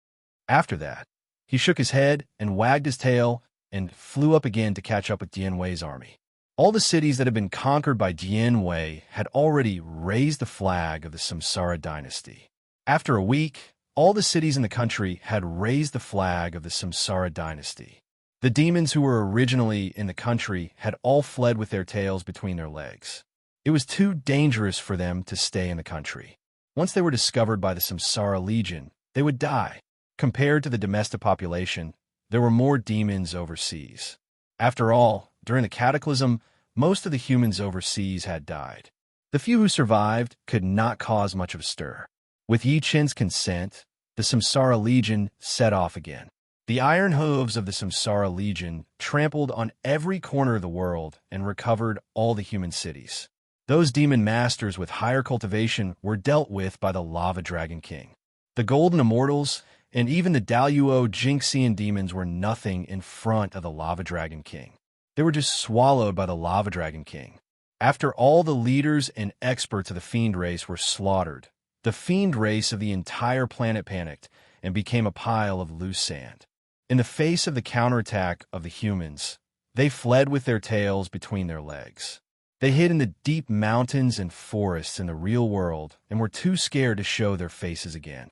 After that, he shook his head and wagged his tail and flew up again to catch up with Dianwei's army. All the cities that had been conquered by Dianwei had already raised the flag of the Samsara dynasty. After a week, all the cities in the country had raised the flag of the Samsara dynasty. The demons who were originally in the country had all fled with their tails between their legs. It was too dangerous for them to stay in the country. Once they were discovered by the Samsara Legion, they would die. Compared to the domestic population, there were more demons overseas. After all, during the cataclysm, most of the humans overseas had died. The few who survived could not cause much of a stir. With Yichen's consent, the Samsara Legion set off again. The iron hooves of the Samsara Legion trampled on every corner of the world and recovered all the human cities. Those demon masters with higher cultivation were dealt with by the Lava Dragon King. The Golden Immortals and even the Daluo Jinxian demons were nothing in front of the Lava Dragon King. They were just swallowed by the Lava Dragon King. After all the leaders and experts of the Fiend race were slaughtered, the Fiend race of the entire planet panicked and became a pile of loose sand. In the face of the counterattack of the humans, they fled with their tails between their legs. They hid in the deep mountains and forests in the real world and were too scared to show their faces again.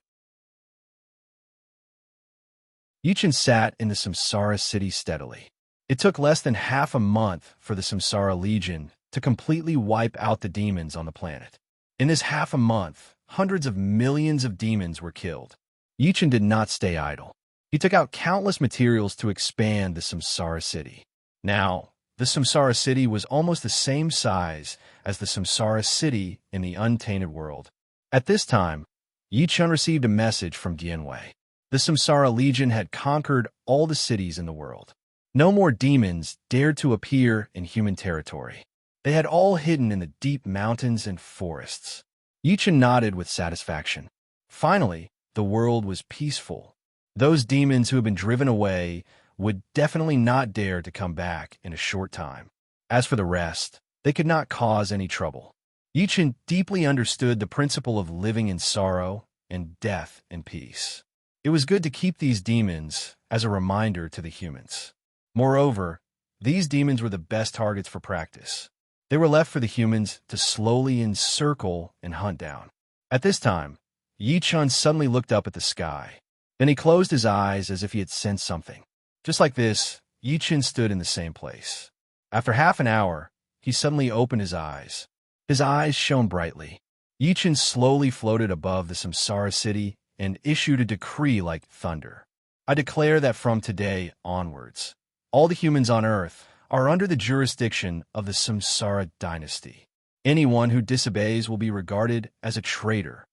Yichen sat in the Samsara city steadily. It took less than half a month for the Samsara Legion to completely wipe out the demons on the planet. In this half a month, hundreds of millions of demons were killed. Yichen did not stay idle. He took out countless materials to expand the Samsara city. Now, the Samsara city was almost the same size as the Samsara city in the untainted world. At this time, Yichen received a message from Dianwei. The Samsara Legion had conquered all the cities in the world. No more demons dared to appear in human territory. They had all hidden in the deep mountains and forests. Yichen nodded with satisfaction. Finally, the world was peaceful. Those demons who had been driven away would definitely not dare to come back in a short time. As for the rest, they could not cause any trouble. Yichen deeply understood the principle of living in sorrow and death in peace. It was good to keep these demons as a reminder to the humans. Moreover, these demons were the best targets for practice. They were left for the humans to slowly encircle and hunt down. At this time, Yichen suddenly looked up at the sky. Then he closed his eyes as if he had sensed something. Just like this, Yichen stood in the same place. After half an hour, he suddenly opened his eyes. His eyes shone brightly. Yichen slowly floated above the Samsara city and issued a decree like thunder. I declare that from today onwards, all the humans on Earth are under the jurisdiction of the Samsara dynasty. Anyone who disobeys will be regarded as a traitor.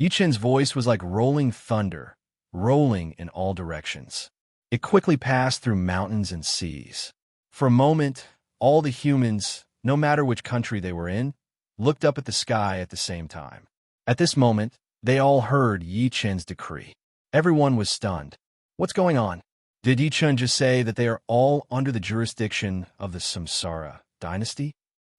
Yichen's voice was like rolling thunder, rolling in all directions. It quickly passed through mountains and seas. For a moment, all the humans, no matter which country they were in, looked up at the sky at the same time. At this moment, they all heard Yichen's decree. Everyone was stunned. What's going on? Did Yichen just say that they are all under the jurisdiction of the Samsara dynasty?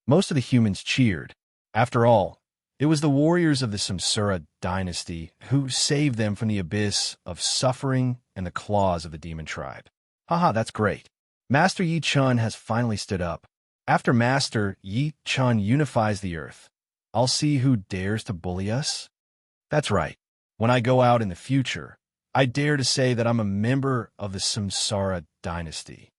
Most of the humans cheered. After all, It was the warriors of the Samsara dynasty who saved them from the abyss of suffering and the claws of the demon tribe. Haha, that's great. Master Yi Chun has finally stood up. After Master Yi Chun unifies the earth, I'll see who dares to bully us. That's right. When I go out in the future, I dare to say that I'm a member of the Samsara dynasty.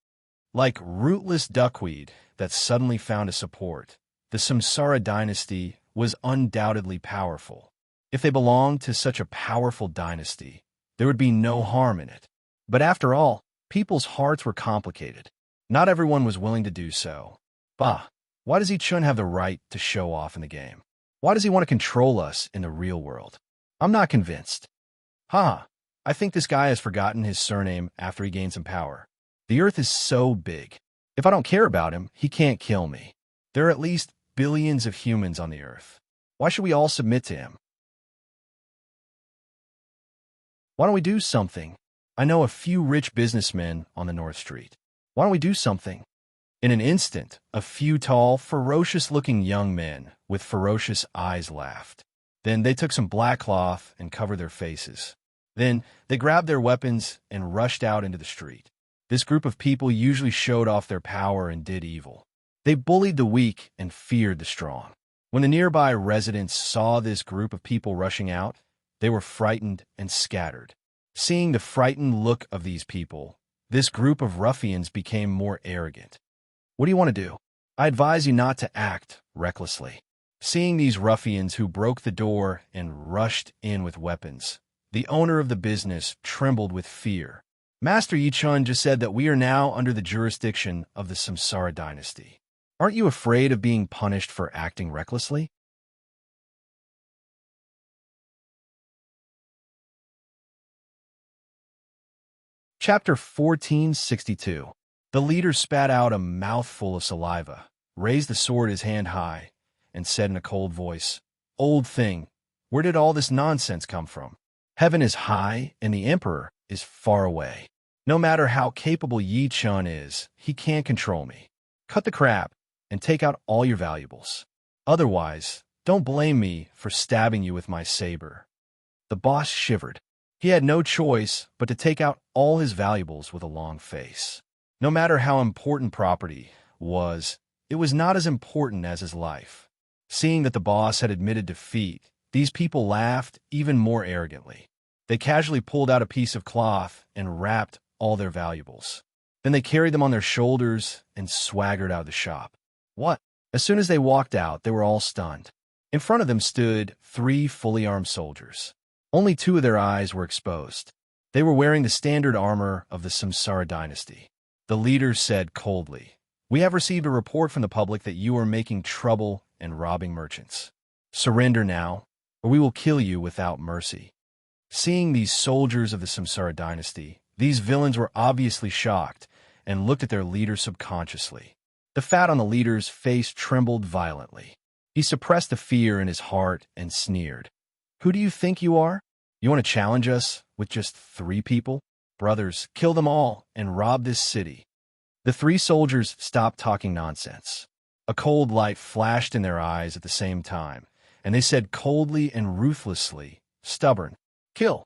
Like rootless duckweed that suddenly found a support, the Samsara dynasty was undoubtedly powerful. If they belonged to such a powerful dynasty, there would be no harm in it. But after all, people's hearts were complicated. Not everyone was willing to do so. Bah, why does Yi Chun have the right to show off in the game? Why does he want to control us in the real world? I'm not convinced. I think this guy has forgotten his surname after he gained some power. The earth is so big. If I don't care about him, he can't kill me. There are at least billions of humans on the earth. Why should we all submit to him? Why don't we do something? I know a few rich businessmen on the North Street. Why don't we do something? In an instant, a few tall, ferocious-looking young men with ferocious eyes laughed. Then they took some black cloth and covered their faces. Then they grabbed their weapons and rushed out into the street. This group of people usually showed off their power and did evil. They bullied the weak and feared the strong. When the nearby residents saw this group of people rushing out, they were frightened and scattered. Seeing the frightened look of these people, this group of ruffians became more arrogant. What do you want to do? I advise you not to act recklessly. Seeing these ruffians who broke the door and rushed in with weapons, the owner of the business trembled with fear. Master Yi Chun just said that we are now under the jurisdiction of the Samsara dynasty. Aren't you afraid of being punished for acting recklessly? Chapter 1462. The leader spat out a mouthful of saliva, raised the sword his hand high, and said in a cold voice, "Old thing, where did all this nonsense come from? Heaven is high, and the emperor is far away. No matter how capable Yi Chun is, he can't control me. Cut the crap and take out all your valuables. Otherwise, don't blame me for stabbing you with my saber." The boss shivered. He had no choice but to take out all his valuables with a long face. No matter how important property was, it was not as important as his life. Seeing that the boss had admitted defeat, these people laughed even more arrogantly. They casually pulled out a piece of cloth and wrapped all their valuables. Then they carried them on their shoulders and swaggered out of the shop. What? As soon as they walked out, they were all stunned. In front of them stood 3 fully armed soldiers. Only 2 of their eyes were exposed. They were wearing the standard armor of the Samsara dynasty. The leader said coldly, "We have received a report from the public that you are making trouble and robbing merchants. Surrender now, or we will kill you without mercy." Seeing these soldiers of the Samsara dynasty, these villains were obviously shocked and looked at their leader subconsciously. The fat on the leader's face trembled violently. He suppressed the fear in his heart and sneered. "Who do you think you are? You want to challenge us with just 3 people? Brothers, kill them all and rob this city." The 3 soldiers stopped talking nonsense. A cold light flashed in their eyes at the same time, and they said coldly and ruthlessly, "Stubborn, kill."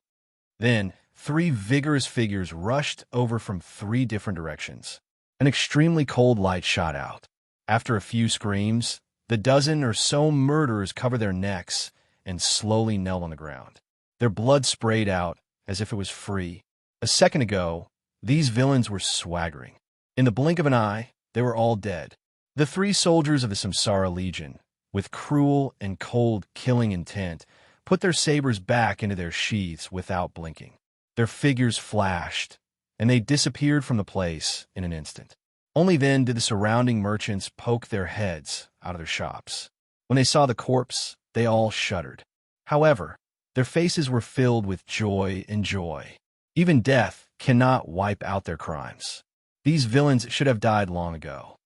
Then 3 vigorous figures rushed over from 3 different directions. An extremely cold light shot out. After a few screams, the dozen or so murderers covered their necks and slowly knelt on the ground. Their blood sprayed out as if it was free. A second ago, these villains were swaggering. In the blink of an eye, they were all dead. The 3 soldiers of the Samsara Legion, with cruel and cold killing intent, put their sabers back into their sheaths without blinking. Their figures flashed, and they disappeared from the place in an instant. Only then did the surrounding merchants poke their heads out of their shops. When they saw the corpse, they all shuddered. However, their faces were filled with joy and joy. Even death cannot wipe out their crimes. These villains should have died long ago.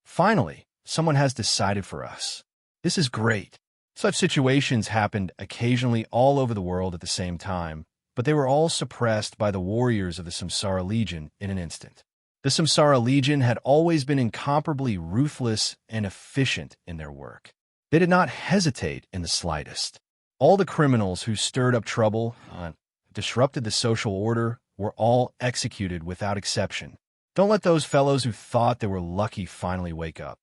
Finally, someone has decided for us. This is great. Such situations happened occasionally all over the world at the same time, but they were all suppressed by the warriors of the Samsara Legion in an instant. The Samsara Legion had always been incomparably ruthless and efficient in their work. They did not hesitate in the slightest. All the criminals who stirred up trouble, disrupted the social order, were all executed without exception. Don't let those fellows who thought they were lucky finally wake up.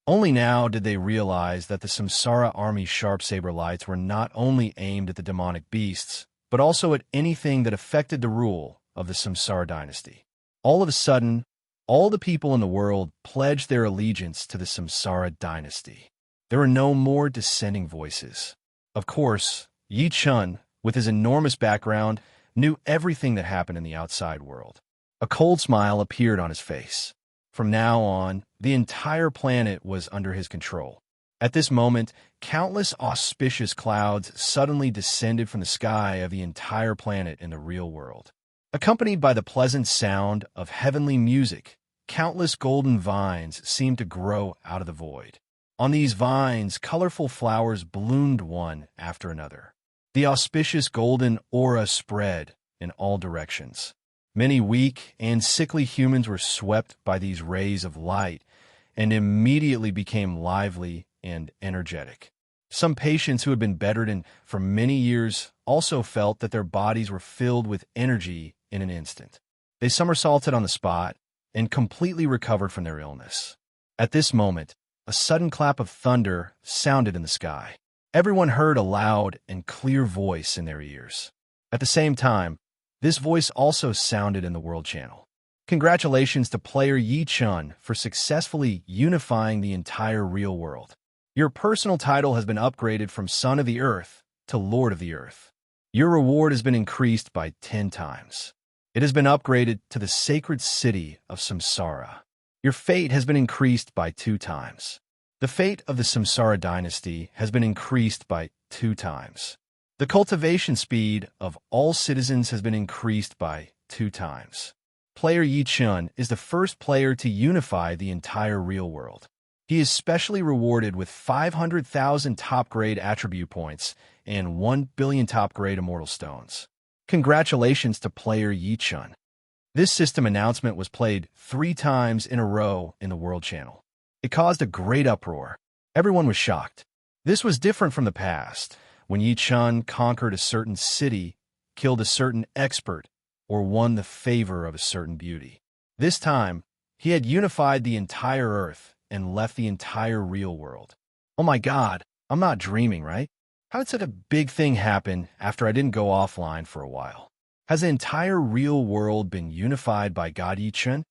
Only now did they realize that the Samsara army's sharp saber lights were not only aimed at the demonic beasts, but also at anything that affected the rule of the Samsara dynasty. All of a sudden, all the people in the world pledged their allegiance to the Samsara dynasty. There were no more dissenting voices. Of course, Yi Chun, with his enormous background, knew everything that happened in the outside world. A cold smile appeared on his face. From now on, the entire planet was under his control. At this moment, countless auspicious clouds suddenly descended from the sky of the entire planet in the real world. Accompanied by the pleasant sound of heavenly music, countless golden vines seemed to grow out of the void. On these vines, colorful flowers bloomed one after another. The auspicious golden aura spread in all directions. Many weak and sickly humans were swept by these rays of light and immediately became lively and energetic. Some patients who had been bedridden for many years also felt that their bodies were filled with energy in an instant. They somersaulted on the spot and completely recovered from their illness. At this moment, a sudden clap of thunder sounded in the sky. Everyone heard a loud and clear voice in their ears. At the same time, this voice also sounded in the World Channel. Congratulations to player Yi Chun for successfully unifying the entire real world. Your personal title has been upgraded from Son of the Earth to Lord of the Earth. Your reward has been increased by 10 times. It has been upgraded to the sacred city of Samsara. Your fate has been increased by 2 times. The fate of the Samsara dynasty has been increased by 2 times. The cultivation speed of all citizens has been increased by 2 times. Player Yi Chun is the first player to unify the entire real world. He is specially rewarded with 500,000 top-grade attribute points and 1 billion top-grade immortal stones. Congratulations to player Yi Chun. This system announcement was played 3 times in a row in the World Channel. It caused a great uproar. Everyone was shocked. This was different from the past, when Yi Chun conquered a certain city, killed a certain expert, or won the favor of a certain beauty. This time, he had unified the entire Earth and left the entire real world. Oh my God, I'm not dreaming, right? How did such a big thing happen after I didn't go offline for a while? Has the entire real world been unified by God Yi Chun?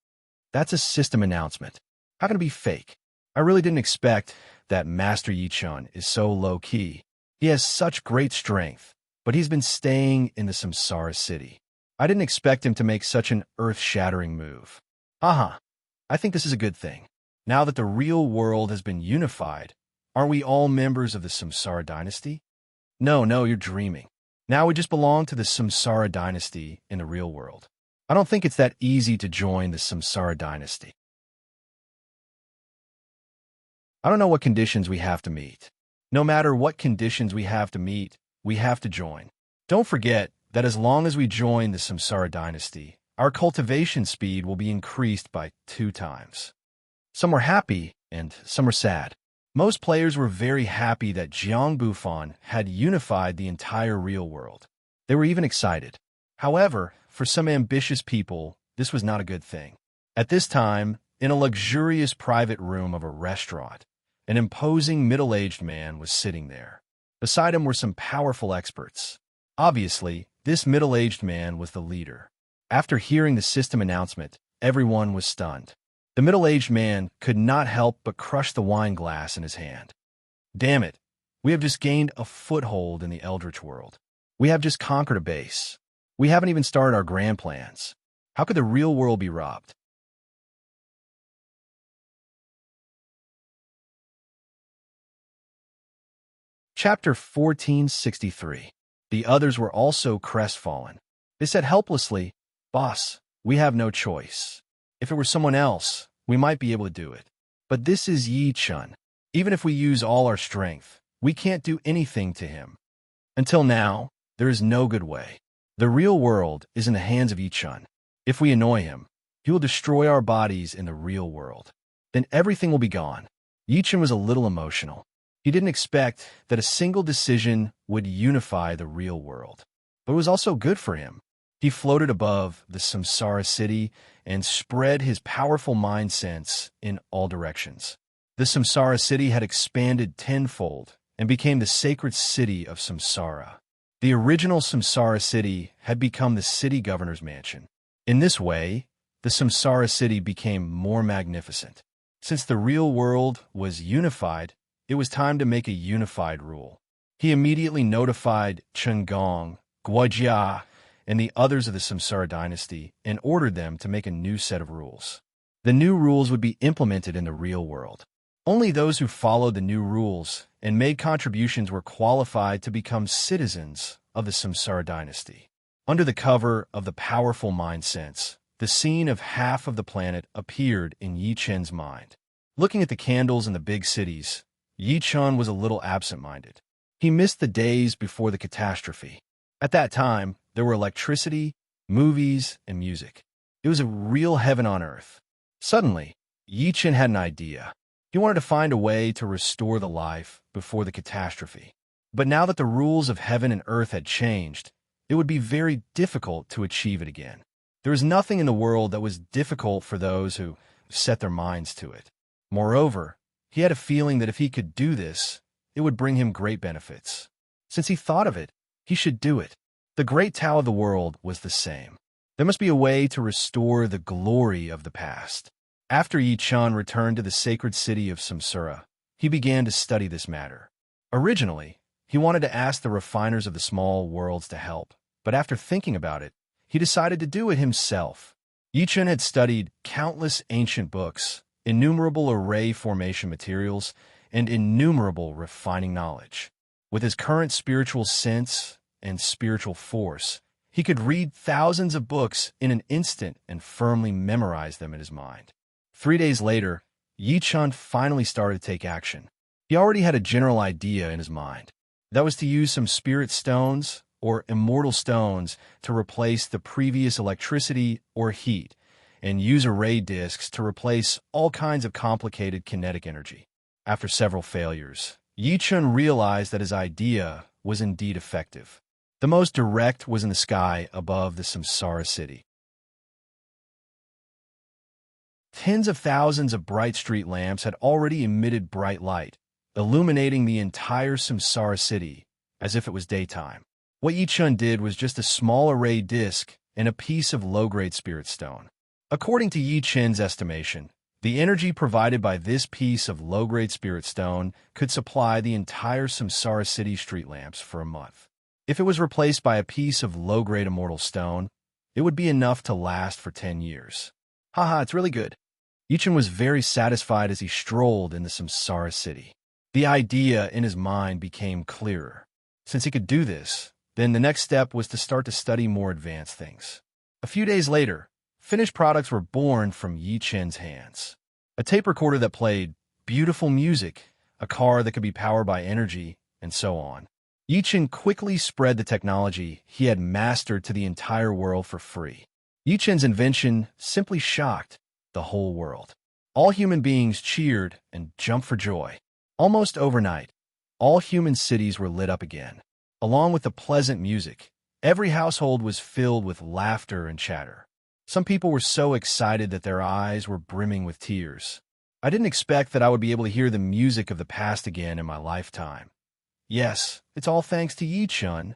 That's a system announcement. How can it be fake? I really didn't expect that Master Yi Chun is so low-key. He has such great strength, but he's been staying in the Samsara city. I didn't expect him to make such an earth-shattering move. I think this is a good thing. Now that the real world has been unified, aren't we all members of the Samsara dynasty? No, you're dreaming. Now we just belong to the Samsara dynasty in the real world. I don't think it's that easy to join the Samsara dynasty. I don't know what conditions we have to meet. No matter what conditions we have to meet, we have to join. Don't forget that as long as we join the Samsara dynasty, our cultivation speed will be increased by 2 times. Some were happy and some were sad. Most players were very happy that Jiang Bufan had unified the entire real world. They were even excited. However, for some ambitious people, this was not a good thing. At this time, in a luxurious private room of a restaurant, an imposing middle-aged man was sitting there. Beside him were some powerful experts. Obviously, this middle-aged man was the leader. After hearing the system announcement, everyone was stunned. The middle-aged man could not help but crush the wine glass in his hand. Damn it, we have just gained a foothold in the Eldritch world. We have just conquered a base. We haven't even started our grand plans. How could the real world be robbed? Chapter 1463. The others were also crestfallen. They said helplessly, "Boss, we have no choice. If it were someone else, we might be able to do it. But this is Yi Chun. Even if we use all our strength, we can't do anything to him. Until now, there is no good way. The real world is in the hands of Yi Chun. If we annoy him, he will destroy our bodies in the real world. Then everything will be gone. Yi Chen was a little emotional. He didn't expect that a single decision would unify the real world. But it was also good for him. He floated above the samsara city and spread his powerful mind sense in all directions. The samsara city had expanded tenfold and became the sacred city of samsara. The original samsara city had become the city governor's mansion. In this way, the samsara city became more magnificent. Since the real world was unified, it was time to make a unified rule. He immediately notified Chen Gong, Guojia, and the others of the Samsara dynasty and ordered them to make a new set of rules. The new rules would be implemented in the real world. Only those who followed the new rules and made contributions were qualified to become citizens of the Samsara dynasty. Under the cover of the powerful mind sense, the scene of half of the planet appeared in Yi Chen's mind. Looking at the candles in the big cities, Yi Chen was a little absent-minded. He missed the days before the catastrophe. At that time, there were electricity, movies, and music. It was a real heaven on earth. Suddenly, Yi Chen had an idea. He wanted to find a way to restore the life before the catastrophe. But now that the rules of heaven and earth had changed, it would be very difficult to achieve it again. There was nothing in the world that was difficult for those who set their minds to it. Moreover, he had a feeling that if he could do this, it would bring him great benefits. Since he thought of it, he should do it. The great Tao of the world was the same. There must be a way to restore the glory of the past. After Yi Chen returned to the sacred city of Samsara, he began to study this matter. Originally, he wanted to ask the refiners of the small worlds to help, but after thinking about it, he decided to do it himself. Yi Chen had studied countless ancient books, innumerable array formation materials, and innumerable refining knowledge. With his current spiritual sense and spiritual force, he could read thousands of books in an instant and firmly memorize them in his mind. 3 days later, Yi Chen finally started to take action. He already had a general idea in his mind. That was to use some spirit stones or immortal stones to replace the previous electricity or heat, and use array disks to replace all kinds of complicated kinetic energy. After several failures, Yi Chen realized that his idea was indeed effective. The most direct was in the sky above the Samsara city. Tens of thousands of bright street lamps had already emitted bright light, illuminating the entire Samsara city as if it was daytime. What Yi Chen did was just a small array disk and a piece of low-grade spirit stone. According to Yi Chen's estimation, the energy provided by this piece of low-grade spirit stone could supply the entire Samsara city street lamps for a month. If it was replaced by a piece of low-grade immortal stone, it would be enough to last for 10 years. Haha, it's really good. Yi Chen was very satisfied as he strolled in the Samsara city. The idea in his mind became clearer. Since he could do this, then the next step was to start to study more advanced things. A few days later, finished products were born from Yi Chen's hands. A tape recorder that played beautiful music, a car that could be powered by energy, and so on. Yi Chen quickly spread the technology he had mastered to the entire world for free. Yi Chen's invention simply shocked the whole world. All human beings cheered and jumped for joy. Almost overnight, all human cities were lit up again. Along with the pleasant music, every household was filled with laughter and chatter. Some people were so excited that their eyes were brimming with tears. I didn't expect that I would be able to hear the music of the past again in my lifetime. Yes, it's all thanks to Yi Chen.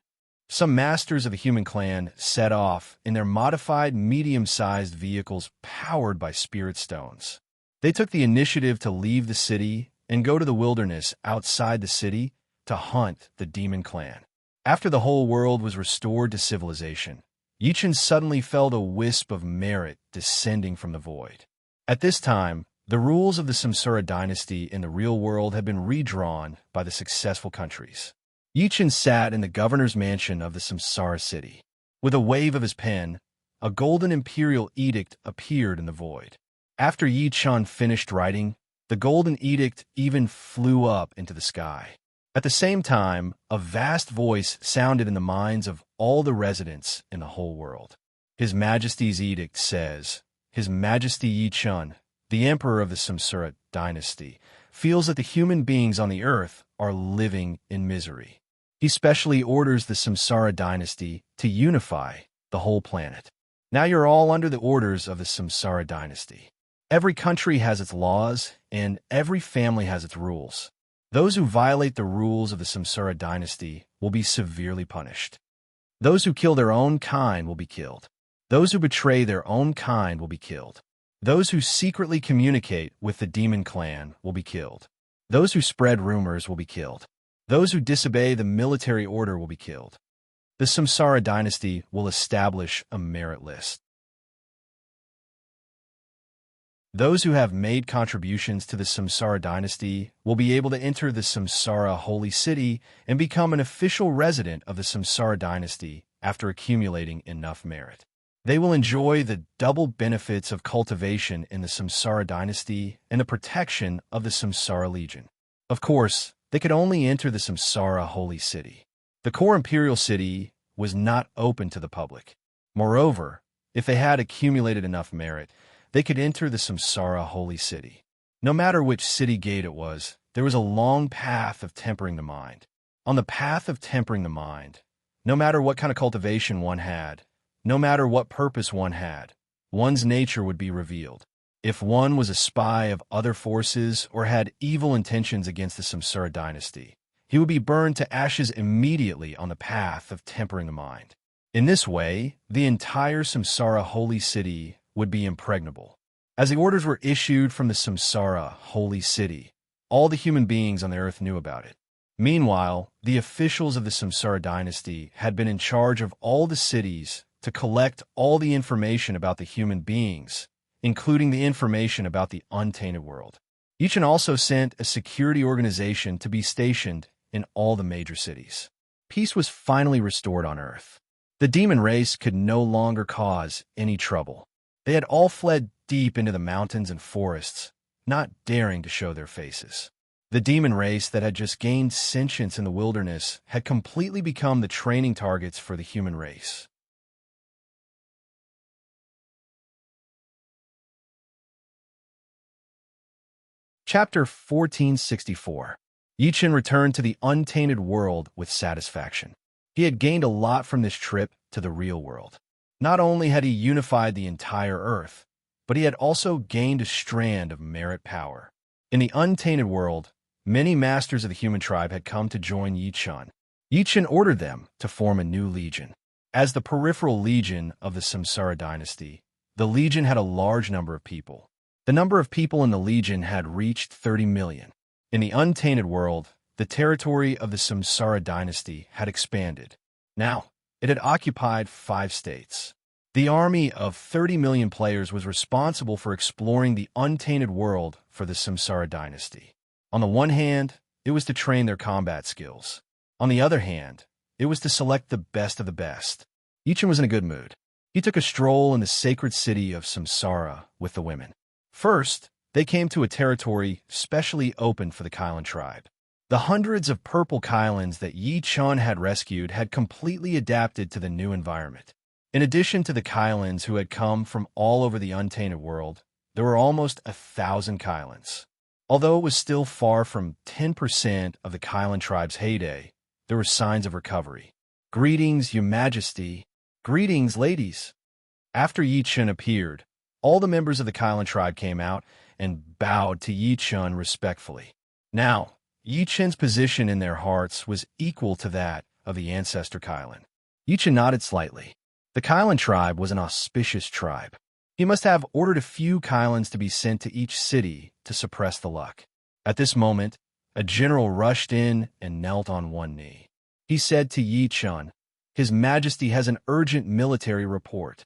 Some masters of the human clan set off in their modified medium-sized vehicles powered by spirit stones. They took the initiative to leave the city and go to the wilderness outside the city to hunt the demon clan. After the whole world was restored to civilization, Yi Chen suddenly felt a wisp of merit descending from the void. At this time, the rules of the Samsara dynasty in the real world had been redrawn by the successful countries. Yi Chen sat in the governor's mansion of the Samsara city. With a wave of his pen, a golden imperial edict appeared in the void. After Yi Chen finished writing, the golden edict even flew up into the sky. At the same time, a vast voice sounded in the minds of all the residents in the whole world. His Majesty's edict says, His Majesty Yi Chen, the Emperor of the Samsara dynasty, feels that the human beings on the earth are living in misery. He specially orders the Samsara dynasty to unify the whole planet. Now you're all under the orders of the Samsara dynasty. Every country has its laws, and every family has its rules. Those who violate the rules of the Samsara dynasty will be severely punished. Those who kill their own kind will be killed. Those who betray their own kind will be killed. Those who secretly communicate with the demon clan will be killed. Those who spread rumors will be killed. Those who disobey the military order will be killed. The Samsara dynasty will establish a merit list. Those who have made contributions to the Samsara dynasty will be able to enter the Samsara holy city and become an official resident of the Samsara dynasty after accumulating enough merit. They will enjoy the double benefits of cultivation in the Samsara dynasty and the protection of the Samsara Legion. Of course, they could only enter the Samsara holy city. The core imperial city was not open to the public. Moreover, if they had accumulated enough merit, they could enter the Samsara holy city. No matter which city gate it was, there was a long path of tempering the mind. On the path of tempering the mind, no matter what kind of cultivation one had, no matter what purpose one had, one's nature would be revealed. If one was a spy of other forces or had evil intentions against the Samsara dynasty, he would be burned to ashes immediately on the path of tempering the mind. In this way, the entire Samsara holy city would be impregnable. As the orders were issued from the Samsara holy city, all the human beings on the earth knew about it. Meanwhile, the officials of the Samsara dynasty had been in charge of all the cities to collect all the information about the human beings, including the information about the untainted world. Yichen also sent a security organization to be stationed in all the major cities. Peace was finally restored on Earth. The demon race could no longer cause any trouble. They had all fled deep into the mountains and forests, not daring to show their faces. The demon race that had just gained sentience in the wilderness had completely become the training targets for the human race. Chapter 1464. Yichen returned to the untainted world with satisfaction. He had gained a lot from this trip to the real world. Not only had he unified the entire Earth, but he had also gained a strand of merit power. In the untainted world, many masters of the human tribe had come to join Yichen. Yichen ordered them to form a new legion. As the peripheral legion of the Samsara dynasty, the legion had a large number of people. The number of people in the legion had reached 30 million. In the untainted world, the territory of the Samsara dynasty had expanded. Now, it had occupied 5 states. The army of 30 million players was responsible for exploring the untainted world for the Samsara dynasty. On the one hand, it was to train their combat skills. On the other hand, it was to select the best of the best. Yichen was in a good mood. He took a stroll in the sacred city of Samsara with the women. First, they came to a territory specially opened for the Kylan tribe. The hundreds of purple Kylans that Yichen had rescued had completely adapted to the new environment. In addition to the Kylans who had come from all over the untainted world, there were almost 1,000 Kylans. Although it was still far from 10% of the Kylan tribe's heyday, there were signs of recovery. Greetings, Your Majesty. Greetings, ladies. After Yichen appeared, all the members of the Kylan tribe came out and bowed to Yichen respectfully. Now, Yichen's position in their hearts was equal to that of the ancestor Kylan. Yichen nodded slightly. The Kylan tribe was an auspicious tribe. He must have ordered a few Kylans to be sent to each city to suppress the luck. At this moment, a general rushed in and knelt on one knee. He said to Yichen, "His Majesty has an urgent military report."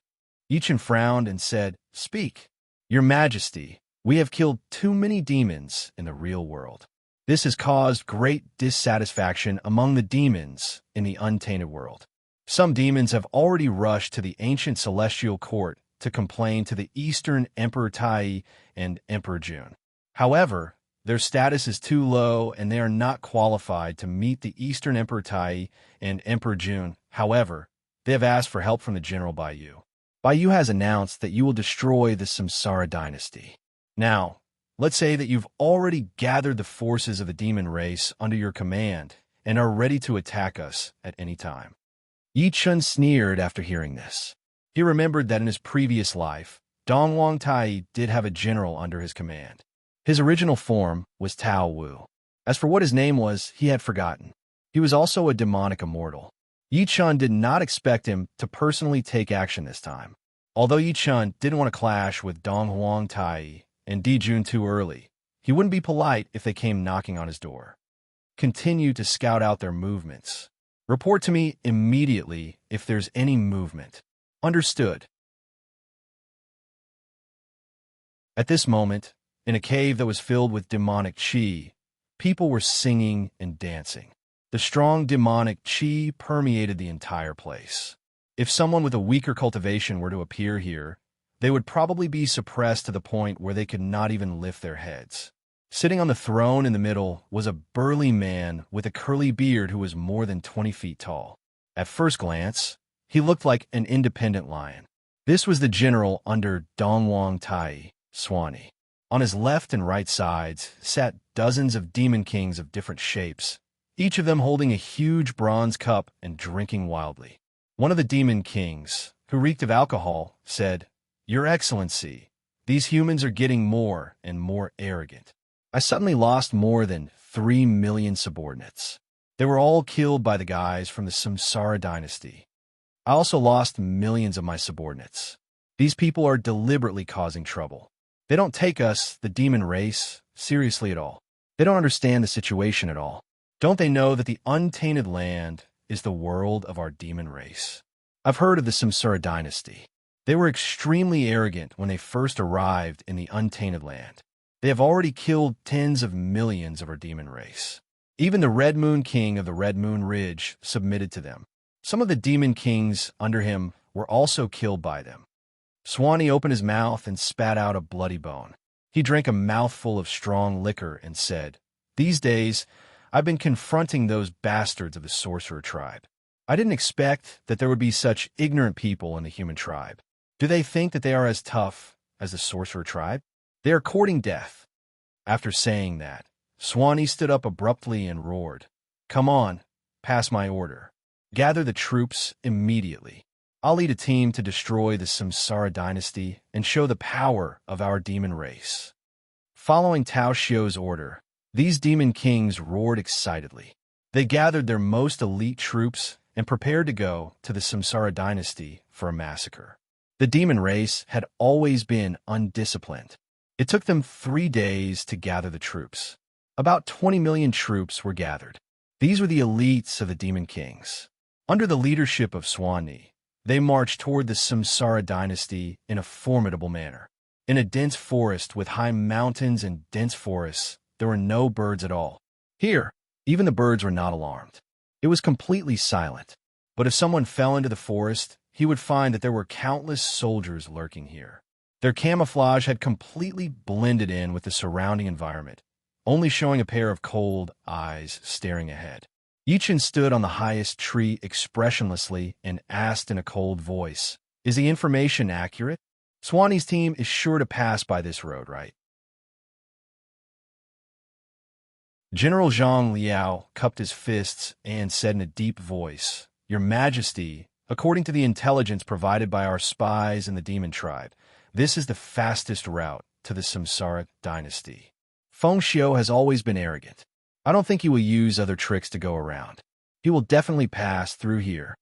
Yichen frowned and said, "Speak. Your Majesty, we have killed too many demons in the real world. This has caused great dissatisfaction among the demons in the untainted world. Some demons have already rushed to the ancient celestial court to complain to the Eastern Emperor Tai and Emperor Jun. However, their status is too low and they are not qualified to meet the Eastern Emperor Tai and Emperor Jun. However, they have asked for help from the General Baiyu. Baiyu has announced that you will destroy the Samsara dynasty. Now, Let's say that you've already gathered the forces of the demon race under your command and are ready to attack us at any time. Yi Chun sneered after hearing this. He remembered that in his previous life, Dongwang Tai did have a general under his command. His original form was Tao Wu. As for what his name was, he had forgotten. He was also a demonic immortal. Yi Chun did not expect him to personally take action this time. Although Yi Chun didn't want to clash with Dongwang Tai and Di Jun too early, he wouldn't be polite if they came knocking on his door. Continue to scout out their movements. Report to me immediately if there's any movement. Understood. At this moment, in a cave that was filled with demonic qi, people were singing and dancing. The strong demonic qi permeated the entire place. If someone with a weaker cultivation were to appear here, they would probably be suppressed to the point where they could not even lift their heads. Sitting on the throne in the middle was a burly man with a curly beard who was more than 20 feet tall. At first glance, he looked like an independent lion. This was the general under Dongwang Tai, Swanee. On his left and right sides sat dozens of demon kings of different shapes, each of them holding a huge bronze cup and drinking wildly. One of the demon kings, who reeked of alcohol, said, "Your Excellency, these humans are getting more and more arrogant. I suddenly lost more than 3 million subordinates. They were all killed by the guys from the Samsara dynasty. I also lost millions of my subordinates. These people are deliberately causing trouble. They don't take us, the demon race, seriously at all. They don't understand the situation at all. Don't they know that the untainted land is the world of our demon race? I've heard of the Samsara dynasty. They were extremely arrogant when they first arrived in the untainted land. They have already killed tens of millions of our demon race. Even the Red Moon King of the Red Moon Ridge submitted to them. Some of the demon kings under him were also killed by them." Swanee opened his mouth and spat out a bloody bone. He drank a mouthful of strong liquor and said, "These days, I've been confronting those bastards of the sorcerer tribe. I didn't expect that there would be such ignorant people in the human tribe. Do they think that they are as tough as the sorcerer tribe? They are courting death." After saying that, Swanee stood up abruptly and roared, "Come on, pass my order. Gather the troops immediately. I'll lead a team to destroy the Samsara dynasty and show the power of our demon race." Following Tao Xiu's order, these demon kings roared excitedly. They gathered their most elite troops and prepared to go to the Samsara dynasty for a massacre. The demon race had always been undisciplined. It took them 3 days to gather the troops. About 20 million troops were gathered. These were the elites of the demon kings. Under the leadership of Swanee, they marched toward the Samsara dynasty in a formidable manner. In a dense forest with high mountains and dense forests, there were no birds at all. Here, even the birds were not alarmed. It was completely silent. But if someone fell into the forest, he would find that there were countless soldiers lurking here. Their camouflage had completely blended in with the surrounding environment, only showing a pair of cold eyes staring ahead. Yi-Chun stood on the highest tree expressionlessly and asked in a cold voice, "Is the information accurate? Swanee's team is sure to pass by this road, right?" General Zhang Liao cupped his fists and said in a deep voice, "Your Majesty, according to the intelligence provided by our spies in the demon tribe, this is the fastest route to the Samsara dynasty. Feng Xiu has always been arrogant. I don't think he will use other tricks to go around. He will definitely pass through here."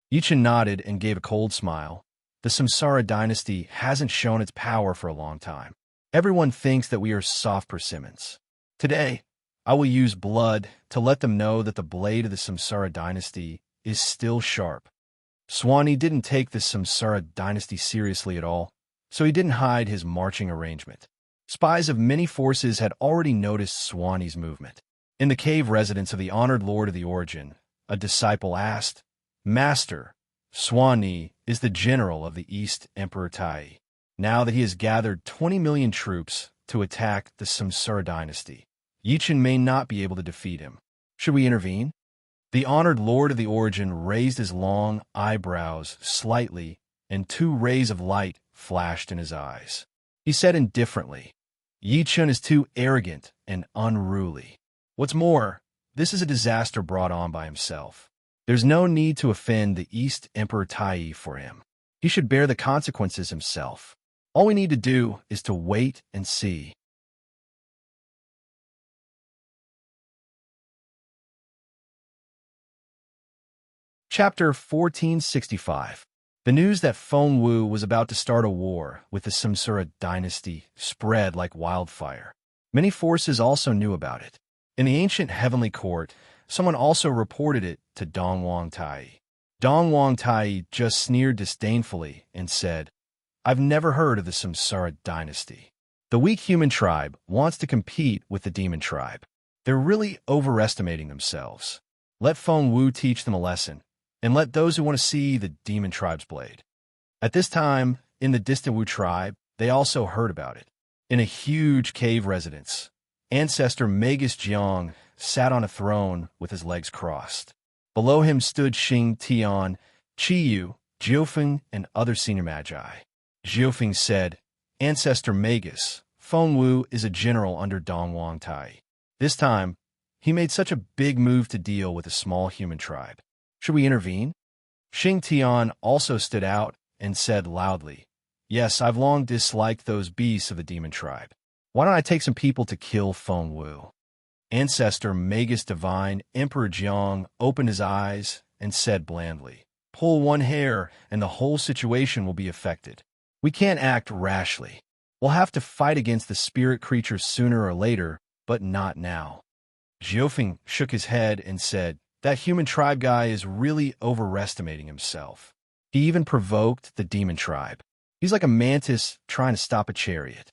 Yi-Chun nodded and gave a cold smile. The Samsara dynasty hasn't shown its power for a long time. Everyone thinks that we are soft persimmons. Today, I will use blood to let them know that the blade of the Samsara dynasty is still sharp. Swanee didn't take the Samsara dynasty seriously at all, so he didn't hide his marching arrangement. Spies of many forces had already noticed Swanee's movement. In the cave residence of the honored Lord of the Origin, a disciple asked, "Master, Swanee is the general of the East Emperor Tai. Now that he has gathered 20 million troops to attack the Samsara dynasty, Yi-Chun may not be able to defeat him. Should we intervene?" The honored Lord of the Origin raised his long eyebrows slightly, and 2 rays of light flashed in his eyes. He said indifferently, Yi Chun is too arrogant and unruly. What's more, this is a disaster brought on by himself. There's no need to offend the East Emperor Tai for him. He should bear the consequences himself. All we need to do is to wait and see. Chapter 1465. The news that Feng Wu was about to start a war with the Samsara dynasty spread like wildfire. Many forces also knew about it. In the ancient heavenly court, someone also reported it to Dong Wang Tai. Dong Wang Tai just sneered disdainfully and said, "I've never heard of the Samsara dynasty. The weak human tribe wants to compete with the demon tribe. They're really overestimating themselves. Let Feng Wu teach them a lesson, and let those who want to see the demon tribe's blade." At this time, in the distant Wu tribe, they also heard about it. In a huge cave residence, ancestor Magus Jiang sat on a throne with his legs crossed. Below him stood Xing Tian, Qiyu, Jiufeng, and other senior magi. Jiufeng said, "Ancestor Magus, Feng Wu is a general under Dong Wang Tai. This time, he made such a big move to deal with a small human tribe. Should we intervene?" Xing Tian also stood out and said loudly, "Yes, I've long disliked those beasts of the demon tribe. Why don't I take some people to kill Feng Wu?" Ancestor Magus Divine Emperor Jiang opened his eyes and said blandly, "Pull one hair and the whole situation will be affected. We can't act rashly. We'll have to fight against the spirit creatures sooner or later, but not now." Jiufeng shook his head and said, "That human tribe guy is really overestimating himself. He even provoked the demon tribe. He's like a mantis trying to stop a chariot."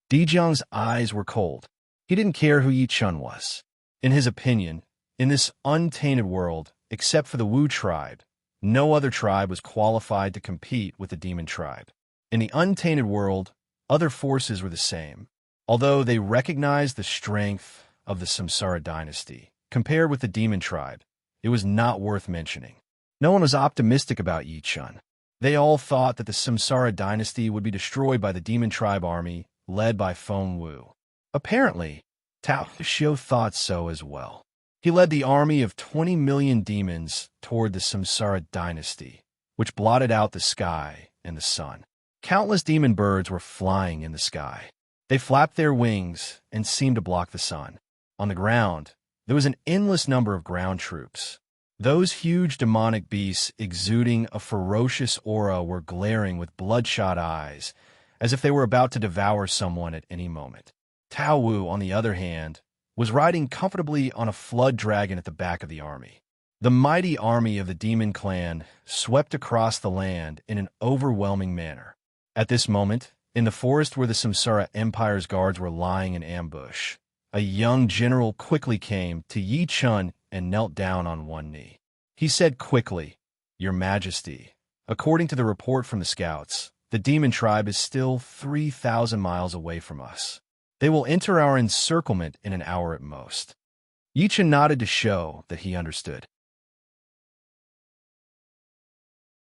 Dijiang's eyes were cold. He didn't care who Yi Chun was. In his opinion, in this untainted world, except for the Wu tribe, no other tribe was qualified to compete with the demon tribe. In the untainted world, other forces were the same. Although they recognized the strength of the Samsara dynasty, compared with the demon tribe, it was not worth mentioning. No one was optimistic about Yi Chun. They all thought that the Samsara dynasty would be destroyed by the demon tribe army led by Feng Wu. Apparently, Tao Xiu thought so as well. He led the army of 20 million demons toward the Samsara dynasty, which blotted out the sky and the sun. Countless demon birds were flying in the sky. They flapped their wings and seemed to block the sun. On the ground, there was an endless number of ground troops. Those huge demonic beasts exuding a ferocious aura were glaring with bloodshot eyes, as if they were about to devour someone at any moment. Tao Wu, on the other hand, was riding comfortably on a flood dragon at the back of the army. The mighty army of the demon clan swept across the land in an overwhelming manner. At this moment, in the forest where the Samsara Empire's guards were lying in ambush, a young general quickly came to Yi Chun and knelt down on one knee. He said quickly, "Your Majesty, according to the report from the scouts, the demon tribe is still 3,000 miles away from us. They will enter our encirclement in an hour at most." Yi Chun nodded to show that he understood.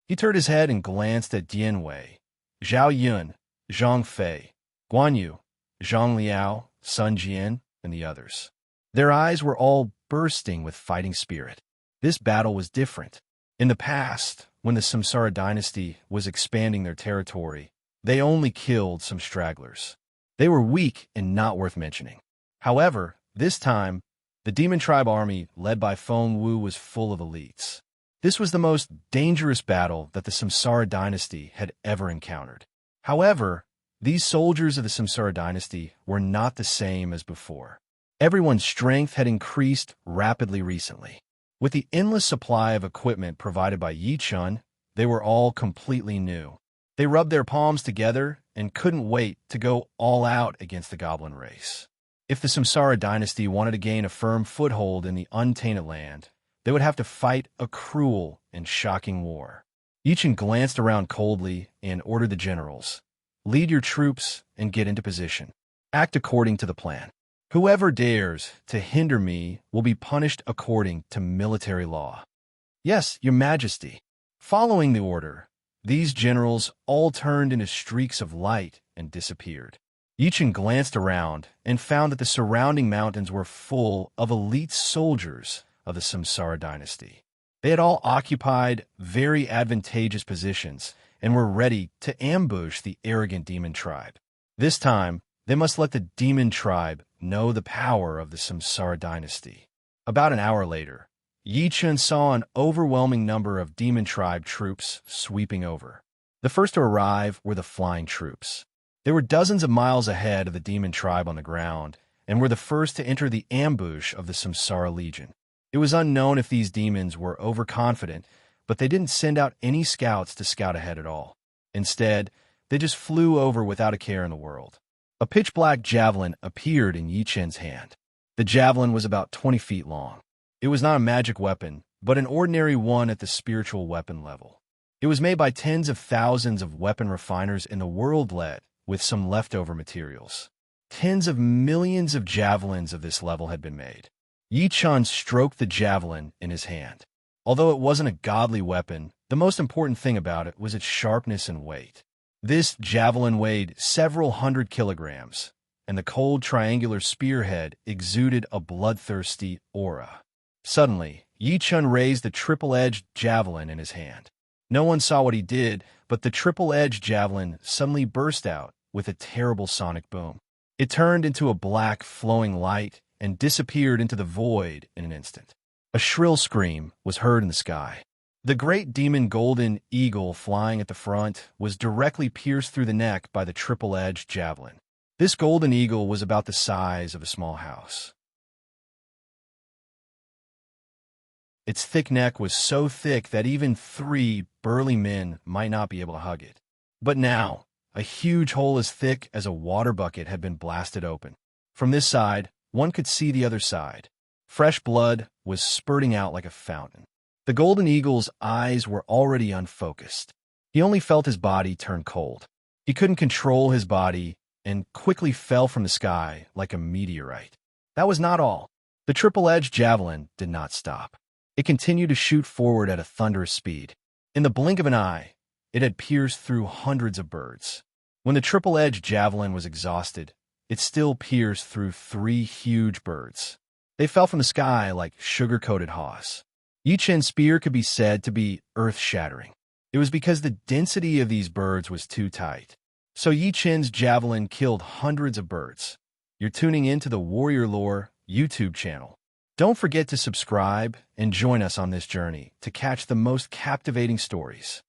He turned his head and glanced at Dian Wei, Zhao Yun, Zhang Fei, Guan Yu, Zhang Liao, Sun Jian, and the others. Their eyes were all bursting with fighting spirit. This battle was different. In the past, when the Samsara dynasty was expanding their territory, they only killed some stragglers. They were weak and not worth mentioning. However, this time, the demon tribe army led by Feng Wu was full of elites. This was the most dangerous battle that the Samsara dynasty had ever encountered. However, these soldiers of the Samsara dynasty were not the same as before. Everyone's strength had increased rapidly recently. With the endless supply of equipment provided by Yi Chun, they were all completely new. They rubbed their palms together and couldn't wait to go all out against the goblin race. If the Samsara dynasty wanted to gain a firm foothold in the untainted land, they would have to fight a cruel and shocking war. Yi Chun glanced around coldly and ordered the generals, "Lead your troops and get into position. Act according to the plan. Whoever dares to hinder me will be punished according to military law." "Yes, Your Majesty." Following the order, these generals all turned into streaks of light and disappeared. Yichen glanced around and found that the surrounding mountains were full of elite soldiers of the Samsara dynasty. They had all occupied very advantageous positions and were ready to ambush the arrogant demon tribe. This time, they must let the demon tribe know the power of the Samsara dynasty. About an hour later, Yichen saw an overwhelming number of demon tribe troops sweeping over. The first to arrive were the flying troops. They were dozens of miles ahead of the demon tribe on the ground and were the first to enter the ambush of the Samsara Legion. It was unknown if these demons were overconfident, but they didn't send out any scouts to scout ahead at all. Instead, they just flew over without a care in the world. A pitch-black javelin appeared in Yichen's hand. The javelin was about 20 feet long. It was not a magic weapon, but an ordinary one at the spiritual weapon level. It was made by tens of thousands of weapon refiners in the world lead, with some leftover materials. Tens of millions of javelins of this level had been made. Yichen stroked the javelin in his hand. Although it wasn't a godly weapon, the most important thing about it was its sharpness and weight. This javelin weighed several hundred kilograms, and the cold triangular spearhead exuded a bloodthirsty aura. Suddenly, Yichen raised the triple-edged javelin in his hand. No one saw what he did, but the triple-edged javelin suddenly burst out with a terrible sonic boom. It turned into a black, flowing light and disappeared into the void in an instant. A shrill scream was heard in the sky. The great demon golden eagle flying at the front was directly pierced through the neck by the triple-edged javelin. This golden eagle was about the size of a small house. Its thick neck was so thick that even 3 burly men might not be able to hug it. But now, a huge hole as thick as a water bucket had been blasted open. From this side, one could see the other side. Fresh blood was spurting out like a fountain. The golden eagle's eyes were already unfocused. He only felt his body turn cold. He couldn't control his body and quickly fell from the sky like a meteorite. That was not all. The triple-edged javelin did not stop. It continued to shoot forward at a thunderous speed. In the blink of an eye, it had pierced through hundreds of birds. When the triple-edged javelin was exhausted, it still pierced through 3 huge birds. They fell from the sky like sugar-coated haws. Yichen's spear could be said to be earth-shattering. It was because the density of these birds was too tight. So Yichen's javelin killed hundreds of birds. You're tuning in to the Warrior Lore YouTube channel. Don't forget to subscribe and join us on this journey to catch the most captivating stories.